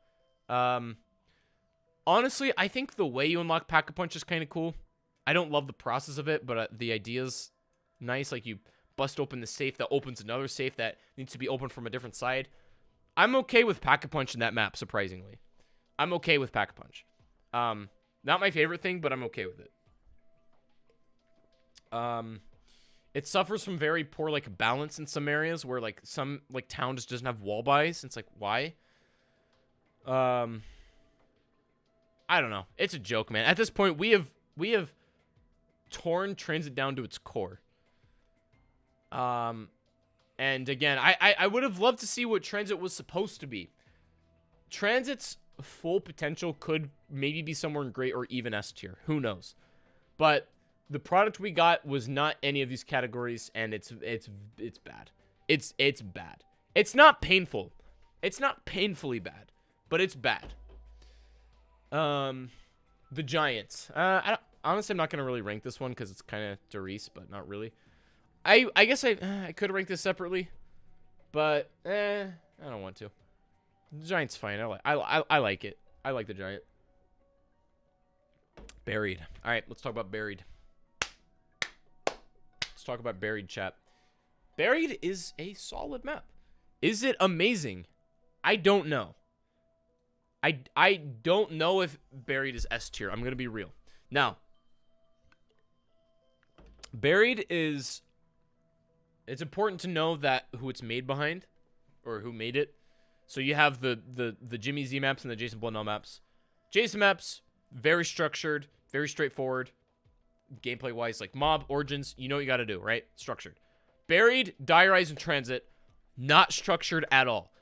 A: Honestly, I think the way you unlock Pack-a-Punch is kind of cool. I don't love the process of it, but the idea's nice. Like, you bust open the safe that opens another safe that needs to be opened from a different side. I'm okay with Pack-a-Punch in that map, surprisingly. I'm okay with Pack-a-Punch. Not my favorite thing, but I'm okay with it. It suffers from very poor, like, balance in some areas where, like, some, like, town just doesn't have wall buys. It's like, why? I don't know. It's a joke, man. At this point, we have torn Transit down to its core. And again, I would have loved to see what Transit was supposed to be. Transit's full potential could maybe be somewhere in great or even S tier. Who knows? But the product we got was not any of these categories, and it's bad. It's bad. It's not painful. It's not painfully bad, but it's bad. The Giants. Honestly, I'm not gonna really rank this one because it's kind of Doris, but not really. I guess I could rank this separately, but I don't want to. The Giant's fine. I like it. I like the Giant. Buried. All right, let's talk about Buried. Let's talk about Buried, chat. Buried is a solid map. Is it amazing? I don't know. I don't know if Buried is S tier. I'm gonna be real. Now, Buried is. It's important to know that who it's made behind, or who made it. So you have the Jimmy Z maps and the Jason Blundell maps. Jason maps, very structured, very straightforward, gameplay wise, like Mob, Origins. You know what you got to do, right? Structured. Buried, Diarize, and Transit, not structured at all.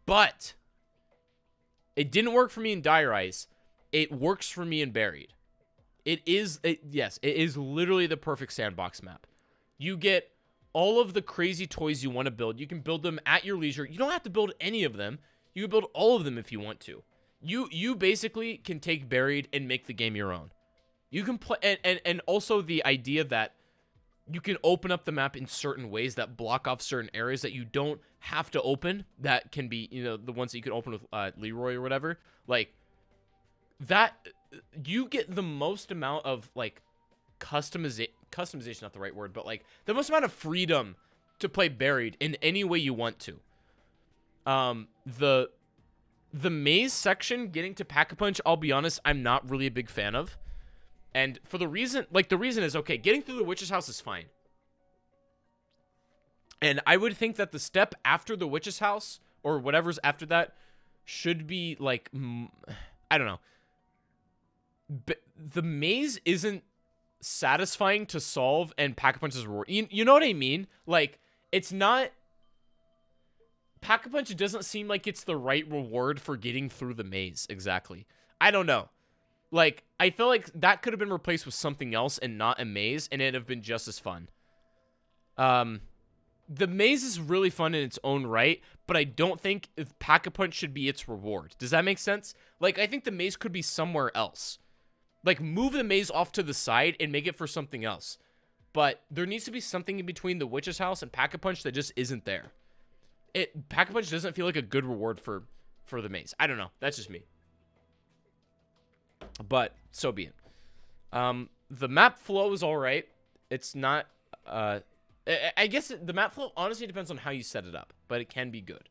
A: But it didn't work for me in Diarize. It works for me in Buried. Yes, it is literally the perfect sandbox map. You get all of the crazy toys you want to build. You can build them at your leisure. You don't have to build any of them. You can build all of them if you want to. You basically can take Buried and make the game your own. You can play, and also the idea that you can open up the map in certain ways that block off certain areas that you don't have to open. That can be, the ones that you can open with Leroy or whatever. Like, that, you get the most amount of, like, customization, not the right word, but, like, the most amount of freedom to play Buried in any way you want to. The maze section, getting to Pack-a-Punch, I'll be honest, I'm not really a big fan of. And for the reason is, okay, getting through the witch's house is fine. And I would think that the step after the witch's house, or whatever's after that, should be, like, I don't know. The maze isn't satisfying to solve, and Pack-a-Punch's reward. You know what I mean? Like, it's not... Pack-a-Punch doesn't seem like it's the right reward for getting through the maze, exactly. I don't know. Like, I feel like that could have been replaced with something else and not a maze, and it'd have been just as fun. The maze is really fun in its own right, but I don't think Pack-a-Punch should be its reward. Does that make sense? Like, I think the maze could be somewhere else. Like, move the maze off to the side and make it for something else. But there needs to be something in between the witch's house and Pack-a-Punch that just isn't there. Pack-a-Punch doesn't feel like a good reward for the maze. I don't know. That's just me. But so be it. The map flow is all right. It's not I guess the map flow honestly depends on how you set it up, but it can be good.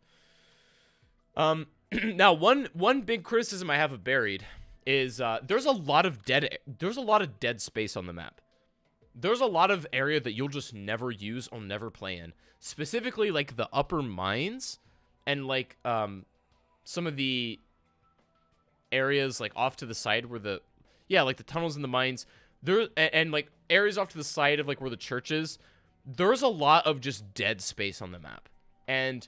A: Now one big criticism I have of Buried is there's a lot of dead space on the map. There's a lot of area that you'll just never use or never play in. Specifically, like the upper mines and like some of the areas like off to the side where like the tunnels in the mines there, and like areas off to the side of like where the church is. There's a lot of just dead space on the map. And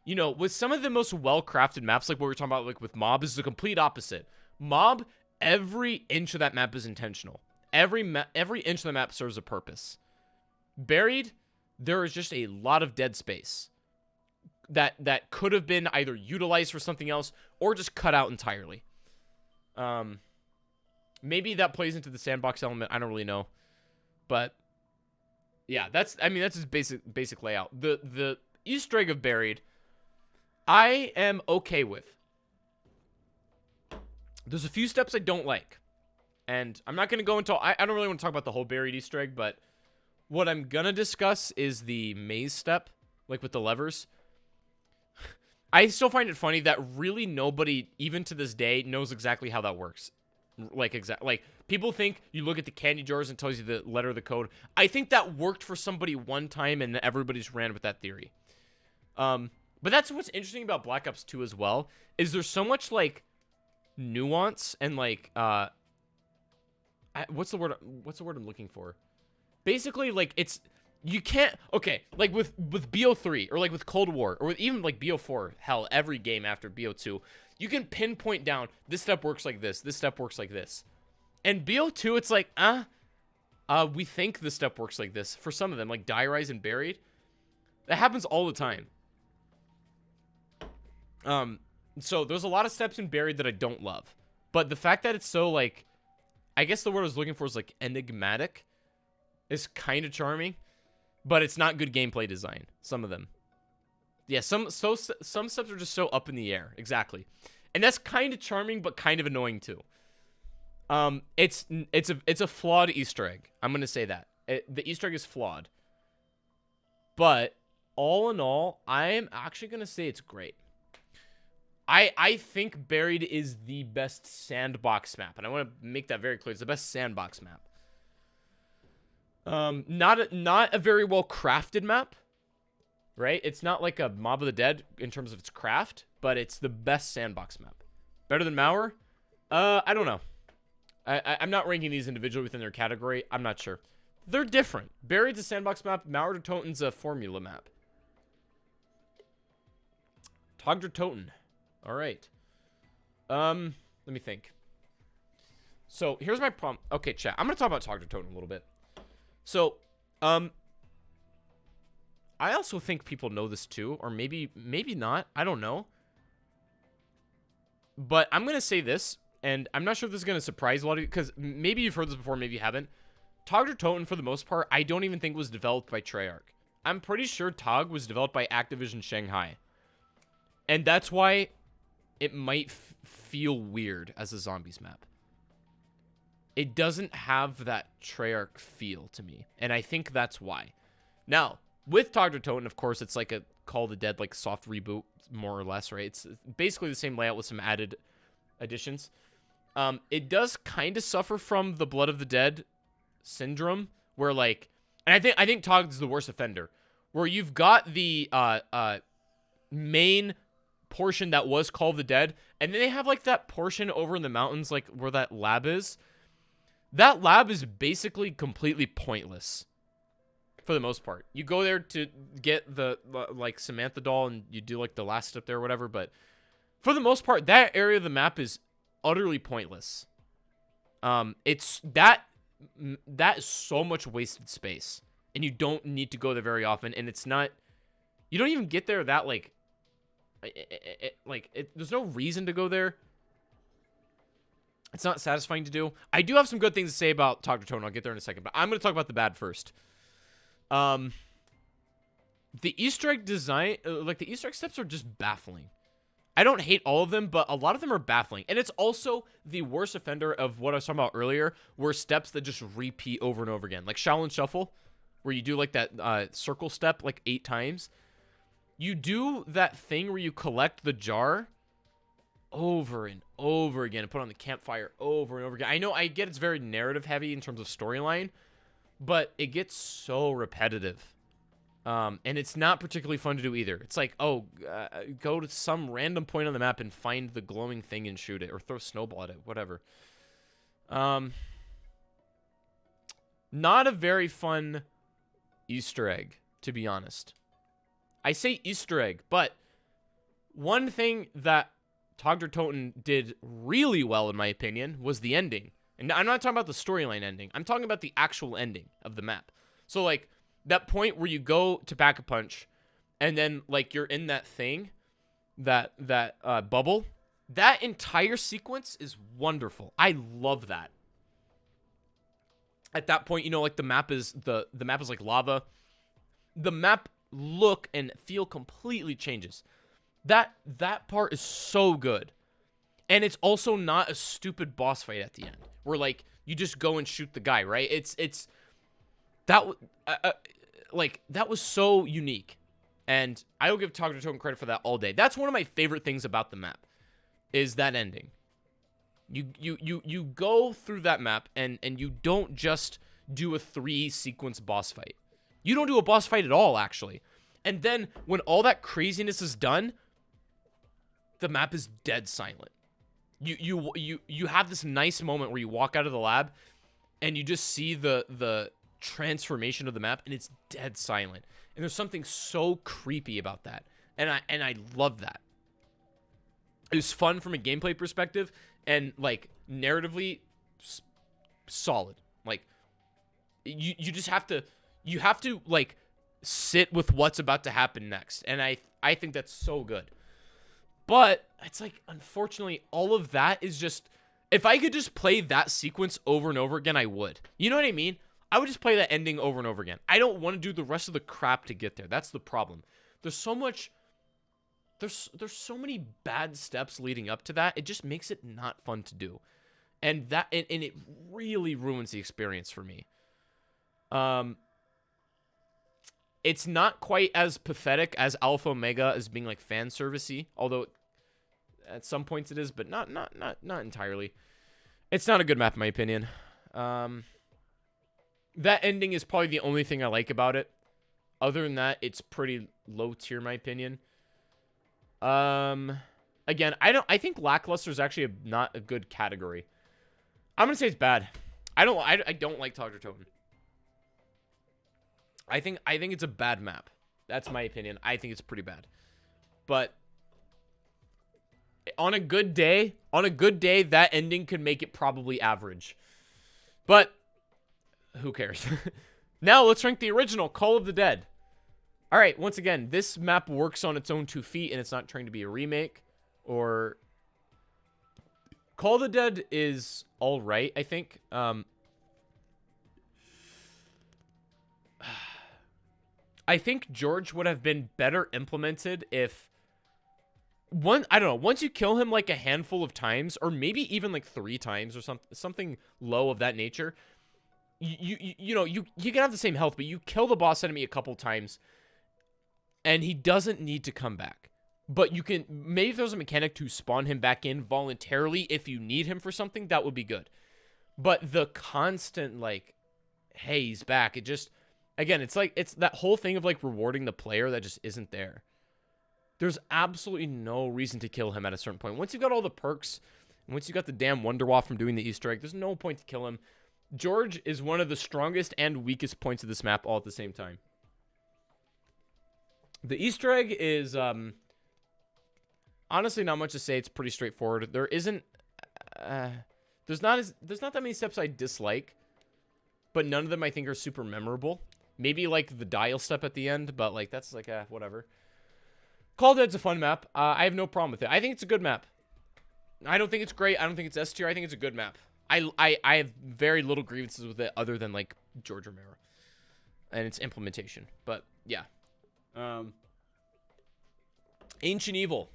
A: you know, with some of the most well-crafted maps, like what we're talking about, like with Mob, is the complete opposite. Mob, every inch of that map is intentional. Every inch of the map serves a purpose. Buried, there is just a lot of dead space that could have been either utilized for something else or just cut out entirely. Maybe that plays into the sandbox element. I don't really know, but yeah, that's his basic layout. The Easter egg of Buried, I am okay with. There's a few steps I don't like. And I'm not going to go into... I don't really want to talk about the whole Buried Easter egg, but what I'm going to discuss is the maze step, like with the levers. I still find it funny that really nobody, even to this day, knows exactly how that works. Like people think you look at the candy jars and tells you the letter of the code. I think that worked for somebody one time and everybody's ran with that theory. But that's what's interesting about Black Ops 2 as well, is there's so much like nuance and like what's the word I'm looking for? Basically, like it's you can't like with BO3 or like with Cold War or with even like BO4, hell, every game after BO2, you can pinpoint down this step works like this step works like this. And BO2, it's like, we think this step works like this. For some of them, like Die Rise and Buried, that happens all the time. So there's a lot of steps in Buried that I don't love. But the fact that it's so, like, I guess the word I was looking for is, like, enigmatic is kind of charming. But it's not good gameplay design, some of them. Yeah, some steps are just so up in the air. Exactly. And that's kind of charming, but kind of annoying, too. It's a flawed Easter egg. I'm going to say that. The Easter egg is flawed. But, all in all, I am actually going to say it's great. I think Buried is the best sandbox map, and I want to make that very clear. It's the best sandbox map. Not a very well crafted map, right? It's not like a Mob of the Dead in terms of its craft, but it's the best sandbox map. Better than Mauer? I don't know. I'm not ranking these individually within their category. I'm not sure. They're different. Buried's a sandbox map. Mauer to Toten's a formula map. Togdra Toten. All right. Let me think. So, here's my problem. Okay, chat. I'm going to talk about Togdra Toten a little bit. So, I also think people know this too, or maybe not. I don't know. But I'm going to say this, and I'm not sure if this is going to surprise a lot of you, because maybe you've heard this before, maybe you haven't. Togdra Toten, for the most part, I don't even think was developed by Treyarch. I'm pretty sure TOG was developed by Activision Shanghai. And that's why it might feel weird as a zombies map. It doesn't have that Treyarch feel to me, and I think that's why. Now, with Togdra Toten, of course, it's like a Call of the Dead, like soft reboot, more or less, right? It's basically the same layout with some added additions. It does kind of suffer from the Blood of the Dead syndrome, where like, and I think TOG is the worst offender, where you've got the main portion that was Call of the Dead, and then they have like that portion over in the mountains, like where that lab is. That lab is basically completely pointless for the most part. You go there to get the like Samantha doll and you do like the last step there or whatever, but for the most part, that area of the map is utterly pointless. It's that is so much wasted space, and you don't need to go there very often, and it's not, you don't even get there that like there's no reason to go there. It's not satisfying to do. I do have some good things to say about Togdra Toten. I'll get there in a second, but I'm going to talk about the bad first. The Easter egg design, like the Easter egg steps are just baffling. I don't hate all of them, but a lot of them are baffling. And it's also the worst offender of what I was talking about earlier, where steps that just repeat over and over again. Like Shaolin Shuffle, where you do like that circle step like 8 times. You do that thing where you collect the jar over and over again and put on the campfire over and over again. I get it's very narrative heavy in terms of storyline, but it gets so repetitive. And it's not particularly fun to do either. It's like, go to some random point on the map and find the glowing thing and shoot it, or throw a snowball at it, whatever. Not a very fun Easter egg, to be honest. I say Easter egg, but one thing that Toten did really well, in my opinion, was the ending. And I'm not talking about the storyline ending. I'm talking about the actual ending of the map. So, like, that point where you go to Pack-a-Punch, and then, like, you're in that thing, that bubble. That entire sequence is wonderful. I love that. At that point, you know, like, the map is like lava. The map look and feel completely changes. That part is so good. And it's also not a stupid boss fight at the end, where, like, you just go and shoot the guy, right? That was so unique. And I will give Toten credit for that all day. That's one of my favorite things about the map, is that ending. You go through that map, and you don't just do a 3-sequence boss fight. You don't do a boss fight at all, actually. And then, when all that craziness is done, the map is dead silent. You have this nice moment where you walk out of the lab, and you just see the transformation of the map, and it's dead silent. And there's something so creepy about that. And I love that. It was fun from a gameplay perspective, and, like, narratively solid. Like, you just have to like, sit with what's about to happen next. And I think that's so good. But it's like, unfortunately, all of that is just, if I could just play that sequence over and over again, I would. You know what I mean? I would just play that ending over and over again. I don't want to do the rest of the crap to get there. That's the problem. There's so much, there's so many bad steps leading up to that. It just makes it not fun to do. And it really ruins the experience for me. It's not quite as pathetic as Alpha Omega as being, like, fan servicey, although at some points it is, but not entirely. It's not a good map in my opinion. That ending is probably the only thing I like about it. Other than that, it's pretty low tier in my opinion. Again, I think lackluster is actually not a good category. I'm gonna say it's bad. I don't like Toten. I think it's a bad map. That's my opinion. I think it's pretty bad. But on a good day, that ending could make it probably average. But who cares? Now let's rank the original Call of the Dead. All right, once again, this map works on its own 2 feet, and it's not trying to be a remake or Call of the Dead is all right, I think. I think George would have been better implemented if I don't know, once you kill him like a handful of times, or maybe even like 3 times or something low of that nature, you know, you can have the same health, but you kill the boss enemy a couple times and he doesn't need to come back. But you can, maybe if there's a mechanic to spawn him back in voluntarily if you need him for something, that would be good. But the constant, like, hey, he's back, it just, again, it's like, it's that whole thing of, like, rewarding the player that just isn't there. There's absolutely no reason to kill him at a certain point. Once you've got all the perks, and once you got the damn Wonderwaff from doing the Easter egg, there's no point to kill him. George is one of the strongest and weakest points of this map all at the same time. The Easter egg is, honestly, not much to say. It's pretty straightforward. There isn't, there's not that many steps I dislike, but none of them I think are super memorable. Maybe like the dial step at the end, but like that's like whatever. Call of Duty's a fun map. I have no problem with it. I think it's a good map. I don't think it's great. I don't think it's S tier. I think it's a good map. I have very little grievances with it other than like George Romero and its implementation. But yeah. Ancient Evil.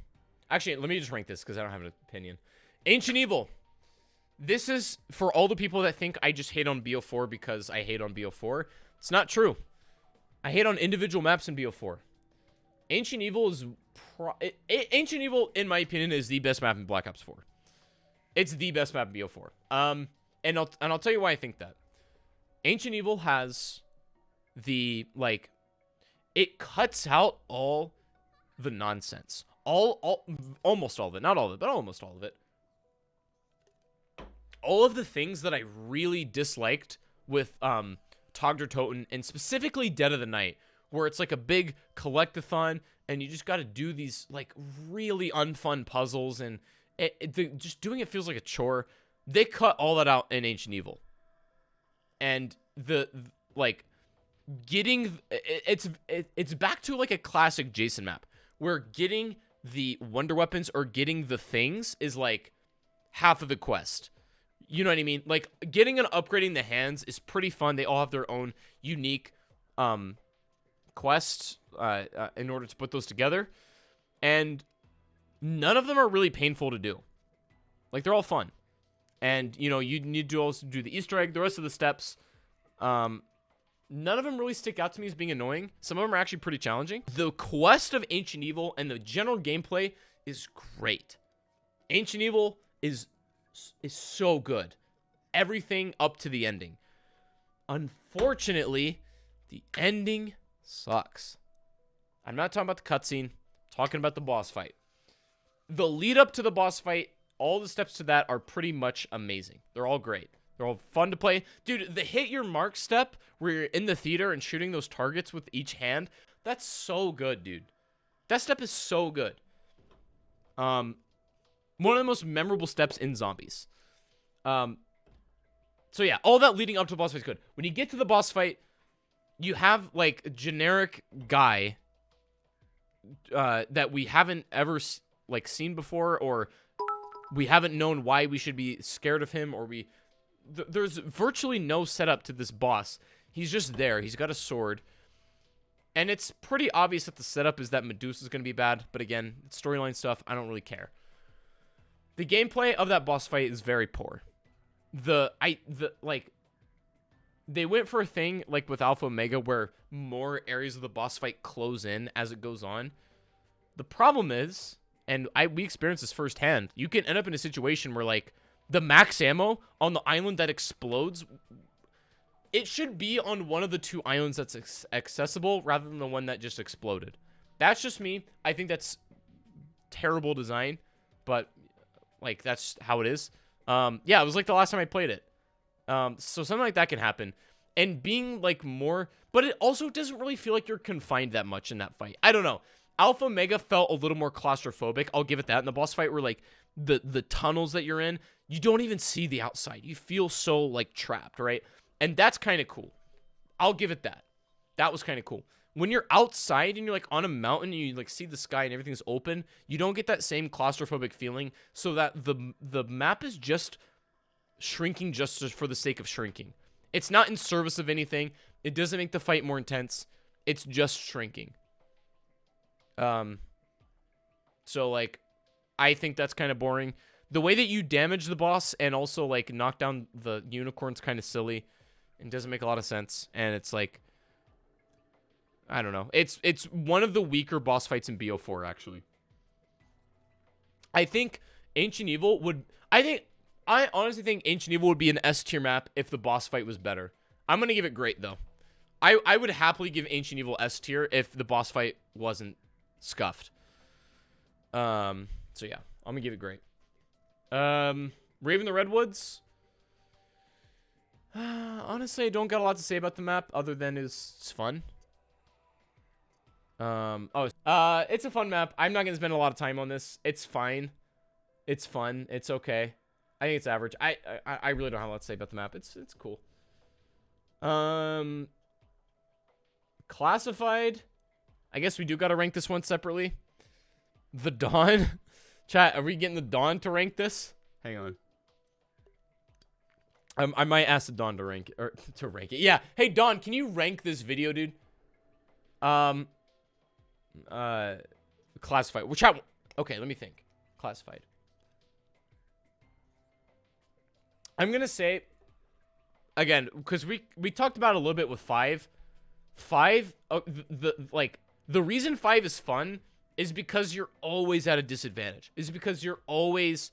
A: Actually, let me just rank this because I don't have an opinion. Ancient Evil. This is for all the people that think I just hate on BO4 because I hate on BO4. It's not true. I hate on individual maps in BO4. Ancient Evil is Ancient Evil, in my opinion, is the best map in Black Ops 4. It's the best map in BO4. And I'll tell you why I think that. Ancient Evil has the, like, it cuts out all the nonsense. Almost all of it. Not all of it, but almost all of it. All of the things that I really disliked with Togder Toten, and specifically Dead of the Night, where it's like a big collectathon, and you just got to do these, like, really unfun puzzles, and just doing it feels like a chore. They cut all that out in Ancient Evil. And it's back to, like, a classic Jason map, where getting the wonder weapons or getting the things is, like, half of the quest. You know what I mean? Like, getting and upgrading the hands is pretty fun. They all have their own unique quests in order to put those together. And none of them are really painful to do. Like, they're all fun. And, you know, you need to also do the Easter egg, the rest of the steps. None of them really stick out to me as being annoying. Some of them are actually pretty challenging. The quest of Ancient Evil and the general gameplay is great. Ancient Evil is so good. Everything up to the ending. Unfortunately, the ending sucks. I'm not talking about the cutscene. I'm talking about the boss fight. The lead up to the boss fight, all the steps to that are pretty much amazing. They're all great. They're all fun to play. Dude, the hit your mark step where you're in the theater and shooting those targets with each hand, that's so good, dude. That step is so good. One of the most memorable steps in Zombies. So yeah, all that leading up to the boss fight is good. When you get to the boss fight, you have, like, a generic guy that we haven't ever, like, seen before, or we haven't known why we should be scared of him, or there's virtually no setup to this boss. He's just there. He's got a sword. And it's pretty obvious that the setup is that Medusa's going to be bad, but again, storyline stuff, I don't really care. The gameplay of that boss fight is very poor. They went for a thing, like, with Alpha Omega, where more areas of the boss fight close in as it goes on. The problem is, and we experienced this firsthand, you can end up in a situation where, like, the max ammo on the island that explodes, it should be on one of the two islands that's accessible rather than the one that just exploded. That's just me. I think that's terrible design, but, like, that's how it is. Yeah, it was like the last time I played it. So something like that can happen. And being, like, more... But it also doesn't really feel like you're confined that much in that fight. I don't know. Alpha Omega felt a little more claustrophobic. I'll give it that. In the boss fight where, like, the tunnels that you're in, you don't even see the outside. You feel so, like, trapped, right? And that's kind of cool. I'll give it that. That was kind of cool. When you're outside and you're, like, on a mountain and you, like, see the sky and everything's open, you don't get that same claustrophobic feeling, so that the map is just shrinking just for the sake of shrinking. It's not in service of anything. It doesn't make the fight more intense. It's just shrinking. So, like, I think that's kind of boring. The way that you damage the boss and also, like, knock down the unicorn's kind of silly and doesn't make a lot of sense. And it's like, I don't know. It's one of the weaker boss fights in BO4, actually. I think Ancient Evil would... I honestly think Ancient Evil would be an S tier map if the boss fight was better. I'm going to give it great, though. I would happily give Ancient Evil S tier if the boss fight wasn't scuffed. So yeah, I'm going to give it great. Raven the Redwoods. Honestly, I don't got a lot to say about the map other than it's fun. It's a fun map. I'm not going to spend a lot of time on this. It's fine. It's fun. It's okay. I think it's average. I really don't have a lot to say about the map. It's cool. Classified. I guess we do got to rank this one separately. The Dawn. Chat, are we getting the Dawn to rank this? Hang on. I might ask the Dawn to rank it. Yeah. Hey, Dawn, can you rank this video, dude? Classified. Okay, let me think. Classified. I'm gonna say, again, because we talked about it a little bit with 5. 5, the reason 5 is fun is because you're always at a disadvantage. Is because you always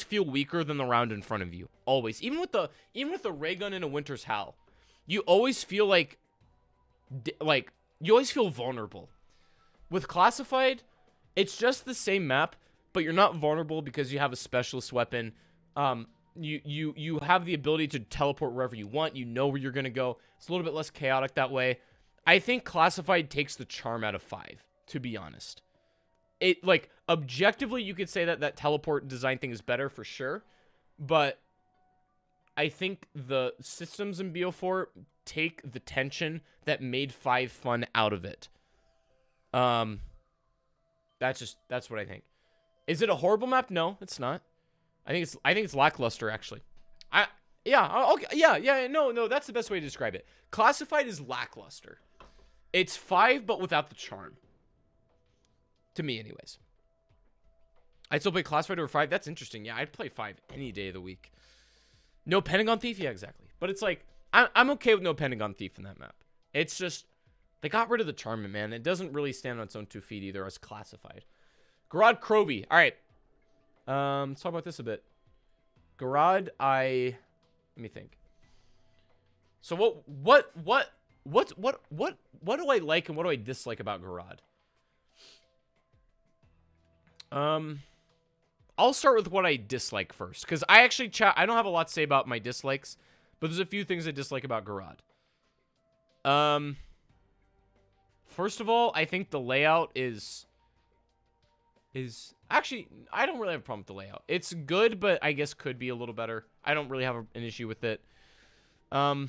A: feel weaker than the round in front of you. Always. Even with the ray gun in a Winter's Howl, you always feel like you always feel vulnerable. With Classified, it's just the same map, but you're not vulnerable because you have a specialist weapon. You have the ability to teleport wherever you want. You know where you're going to go. It's a little bit less chaotic that way. I think Classified takes the charm out of 5, to be honest. It, like, objectively, you could say that teleport design thing is better for sure, but I think the systems in BO4 take the tension that made 5 fun out of it. That's what I think. Is it a horrible map? No, it's not. I think it's lackluster, actually. No, that's the best way to describe it. Classified is lackluster. It's 5, but without the charm. To me, anyways. I'd still play Classified over 5. That's interesting. Yeah, I'd play 5 any day of the week. No Pentagon Thief? Yeah, exactly. But it's like, I'm okay with no Pentagon Thief in that map. It's just, they got rid of the charm, man. It doesn't really stand on its own 2 feet either as Classified. Garad Krovi. All right. Let's talk about this a bit. Garad, let me think. So what do I like and what do I dislike about Garad? I'll start with what I dislike first, because I don't have a lot to say about my dislikes, but there's a few things I dislike about Garad. First of all, I think the layout is actually, I don't really have a problem with the layout. It's good, but I guess could be a little better. I don't really have an issue with it. I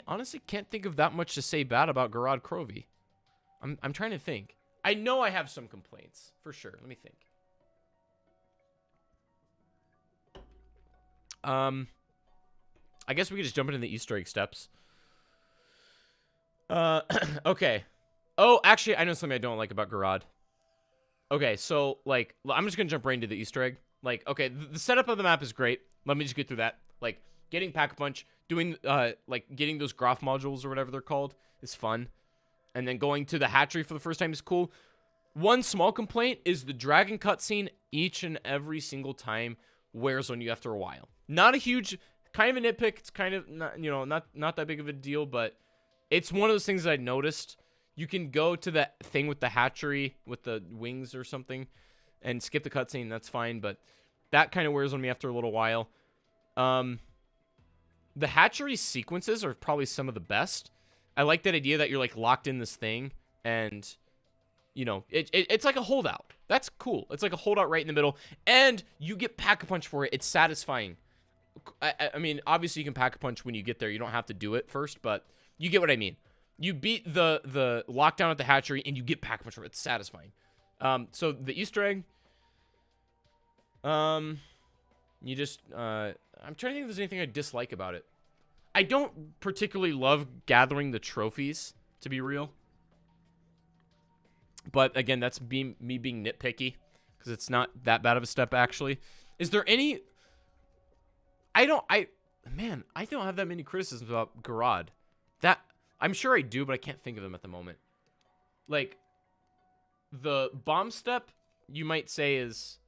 A: honestly can't think of that much to say bad about Garad Krovi. I'm trying to think. I know I have some complaints, for sure. Let me think. I guess we could just jump into the Easter egg steps. Okay. Oh, actually, I know something I don't like about Garad. Okay, so, like, I'm just gonna jump right into the Easter egg. Like, okay, the setup of the map is great. Let me just get through that. Like, getting Pack-a-Punch, doing, like, getting those Graph modules or whatever they're called is fun. And then going to the hatchery for the first time is cool. One small complaint is the dragon cutscene each and every single time wears on you after a while. Not a huge, kind of a nitpick. It's kind of, not that big of a deal, but it's one of those things that I noticed. You can go to that thing with the hatchery with the wings or something and skip the cutscene. That's fine, but that kind of wears on me after a little while. The hatchery sequences are probably some of the best. I like that idea that you're, like, locked in this thing and, it's like a holdout. That's cool. It's like a holdout right in the middle, and you get Pack-a-Punch for it. It's satisfying. I mean, obviously you can Pack-a-Punch when you get there. You don't have to do it first, but you get what I mean. You beat the lockdown at the hatchery, and you get Pack-a-Punch for it. It's satisfying. So the Easter egg, you just, I'm trying to think if there's anything I dislike about it. I don't particularly love gathering the trophies, to be real. But, again, that's me being nitpicky, because it's not that bad of a step, actually. Is there any... I don't have that many criticisms about Garad. I'm sure I do, but I can't think of them at the moment. Like, the bomb step, you might say, is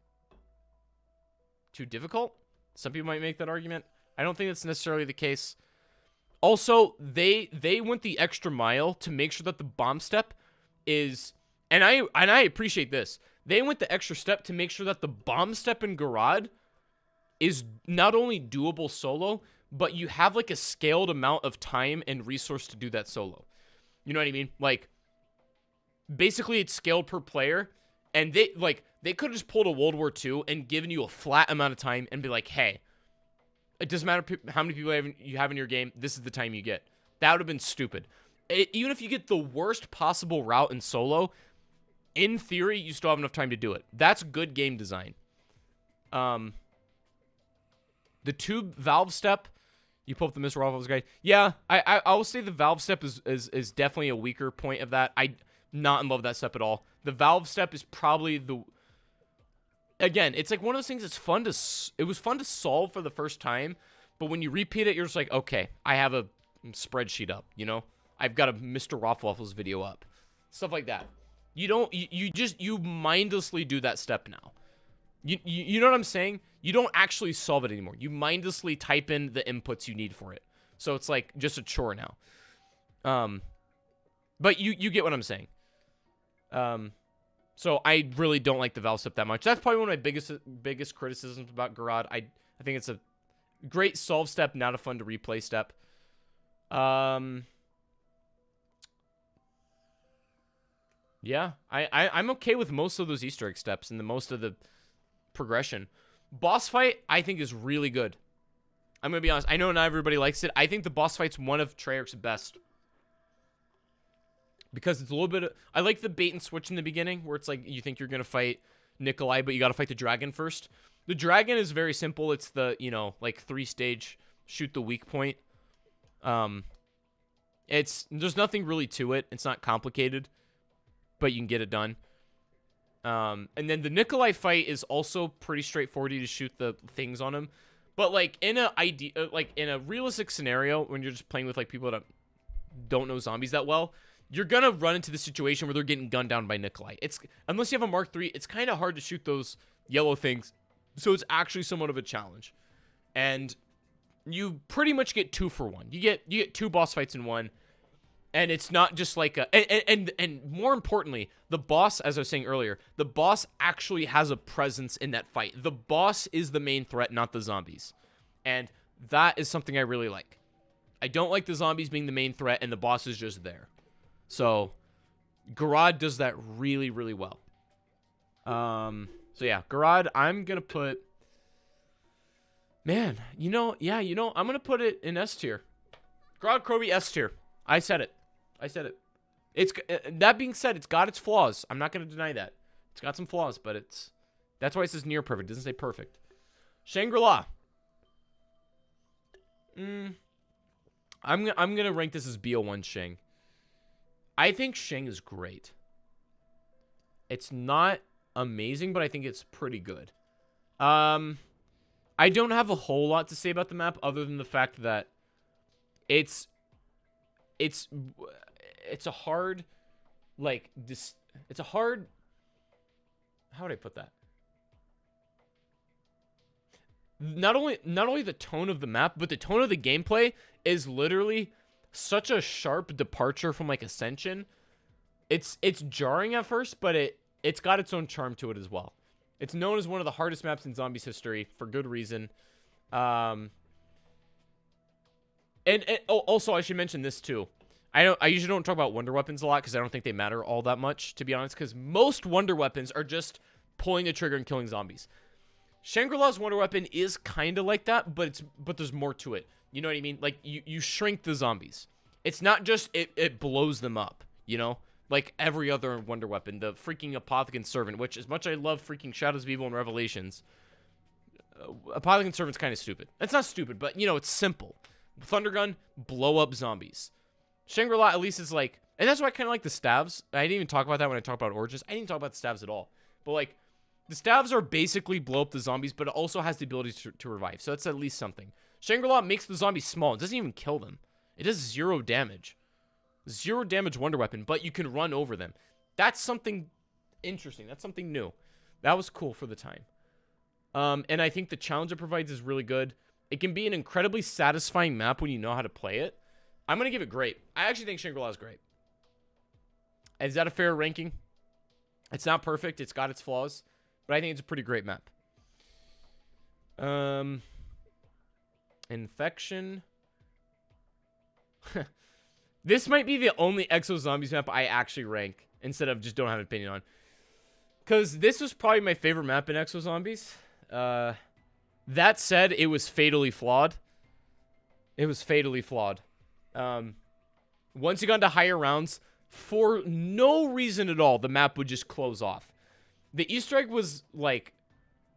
A: too difficult. Some people might make that argument. I don't think that's necessarily the case. Also, they went the extra mile to make sure that the bomb step is, and I appreciate this. They went the extra step to make sure that the bomb step in Garad is not only doable solo, but you have, like, a scaled amount of time and resource to do that solo. You know what I mean? Like, basically it's scaled per player, and they could have just pulled a World War II and given you a flat amount of time and be like, hey, it doesn't matter how many people you have in your game, this is the time you get. That would have been stupid. Even if you get the worst possible route in solo, in theory, you still have enough time to do it. That's good game design. The tube valve step, you pull up the Mr. Waffles guide. Yeah, I will say the valve step is definitely a weaker point of that. I'm not in love with that step at all. The valve step is probably the... Again, it's like one of those things that's fun to... It was fun to solve for the first time, But when you repeat it, you're just like, okay, I have a spreadsheet up, you know? I've got a Mr. Waffles video up. Stuff like that. You don't, you mindlessly do that step now. You know what I'm saying? You don't actually solve it anymore. You mindlessly type in the inputs you need for it. So it's like just a chore now. But you get what I'm saying. So I really don't like the valve step that much. That's probably one of my biggest criticisms about Garad. I think it's a great solve step, not a fun to replay step. Yeah, I'm okay with most of those Easter egg steps and most of the progression. Boss fight, I think, is really good. I'm going to be honest. I know not everybody likes it. I think the boss fight's one of Treyarch's best. Because it's a little bit... I like the bait and switch in the beginning, where it's like you think you're going to fight Nikolai, but you got to fight the dragon first. The dragon is very simple. It's the, you know, like 3-stage shoot the weak point. There's nothing really to it. It's not complicated, but you can get it done. And then the Nikolai fight is also pretty straightforward. You just shoot the things on him. But like in a realistic scenario, when you're just playing with like people that don't know zombies that well, you're gonna run into the situation where they're getting gunned down by Nikolai. Unless you have a Mark III, it's kind of hard to shoot those yellow things. So it's actually somewhat of a challenge. And you pretty much get 2 for 1. You get 2 boss fights in one. And it's not just like and more importantly, the boss, as I was saying earlier, the boss actually has a presence in that fight. The boss is the main threat, not the zombies. And that is something I really like. I don't like the zombies being the main threat and the boss is just there. So Garad does that really, really well. So yeah, Garad, I'm gonna put, man, I'm gonna put it in S tier. Garad Kroby S tier. I said it. It's that being said, it's got its flaws. I'm not going to deny that. It's got some flaws, but that's why it says near perfect. It doesn't say perfect. Shangri-La. I'm going to rank this as BO1 Shang. I think Shang is great. It's not amazing, but I think it's pretty good. I don't have a whole lot to say about the map other than the fact that it's a hard, like, this, it's a hard, how would I put that? Not only the tone of the map, but the tone of the gameplay is literally such a sharp departure from, like, Ascension. It's jarring at first, but it's got its own charm to it as well. It's known as one of the hardest maps in Zombies history, for good reason. And also, I should mention this, too. I usually don't talk about wonder weapons a lot because I don't think they matter all that much, to be honest, because most wonder weapons are just pulling the trigger and killing zombies. Shangri-La's wonder weapon is kind of like that, but there's more to it. You know what I mean? Like, you shrink the zombies. It's not just it blows them up, you know? Like every other wonder weapon. The freaking Apothecon Servant, which as much as I love freaking Shadows of Evil and Revelations, Apothecon Servant's kind of stupid. It's not stupid, but, you know, it's simple. Thundergun, blow up zombies. Shangri-La, at least, is like... And that's why I kind of like the stabs. I didn't even talk about that when I talked about Origins. I didn't talk about the stabs at all. But, like, the stabs are basically blow up the zombies, but it also has the ability to revive. So that's at least something. Shangri-La makes the zombies small. It doesn't even kill them. It does 0 damage. 0 damage wonder weapon, but you can run over them. That's something interesting. That's something new. That was cool for the time. And I think the challenge it provides is really good. It can be an incredibly satisfying map when you know how to play it. I'm going to give it great. I actually think Shangri-La is great. Is that a fair ranking? It's not perfect. It's got its flaws. But I think it's a pretty great map. Infection. This might be the only Exo Zombies map I actually rank instead of just don't have an opinion on. Because this was probably my favorite map in Exo Zombies. That said, it was fatally flawed. It was fatally flawed. Once you got into higher rounds, for no reason at all, the map would just close off. The Easter egg was, like,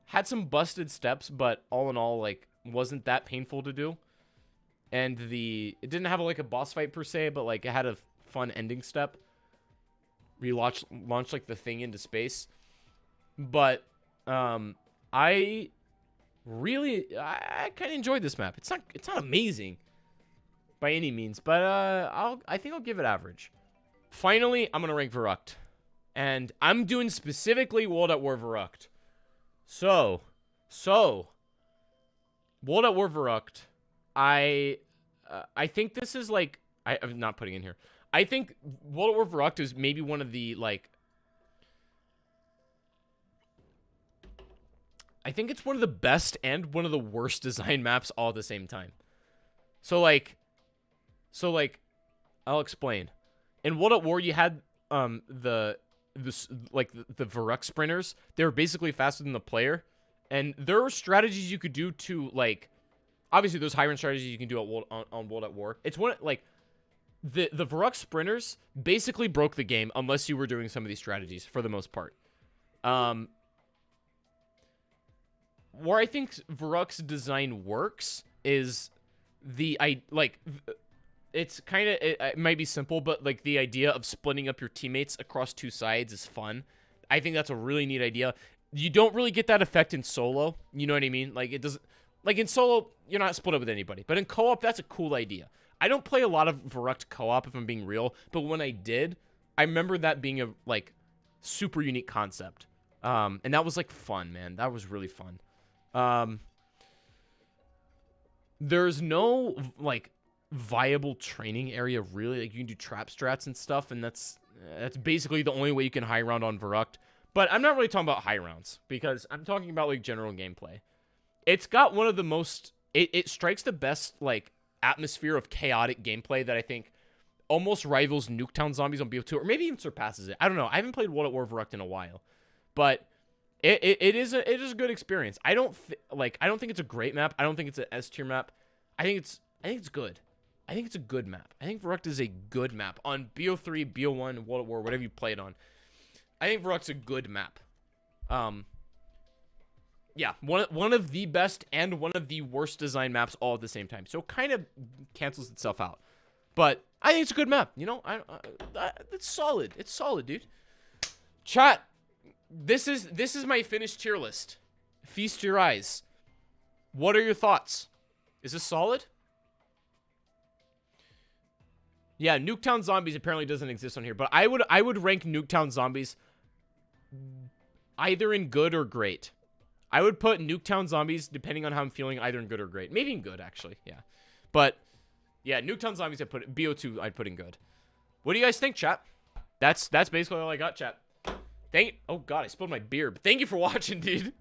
A: had some busted steps, but all in all, like, wasn't that painful to do. And it didn't have, like, a boss fight per se, but, like, it had a fun ending step. Where you launch like, the thing into space. But, I really, I kind of enjoyed this map. It's not amazing by any means, but I think I'll give it average. Finally, I'm gonna rank Verruckt, and I'm doing specifically World at War Verruckt. So, World at War Verruckt, I think this is like, I'm not putting in here. I think World at War Verruckt is maybe one of the, like, I think it's one of the best and one of the worst design maps all at the same time. So like, I'll explain. In World at War, you had the Verruckt sprinters. They were basically faster than the player, and there were strategies you could do to, like, obviously there's high run strategies you can do on World at War. It's one, like, the Verruckt sprinters basically broke the game unless you were doing some of these strategies for the most part. Where I think Verruckt's design works is it's kind of, it might be simple, but like the idea of splitting up your teammates across two sides is fun. I think that's a really neat idea. You don't really get that effect in solo. You know what I mean? Like, it doesn't, like in solo, you're not split up with anybody, but in co-op, that's a cool idea. I don't play a lot of Verruckt co-op, if I'm being real, but when I did, I remember that being a, like, super unique concept. And that was, like, fun, man. That was really fun. There's no, like, viable training area, really. Like, you can do trap strats and stuff, and that's basically the only way you can high round on Verruckt. But I'm not really talking about high rounds, because I'm talking about, like, general gameplay. It's got one of the most, it strikes the best, like, atmosphere of chaotic gameplay that I think almost rivals Nuketown Zombies on BO2, or maybe even surpasses it. I don't know. I haven't played World at War Verruckt in a while, but it is a good experience. I don't think it's a great map. I don't think it's an S tier map. I think it's good. I think it's a good map. I think Verruckt is a good map on BO3, BO1, World at War, whatever you play it on. I think Verruckt's a good map. Yeah, one of the best and one of the worst design maps all at the same time. So it kind of cancels itself out. But I think it's a good map. You know, it's solid. It's solid, dude. Chat, this is my finished tier list. Feast your eyes. What are your thoughts? Is this solid? Yeah, Nuketown Zombies apparently doesn't exist on here, but I would rank Nuketown Zombies either in good or great. I would put Nuketown Zombies, depending on how I'm feeling, either in good or great. Maybe in good, actually. Yeah. But, yeah, Nuketown Zombies, BO2, I'd put in good. What do you guys think, chat? That's basically all I got, chat. Oh, God, I spilled my beer. But thank you for watching, dude.